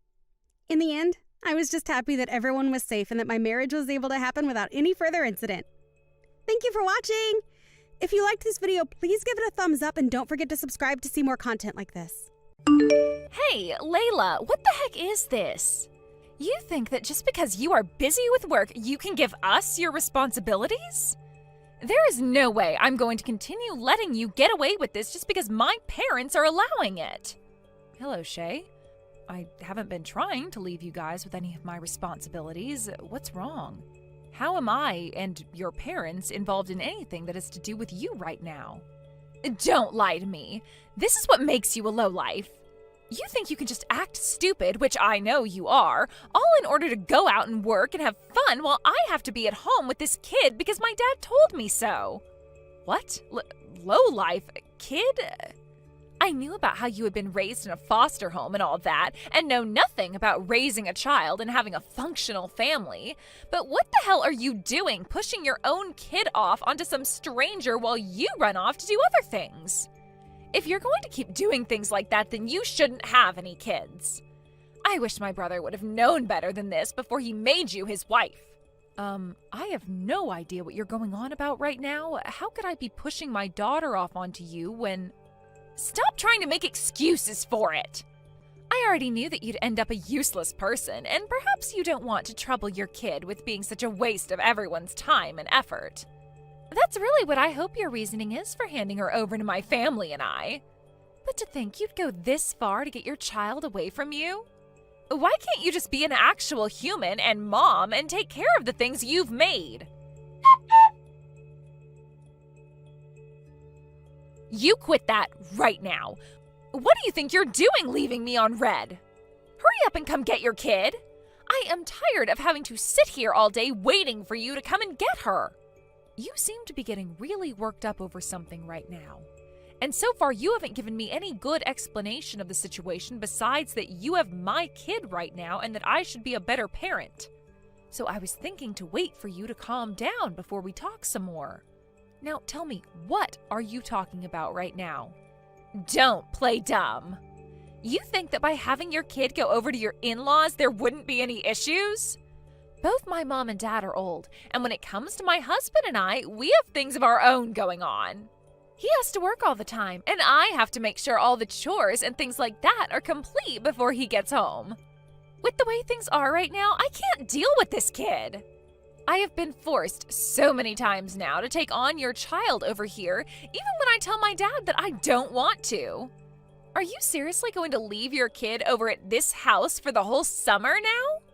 In the end, I was just happy that everyone was safe and that my marriage was able to happen without any further incident. Thank you for watching! If you liked this video, please give it a thumbs up and don't forget to subscribe to see more content like this. Hey, Layla, what the heck is this? You think that just because you are busy with work, you can give us your responsibilities? There is no way I'm going to continue letting you get away with this just because my parents are allowing it. Hello, Shay. I haven't been trying to leave you guys with any of my responsibilities. What's wrong? How am I and your parents involved in anything that has to do with you right now? Don't lie to me. This is what makes you a lowlife. You think you can just act stupid, which I know you are, all in order to go out and work and have fun while I have to be at home with this kid because my dad told me so. What? Lowlife? Kid? I knew about how you had been raised in a foster home and all that, and know nothing about raising a child and having a functional family. But what the hell are you doing, pushing your own kid off onto some stranger while you run off to do other things? If you're going to keep doing things like that, then you shouldn't have any kids. I wish my brother would have known better than this before he made you his wife. I have no idea what you're going on about right now. How could I be pushing my daughter off onto you when... Stop trying to make excuses for it! I already knew that you'd end up a useless person, and perhaps you don't want to trouble your kid with being such a waste of everyone's time and effort. That's really what I hope your reasoning is for handing her over to my family and I. But to think you'd go this far to get your child away from you? Why can't you just be an actual human and mom and take care of the things you've made? You quit that right now. What do you think you're doing leaving me on red? Hurry up and come get your kid. I am tired of having to sit here all day waiting for you to come and get her. You seem to be getting really worked up over something right now. And so far you haven't given me any good explanation of the situation besides that you have my kid right now and that I should be a better parent. So I was thinking to wait for you to calm down before we talk some more. Now tell me, what are you talking about right now? Don't play dumb. You think that by having your kid go over to your in-laws, there wouldn't be any issues? Both my mom and dad are old, and when it comes to my husband and I, we have things of our own going on. He has to work all the time, and I have to make sure all the chores and things like that are complete before he gets home. With the way things are right now, I can't deal with this kid. I have been forced so many times now to take on your child over here, even when I tell my dad that I don't want to. Are you seriously going to leave your kid over at this house for the whole summer now?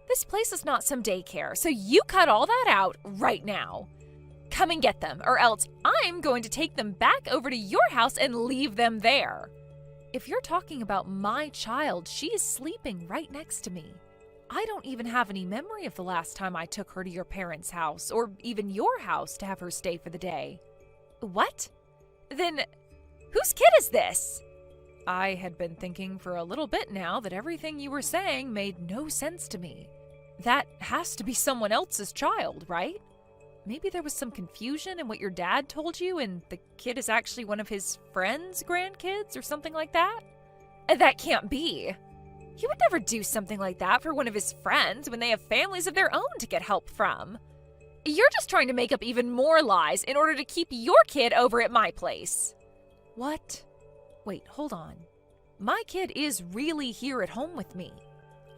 This place is not some daycare, so you cut all that out right now. Come and get them, or else I'm going to take them back over to your house and leave them there. If you're talking about my child, she is sleeping right next to me. I don't even have any memory of the last time I took her to your parents' house, or even your house to have her stay for the day. What? Then, whose kid is this? I had been thinking for a little bit now that everything you were saying made no sense to me. That has to be someone else's child, right? Maybe there was some confusion in what your dad told you and the kid is actually one of his friends' grandkids or something like that? That can't be. He would never do something like that for one of his friends when they have families of their own to get help from. You're just trying to make up even more lies in order to keep your kid over at my place. What? Wait, hold on. My kid is really here at home with me.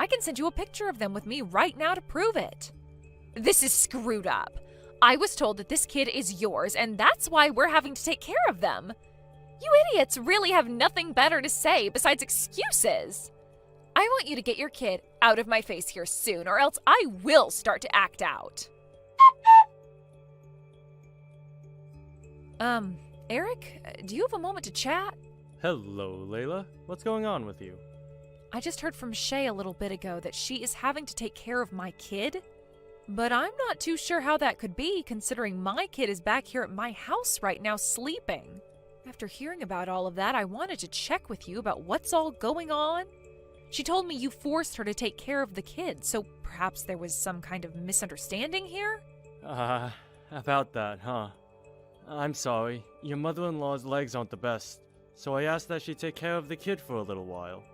I can send you a picture of them with me right now to prove it. This is screwed up. I was told that this kid is yours, and that's why we're having to take care of them. You idiots really have nothing better to say besides excuses. I want you to get your kid out of my face here soon, or else I will start to act out. Eric, do you have a moment to chat? Hello, Layla. What's going on with you? I just heard from Shay a little bit ago that she is having to take care of my kid. But I'm not too sure how that could be, considering my kid is back here at my house right now sleeping. After hearing about all of that, I wanted to check with you about what's all going on. She told me you forced her to take care of the kid, so perhaps there was some kind of misunderstanding here? About that, huh? I'm sorry. Your mother-in-law's legs aren't the best, so I asked that she take care of the kid for a little while.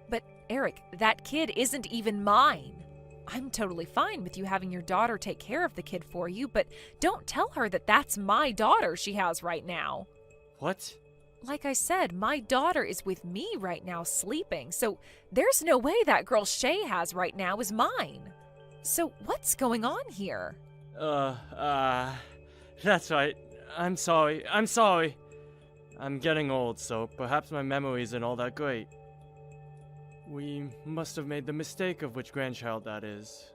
But, Eric, that kid isn't even mine. I'm totally fine with you having your daughter take care of the kid for you, but don't tell her that that's my daughter she has right now. What? Like I said, my daughter is with me right now sleeping, so there's no way that girl Shay has right now is mine. So what's going on here? That's right. I'm sorry. I'm getting old, so perhaps my memory isn't all that great. We must have made the mistake of which grandchild that is.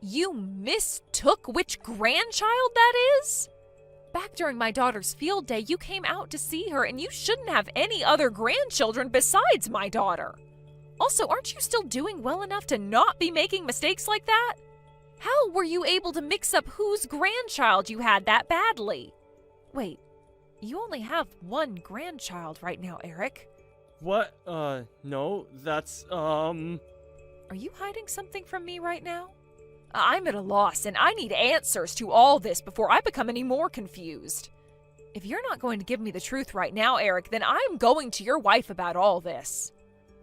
You mistook which grandchild that is? Back during my daughter's field day, you came out to see her, and you shouldn't have any other grandchildren besides my daughter. Also, aren't you still doing well enough to not be making mistakes like that? How were you able to mix up whose grandchild you had that badly? Wait, you only have one grandchild right now, Eric. What? No, that's, Are you hiding something from me right now? I'm at a loss, and I need answers to all this before I become any more confused. If you're not going to give me the truth right now, Eric, then I'm going to your wife about all this.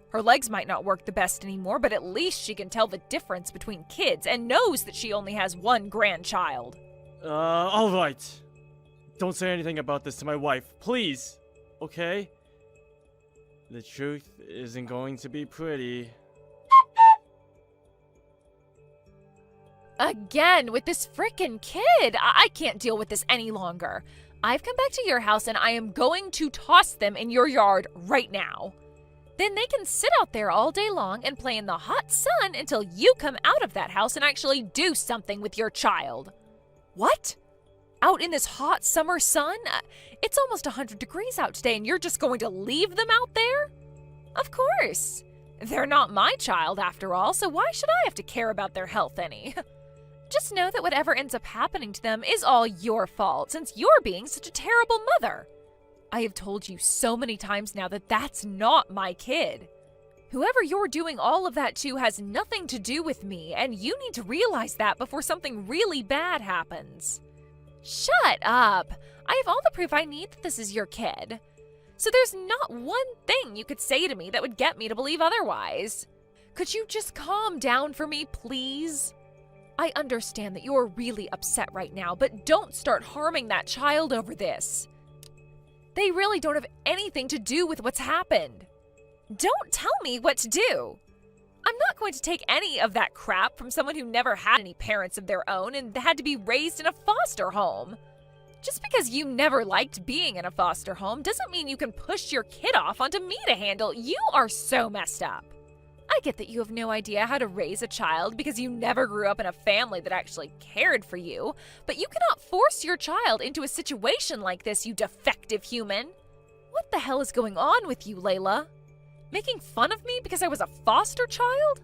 Her legs might not work the best anymore, but at least she can tell the difference between kids and knows that she only has one grandchild. Alright. Don't say anything about this to my wife, please. Okay? The truth isn't going to be pretty. Again, with this frickin' kid! I can't deal with this any longer. I've come back to your house and I am going to toss them in your yard right now. Then they can sit out there all day long and play in the hot sun until you come out of that house and actually do something with your child. What? Out in this hot summer sun? It's almost 100 degrees out today and you're just going to leave them out there? Of course. They're not my child after all, so why should I have to care about their health any? Just know that whatever ends up happening to them is all your fault, since you're being such a terrible mother. I have told you so many times now that that's not my kid. Whoever you're doing all of that to has nothing to do with me, and you need to realize that before something really bad happens. Shut up. I have all the proof I need that this is your kid. So there's not one thing you could say to me that would get me to believe otherwise. Could you just calm down for me, please? I understand that you're really upset right now, but don't start harming that child over this. They really don't have anything to do with what's happened. Don't tell me what to do. I'm not going to take any of that crap from someone who never had any parents of their own and had to be raised in a foster home. Just because you never liked being in a foster home doesn't mean you can push your kid off onto me to handle. You are so messed up. I get that you have no idea how to raise a child because you never grew up in a family that actually cared for you, but you cannot force your child into a situation like this, you defective human. What the hell is going on with you, Layla? Making fun of me because I was a foster child?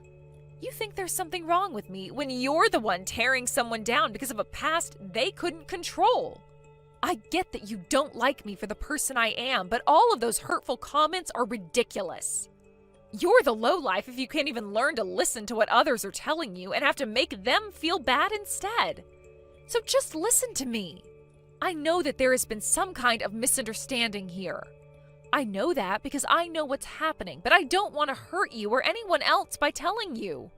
You think there's something wrong with me when you're the one tearing someone down because of a past they couldn't control. I get that you don't like me for the person I am, but all of those hurtful comments are ridiculous. You're the lowlife if you can't even learn to listen to what others are telling you and have to make them feel bad instead. So just listen to me. I know that there has been some kind of misunderstanding here. I know that because I know what's happening, but I don't want to hurt you or anyone else by telling you.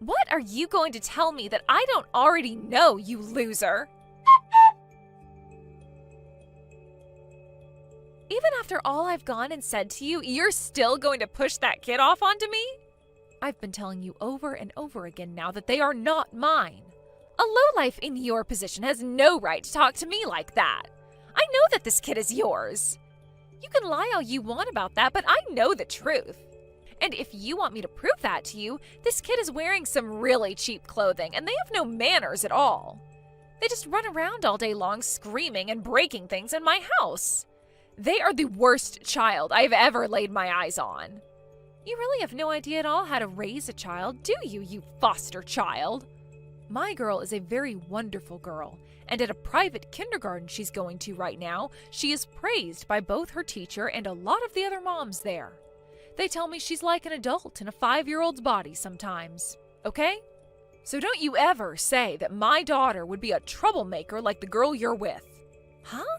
What are you going to tell me that I don't already know, you loser? Even after all I've gone and said to you, you're still going to push that kid off onto me? I've been telling you over and over again now that they are not mine. A lowlife in your position has no right to talk to me like that. I know that this kid is yours. You can lie all you want about that, but I know the truth. And if you want me to prove that to you, this kid is wearing some really cheap clothing, and they have no manners at all. They just run around all day long screaming and breaking things in my house. They are the worst child I've ever laid my eyes on. You really have no idea at all how to raise a child, do you, you foster child? My girl is a very wonderful girl, and at a private kindergarten she's going to right now, she is praised by both her teacher and a lot of the other moms there. They tell me she's like an adult in a 5-year-old's body sometimes, okay? So don't you ever say that my daughter would be a troublemaker like the girl you're with. Huh?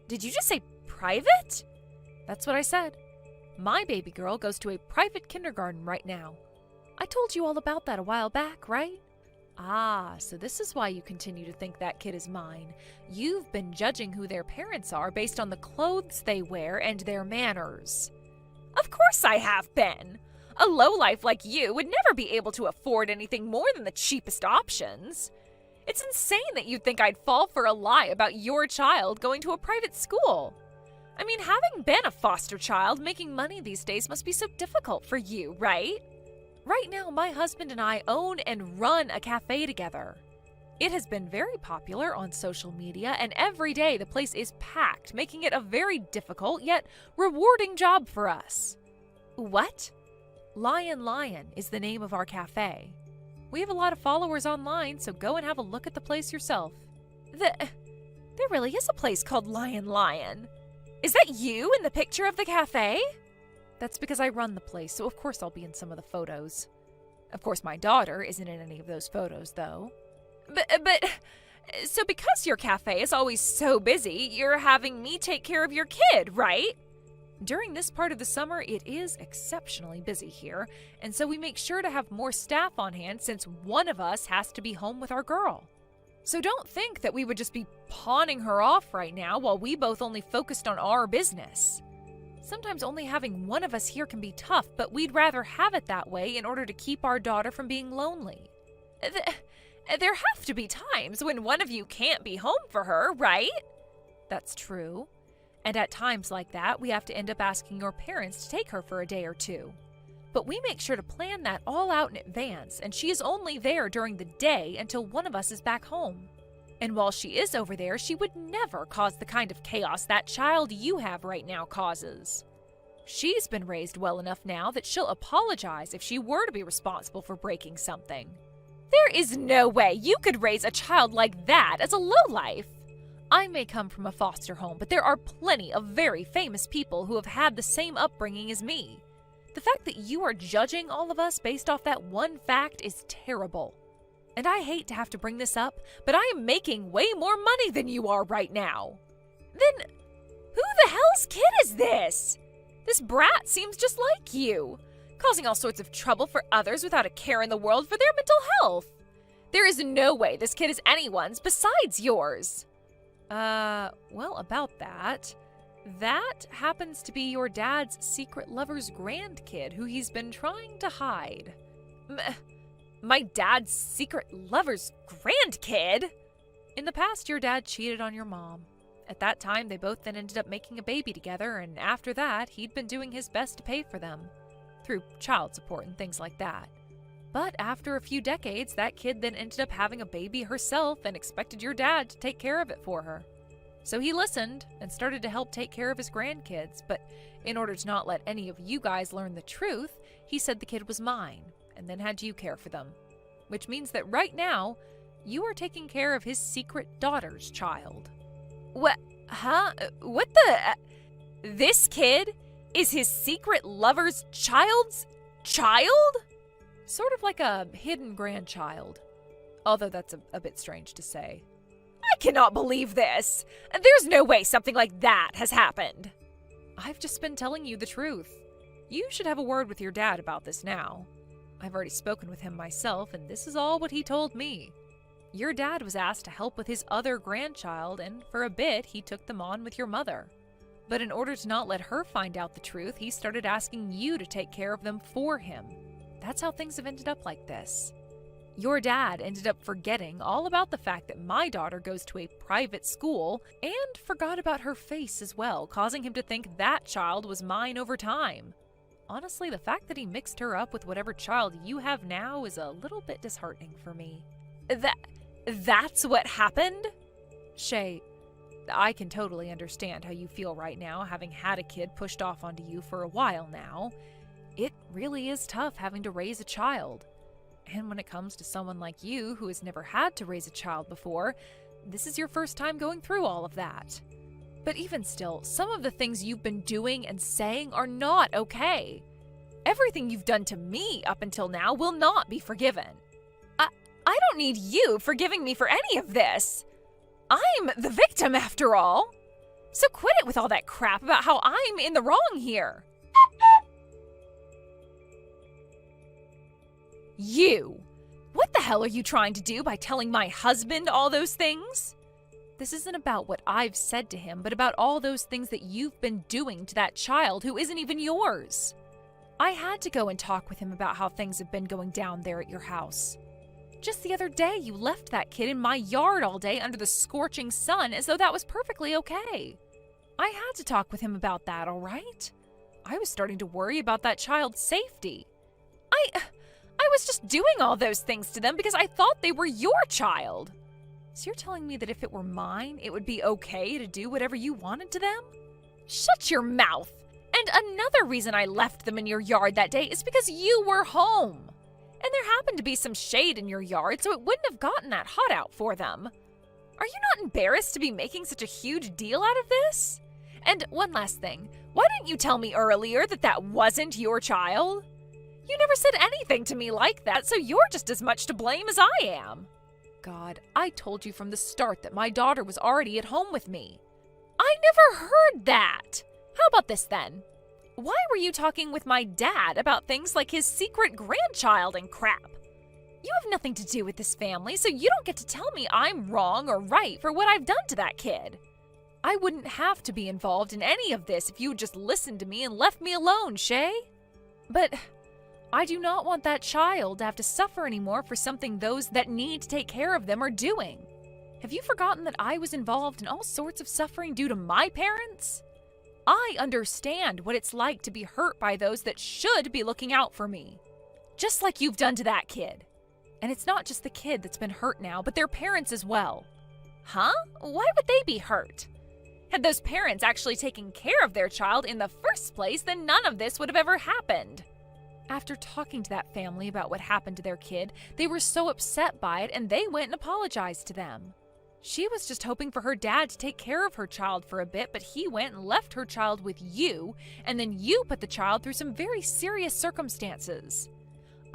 Did you just say private? That's what I said. My baby girl goes to a private kindergarten right now. I told you all about that a while back, right? Ah, so this is why you continue to think that kid is mine. You've been judging who their parents are based on the clothes they wear and their manners. Of course I have been. A lowlife like you would never be able to afford anything more than the cheapest options. It's insane that you'd think I'd fall for a lie about your child going to a private school. I mean, having been a foster child, making money these days must be so difficult for you, right? Right now, my husband and I own and run a cafe together. It has been very popular on social media, and every day the place is packed, making it a very difficult yet rewarding job for us. What? Lion is the name of our cafe. We have a lot of followers online, so go and have a look at the place yourself. There really is a place called Lion. Is that you in the picture of the cafe? That's because I run the place, so of course I'll be in some of the photos. Of course my daughter isn't in any of those photos, though. So because your cafe is always so busy, you're having me take care of your kid, right? During this part of the summer, it is exceptionally busy here, and so we make sure to have more staff on hand since one of us has to be home with our girl. So don't think that we would just be pawning her off right now while we both only focused on our business. Sometimes only having one of us here can be tough, but we'd rather have it that way in order to keep our daughter from being lonely. There have to be times when one of you can't be home for her, right? That's true. And at times like that, we have to end up asking your parents to take her for a day or two. But we make sure to plan that all out in advance, and she is only there during the day until one of us is back home. And while she is over there, she would never cause the kind of chaos that child you have right now causes. She's been raised well enough now that she'll apologize if she were to be responsible for breaking something. There is no way you could raise a child like that as a lowlife. I may come from a foster home, but there are plenty of very famous people who have had the same upbringing as me. The fact that you are judging all of us based off that one fact is terrible. And I hate to have to bring this up, but I am making way more money than you are right now. Then, who the hell's kid is this? This brat seems just like you, causing all sorts of trouble for others without a care in the world for their mental health. There is no way this kid is anyone's besides yours. Well, about that. That happens to be your dad's secret lover's grandkid who he's been trying to hide. My dad's secret lover's grandkid? In the past, your dad cheated on your mom. At that time, they both then ended up making a baby together, and after that, he'd been doing his best to pay for them, through child support and things like that. But after a few decades, that kid then ended up having a baby herself and expected your dad to take care of it for her. So he listened and started to help take care of his grandkids, but in order to not let any of you guys learn the truth, he said the kid was mine, and then had you care for them. Which means that right now, you are taking care of his secret daughter's child. What? Huh? What the? This kid is his secret lover's child's child? Sort of like a hidden grandchild. Although that's a bit strange to say. I cannot believe this! There's no way something like that has happened! I've just been telling you the truth. You should have a word with your dad about this now. I've already spoken with him myself, and this is all what he told me. Your dad was asked to help with his other grandchild, and for a bit, he took them on with your mother. But in order to not let her find out the truth, he started asking you to take care of them for him. That's how things have ended up like this. Your dad ended up forgetting all about the fact that my daughter goes to a private school and forgot about her face as well, causing him to think that child was mine over time. Honestly, the fact that he mixed her up with whatever child you have now is a little bit disheartening for me. That's what happened? Shay, I can totally understand how you feel right now, having had a kid pushed off onto you for a while now. It really is tough having to raise a child. And when it comes to someone like you who has never had to raise a child before, this is your first time going through all of that. But even still, some of the things you've been doing and saying are not okay. Everything you've done to me up until now will not be forgiven. I don't need you forgiving me for any of this. I'm the victim after all. So quit it with all that crap about how I'm in the wrong here. You! What the hell are you trying to do by telling my husband all those things? This isn't about what I've said to him, but about all those things that you've been doing to that child who isn't even yours. I had to go and talk with him about how things have been going down there at your house. Just the other day, you left that kid in my yard all day under the scorching sun as though that was perfectly okay. I had to talk with him about that, all right? I was starting to worry about that child's safety. I was just doing all those things to them because I thought they were your child. So you're telling me that if it were mine, it would be okay to do whatever you wanted to them? Shut your mouth! And another reason I left them in your yard that day is because you were home. And there happened to be some shade in your yard, so it wouldn't have gotten that hot out for them. Are you not embarrassed to be making such a huge deal out of this? And one last thing, why didn't you tell me earlier that that wasn't your child? You never said anything to me like that, so you're just as much to blame as I am. God, I told you from the start that my daughter was already at home with me. I never heard that. How about this then? Why were you talking with my dad about things like his secret grandchild and crap? You have nothing to do with this family, so you don't get to tell me I'm wrong or right for what I've done to that kid. I wouldn't have to be involved in any of this if you would just listened to me and left me alone, Shay. But I do not want that child to have to suffer anymore for something those that need to take care of them are doing. Have you forgotten that I was involved in all sorts of suffering due to my parents? I understand what it's like to be hurt by those that should be looking out for me. Just like you've done to that kid. And it's not just the kid that's been hurt now, but their parents as well. Huh? Why would they be hurt? Had those parents actually taken care of their child in the first place, then none of this would have ever happened. After talking to that family about what happened to their kid, they were so upset by it and they went and apologized to them. She was just hoping for her dad to take care of her child for a bit, but he went and left her child with you, and then you put the child through some very serious circumstances.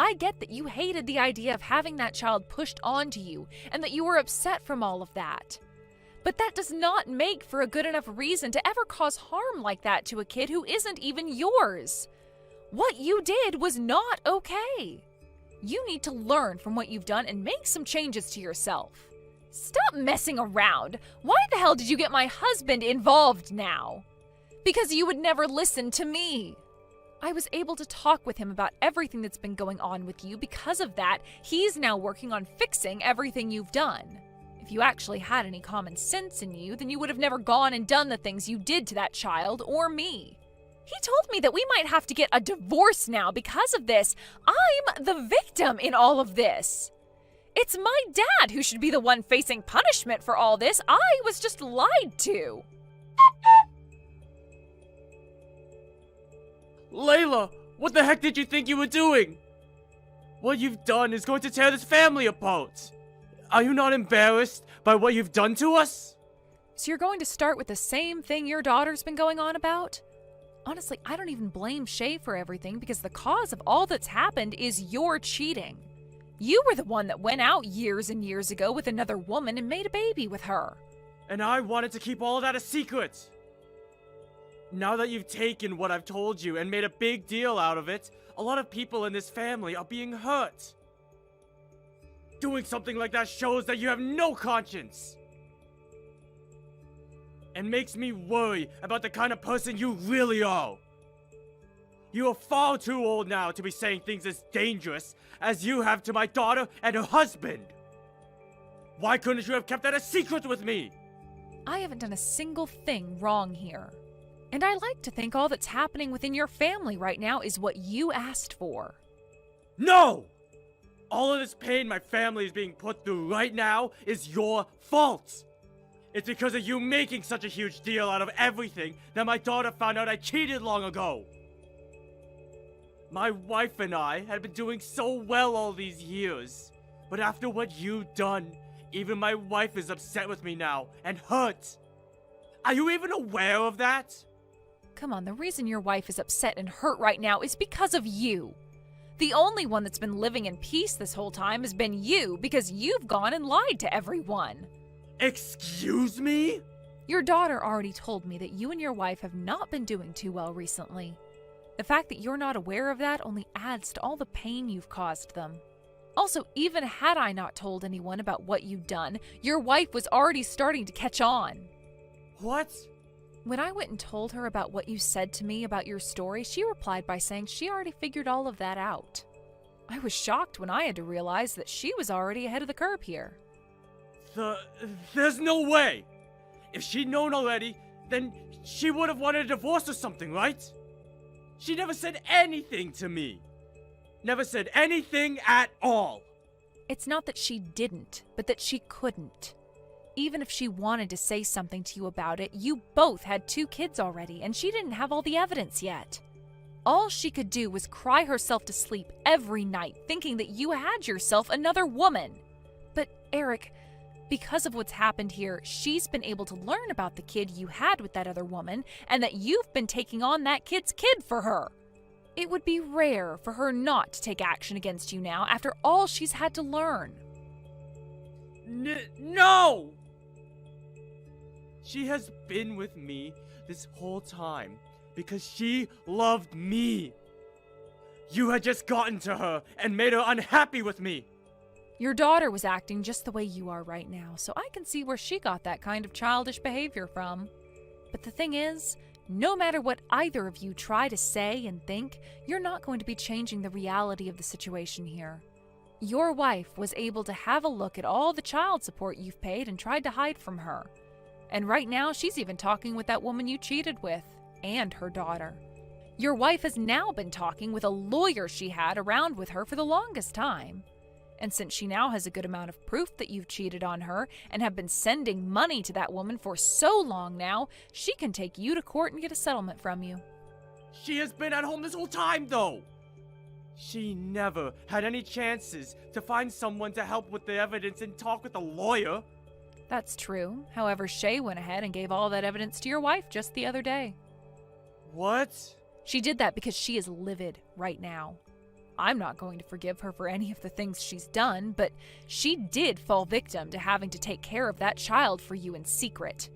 I get that you hated the idea of having that child pushed onto you and that you were upset from all of that. But that does not make for a good enough reason to ever cause harm like that to a kid who isn't even yours. What you did was not okay. You need to learn from what you've done and make some changes to yourself. Stop messing around. Why the hell did you get my husband involved now? Because you would never listen to me. I was able to talk with him about everything that's been going on with you. Because of that, he's now working on fixing everything you've done. If you actually had any common sense in you, then you would have never gone and done the things you did to that child or me. He told me that we might have to get a divorce now because of this. I'm the victim in all of this. It's my dad who should be the one facing punishment for all this. I was just lied to. Layla, what the heck did you think you were doing? What you've done is going to tear this family apart. Are you not embarrassed by what you've done to us? So you're going to start with the same thing your daughter's been going on about? Honestly, I don't even blame Shay for everything because the cause of all that's happened is your cheating. You were the one that went out years and years ago with another woman and made a baby with her. And I wanted to keep all of that a secret. Now that you've taken what I've told you and made a big deal out of it, a lot of people in this family are being hurt. Doing something like that shows that you have no conscience. And makes me worry about the kind of person you really are. You are far too old now to be saying things as dangerous as you have to my daughter and her husband. Why couldn't you have kept that a secret with me? I haven't done a single thing wrong here. And I like to think all that's happening within your family right now is what you asked for. No! All of this pain my family is being put through right now is your fault. It's because of you making such a huge deal out of everything that my daughter found out I cheated long ago. My wife and I had been doing so well all these years. But after what you've done, even my wife is upset with me now and hurt. Are you even aware of that? Come on, the reason your wife is upset and hurt right now is because of you. The only one that's been living in peace this whole time has been you because you've gone and lied to everyone. Excuse me? Your daughter already told me that you and your wife have not been doing too well recently. The fact that you're not aware of that only adds to all the pain you've caused them. Also, even had I not told anyone about what you'd done, your wife was already starting to catch on. What? When I went and told her about what you said to me about your story, she replied by saying she already figured all of that out. I was shocked when I had to realize that she was already ahead of the curve here. There's no way! If she'd known already, then she would have wanted a divorce or something, right? She never said anything to me. Never said anything at all. It's not that she didn't, but that she couldn't. Even if she wanted to say something to you about it, you both had 2 kids already, and she didn't have all the evidence yet. All she could do was cry herself to sleep every night, thinking that you had yourself another woman. But, Eric, because of what's happened here, she's been able to learn about the kid you had with that other woman, and that you've been taking on that kid's kid for her. It would be rare for her not to take action against you now after all she's had to learn. No! She has been with me this whole time because she loved me. You had just gotten to her and made her unhappy with me. Your daughter was acting just the way you are right now, so I can see where she got that kind of childish behavior from. But the thing is, no matter what either of you try to say and think, you're not going to be changing the reality of the situation here. Your wife was able to have a look at all the child support you've paid and tried to hide from her. And right now, she's even talking with that woman you cheated with, and her daughter. Your wife has now been talking with a lawyer she had around with her for the longest time. And since she now has a good amount of proof that you've cheated on her and have been sending money to that woman for so long now, she can take you to court and get a settlement from you. She has been at home this whole time, though. She never had any chances to find someone to help with the evidence and talk with a lawyer. That's true. However, Shay went ahead and gave all that evidence to your wife just the other day. What? She did that because she is livid right now. I'm not going to forgive her for any of the things she's done, but she did fall victim to having to take care of that child for you in secret.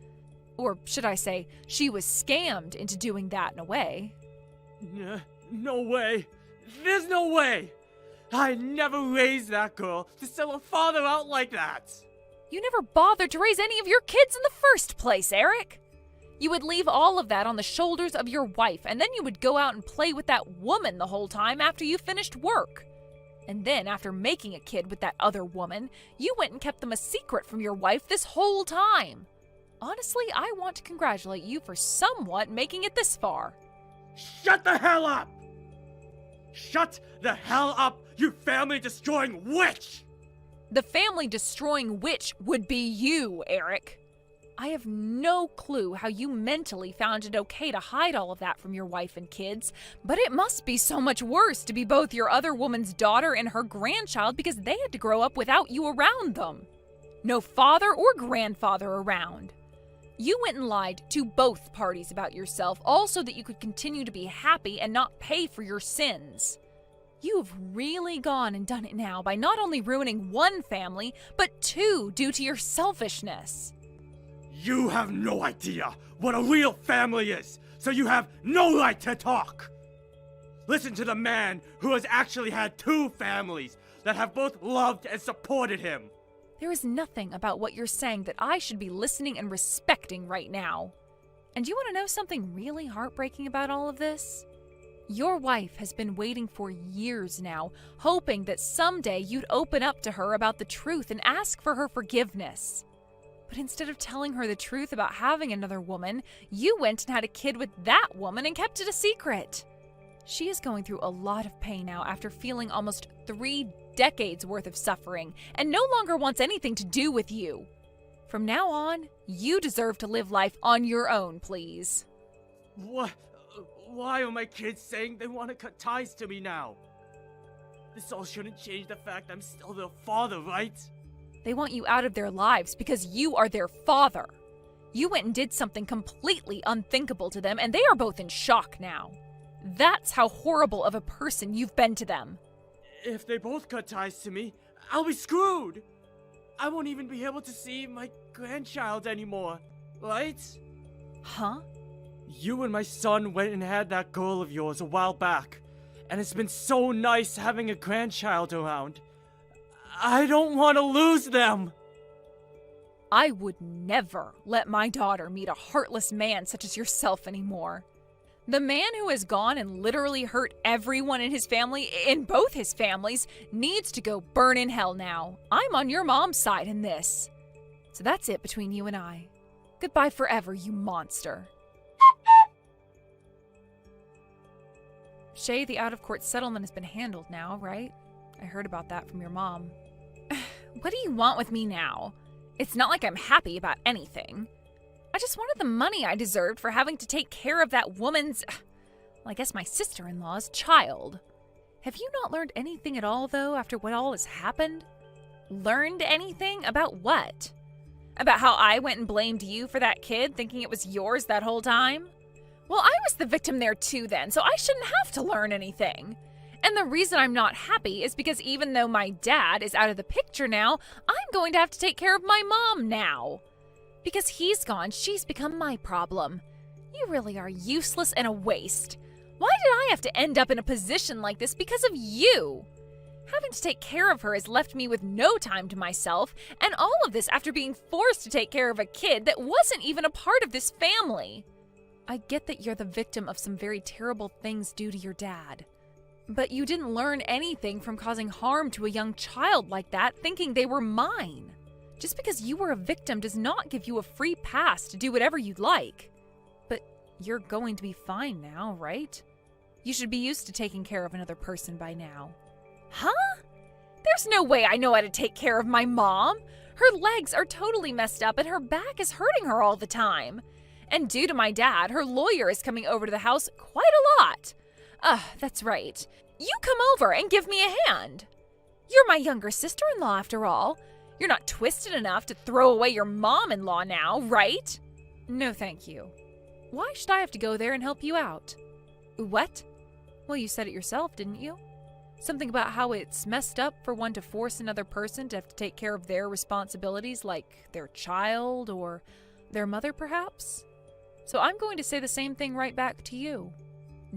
Or should I say, she was scammed into doing that in a way. No way. There's no way. I never raised that girl to sell her father out like that. You never bothered to raise any of your kids in the first place, Eric. You would leave all of that on the shoulders of your wife, and then you would go out and play with that woman the whole time after you finished work. And then, after making a kid with that other woman, you went and kept them a secret from your wife this whole time. Honestly, I want to congratulate you for somewhat making it this far. Shut the hell up! Shut the hell up, you family-destroying witch! The family-destroying witch would be you, Eric. I have no clue how you mentally found it okay to hide all of that from your wife and kids, but it must be so much worse to be both your other woman's daughter and her grandchild because they had to grow up without you around them. No father or grandfather around. You went and lied to both parties about yourself, all so that you could continue to be happy and not pay for your sins. You have really gone and done it now by not only ruining one family, but two due to your selfishness. You have no idea what a real family is, so you have no right to talk. Listen to the man who has actually had two families that have both loved and supported him. There is nothing about what you're saying that I should be listening and respecting right now. And you want to know something really heartbreaking about all of this? Your wife has been waiting for years now, hoping that someday you'd open up to her about the truth and ask for her forgiveness. But instead of telling her the truth about having another woman, you went and had a kid with that woman and kept it a secret. She is going through a lot of pain now after feeling almost 3 decades worth of suffering and no longer wants anything to do with you. From now on, you deserve to live life on your own, please. What? Why are my kids saying they want to cut ties to me now? This all shouldn't change the fact I'm still their father, right? They want you out of their lives because you are their father. You went and did something completely unthinkable to them, and they are both in shock now. That's how horrible of a person you've been to them. If they both cut ties to me, I'll be screwed. I won't even be able to see my grandchild anymore, right? Huh? You and my son went and had that girl of yours a while back, and it's been so nice having a grandchild around. I don't want to lose them. I would never let my daughter meet a heartless man such as yourself anymore. The man who has gone and literally hurt everyone in his family, in both his families, needs to go burn in hell now. I'm on your mom's side in this. So that's it between you and I. Goodbye forever, you monster. Shay, the out-of-court settlement has been handled now, right? I heard about that from your mom. What do you want with me now? It's not like I'm happy about anything. I just wanted the money I deserved for having to take care of that woman's, well, I guess my sister-in-law's child. Have you not learned anything at all, though, after what all has happened? Learned anything? About what? About how I went and blamed you for that kid, thinking it was yours that whole time? Well, I was the victim there too then, so I shouldn't have to learn anything. And the reason I'm not happy is because even though my dad is out of the picture now, I'm going to have to take care of my mom now. Because he's gone, she's become my problem. You really are useless and a waste. Why did I have to end up in a position like this because of you? Having to take care of her has left me with no time to myself, and all of this after being forced to take care of a kid that wasn't even a part of this family. I get that you're the victim of some very terrible things due to your dad. But you didn't learn anything from causing harm to a young child like that, thinking they were mine. Just because you were a victim does not give you a free pass to do whatever you'd like. But you're going to be fine now, right? You should be used to taking care of another person by now. Huh? There's no way I know how to take care of my mom. Her legs are totally messed up and her back is hurting her all the time. And due to my dad, her lawyer is coming over to the house quite a lot. That's right. You come over and give me a hand. You're my younger sister-in-law after all. You're not twisted enough to throw away your mom-in-law now, right? No, thank you. Why should I have to go there and help you out? What? Well, you said it yourself, didn't you? Something about how it's messed up for one to force another person to have to take care of their responsibilities, like their child or their mother, perhaps? So I'm going to say the same thing right back to you.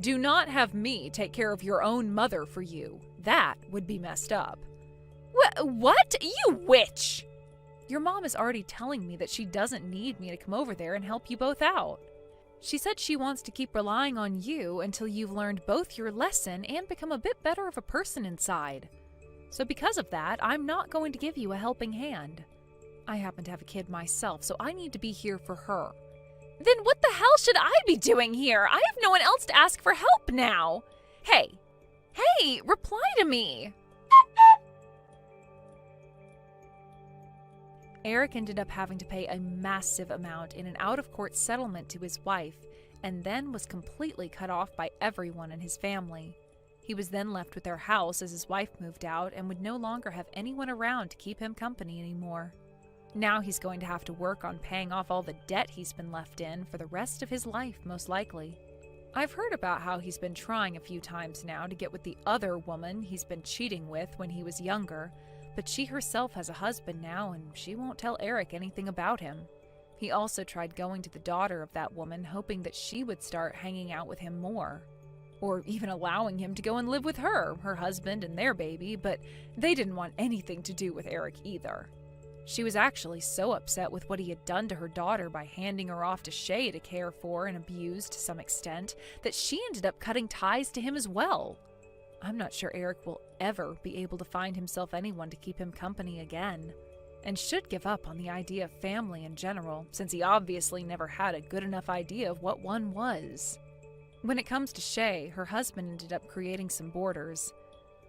Do not have me take care of your own mother for you. That would be messed up. What? You witch! Your mom is already telling me that she doesn't need me to come over there and help you both out. She said she wants to keep relying on you until you've learned both your lesson and become a bit better of a person inside. So because of that, I'm not going to give you a helping hand. I happen to have a kid myself, so I need to be here for her. Then what the hell should I be doing here? I have no one else to ask for help now. Hey, reply to me. Eric ended up having to pay a massive amount in an out-of-court settlement to his wife, and then was completely cut off by everyone in his family. He was then left with their house as his wife moved out and would no longer have anyone around to keep him company anymore. Now he's going to have to work on paying off all the debt he's been left in for the rest of his life, most likely. I've heard about how he's been trying a few times now to get with the other woman he's been cheating with when he was younger, but she herself has a husband now and she won't tell Eric anything about him. He also tried going to the daughter of that woman, hoping that she would start hanging out with him more. Or even allowing him to go and live with her husband and their baby, but they didn't want anything to do with Eric either. She was actually so upset with what he had done to her daughter by handing her off to Shay to care for and abuse to some extent, that she ended up cutting ties to him as well. I'm not sure Eric will ever be able to find himself anyone to keep him company again, and should give up on the idea of family in general, since he obviously never had a good enough idea of what one was. When it comes to Shay, her husband ended up creating some borders,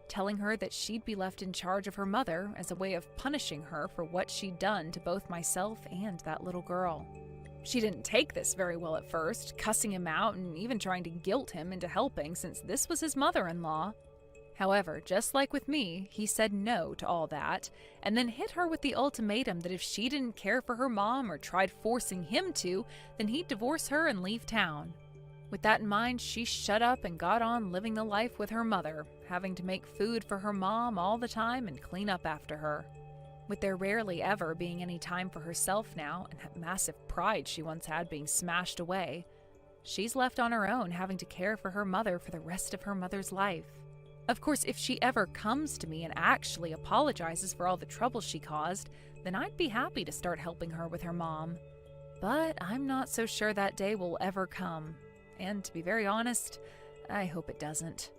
telling her that she'd be left in charge of her mother as a way of punishing her for what she'd done to both myself and that little girl. She didn't take this very well at first, cussing him out and even trying to guilt him into helping since this was his mother-in-law. However, just like with me, he said no to all that, and then hit her with the ultimatum that if she didn't care for her mom or tried forcing him to, then he'd divorce her and leave town. With that in mind, she shut up and got on living the life with her mother, having to make food for her mom all the time and clean up after her. With there rarely ever being any time for herself now, and that massive pride she once had being smashed away, she's left on her own having to care for her mother for the rest of her mother's life. Of course, if she ever comes to me and actually apologizes for all the trouble she caused, then I'd be happy to start helping her with her mom. But I'm not so sure that day will ever come. And to be very honest, I hope it doesn't.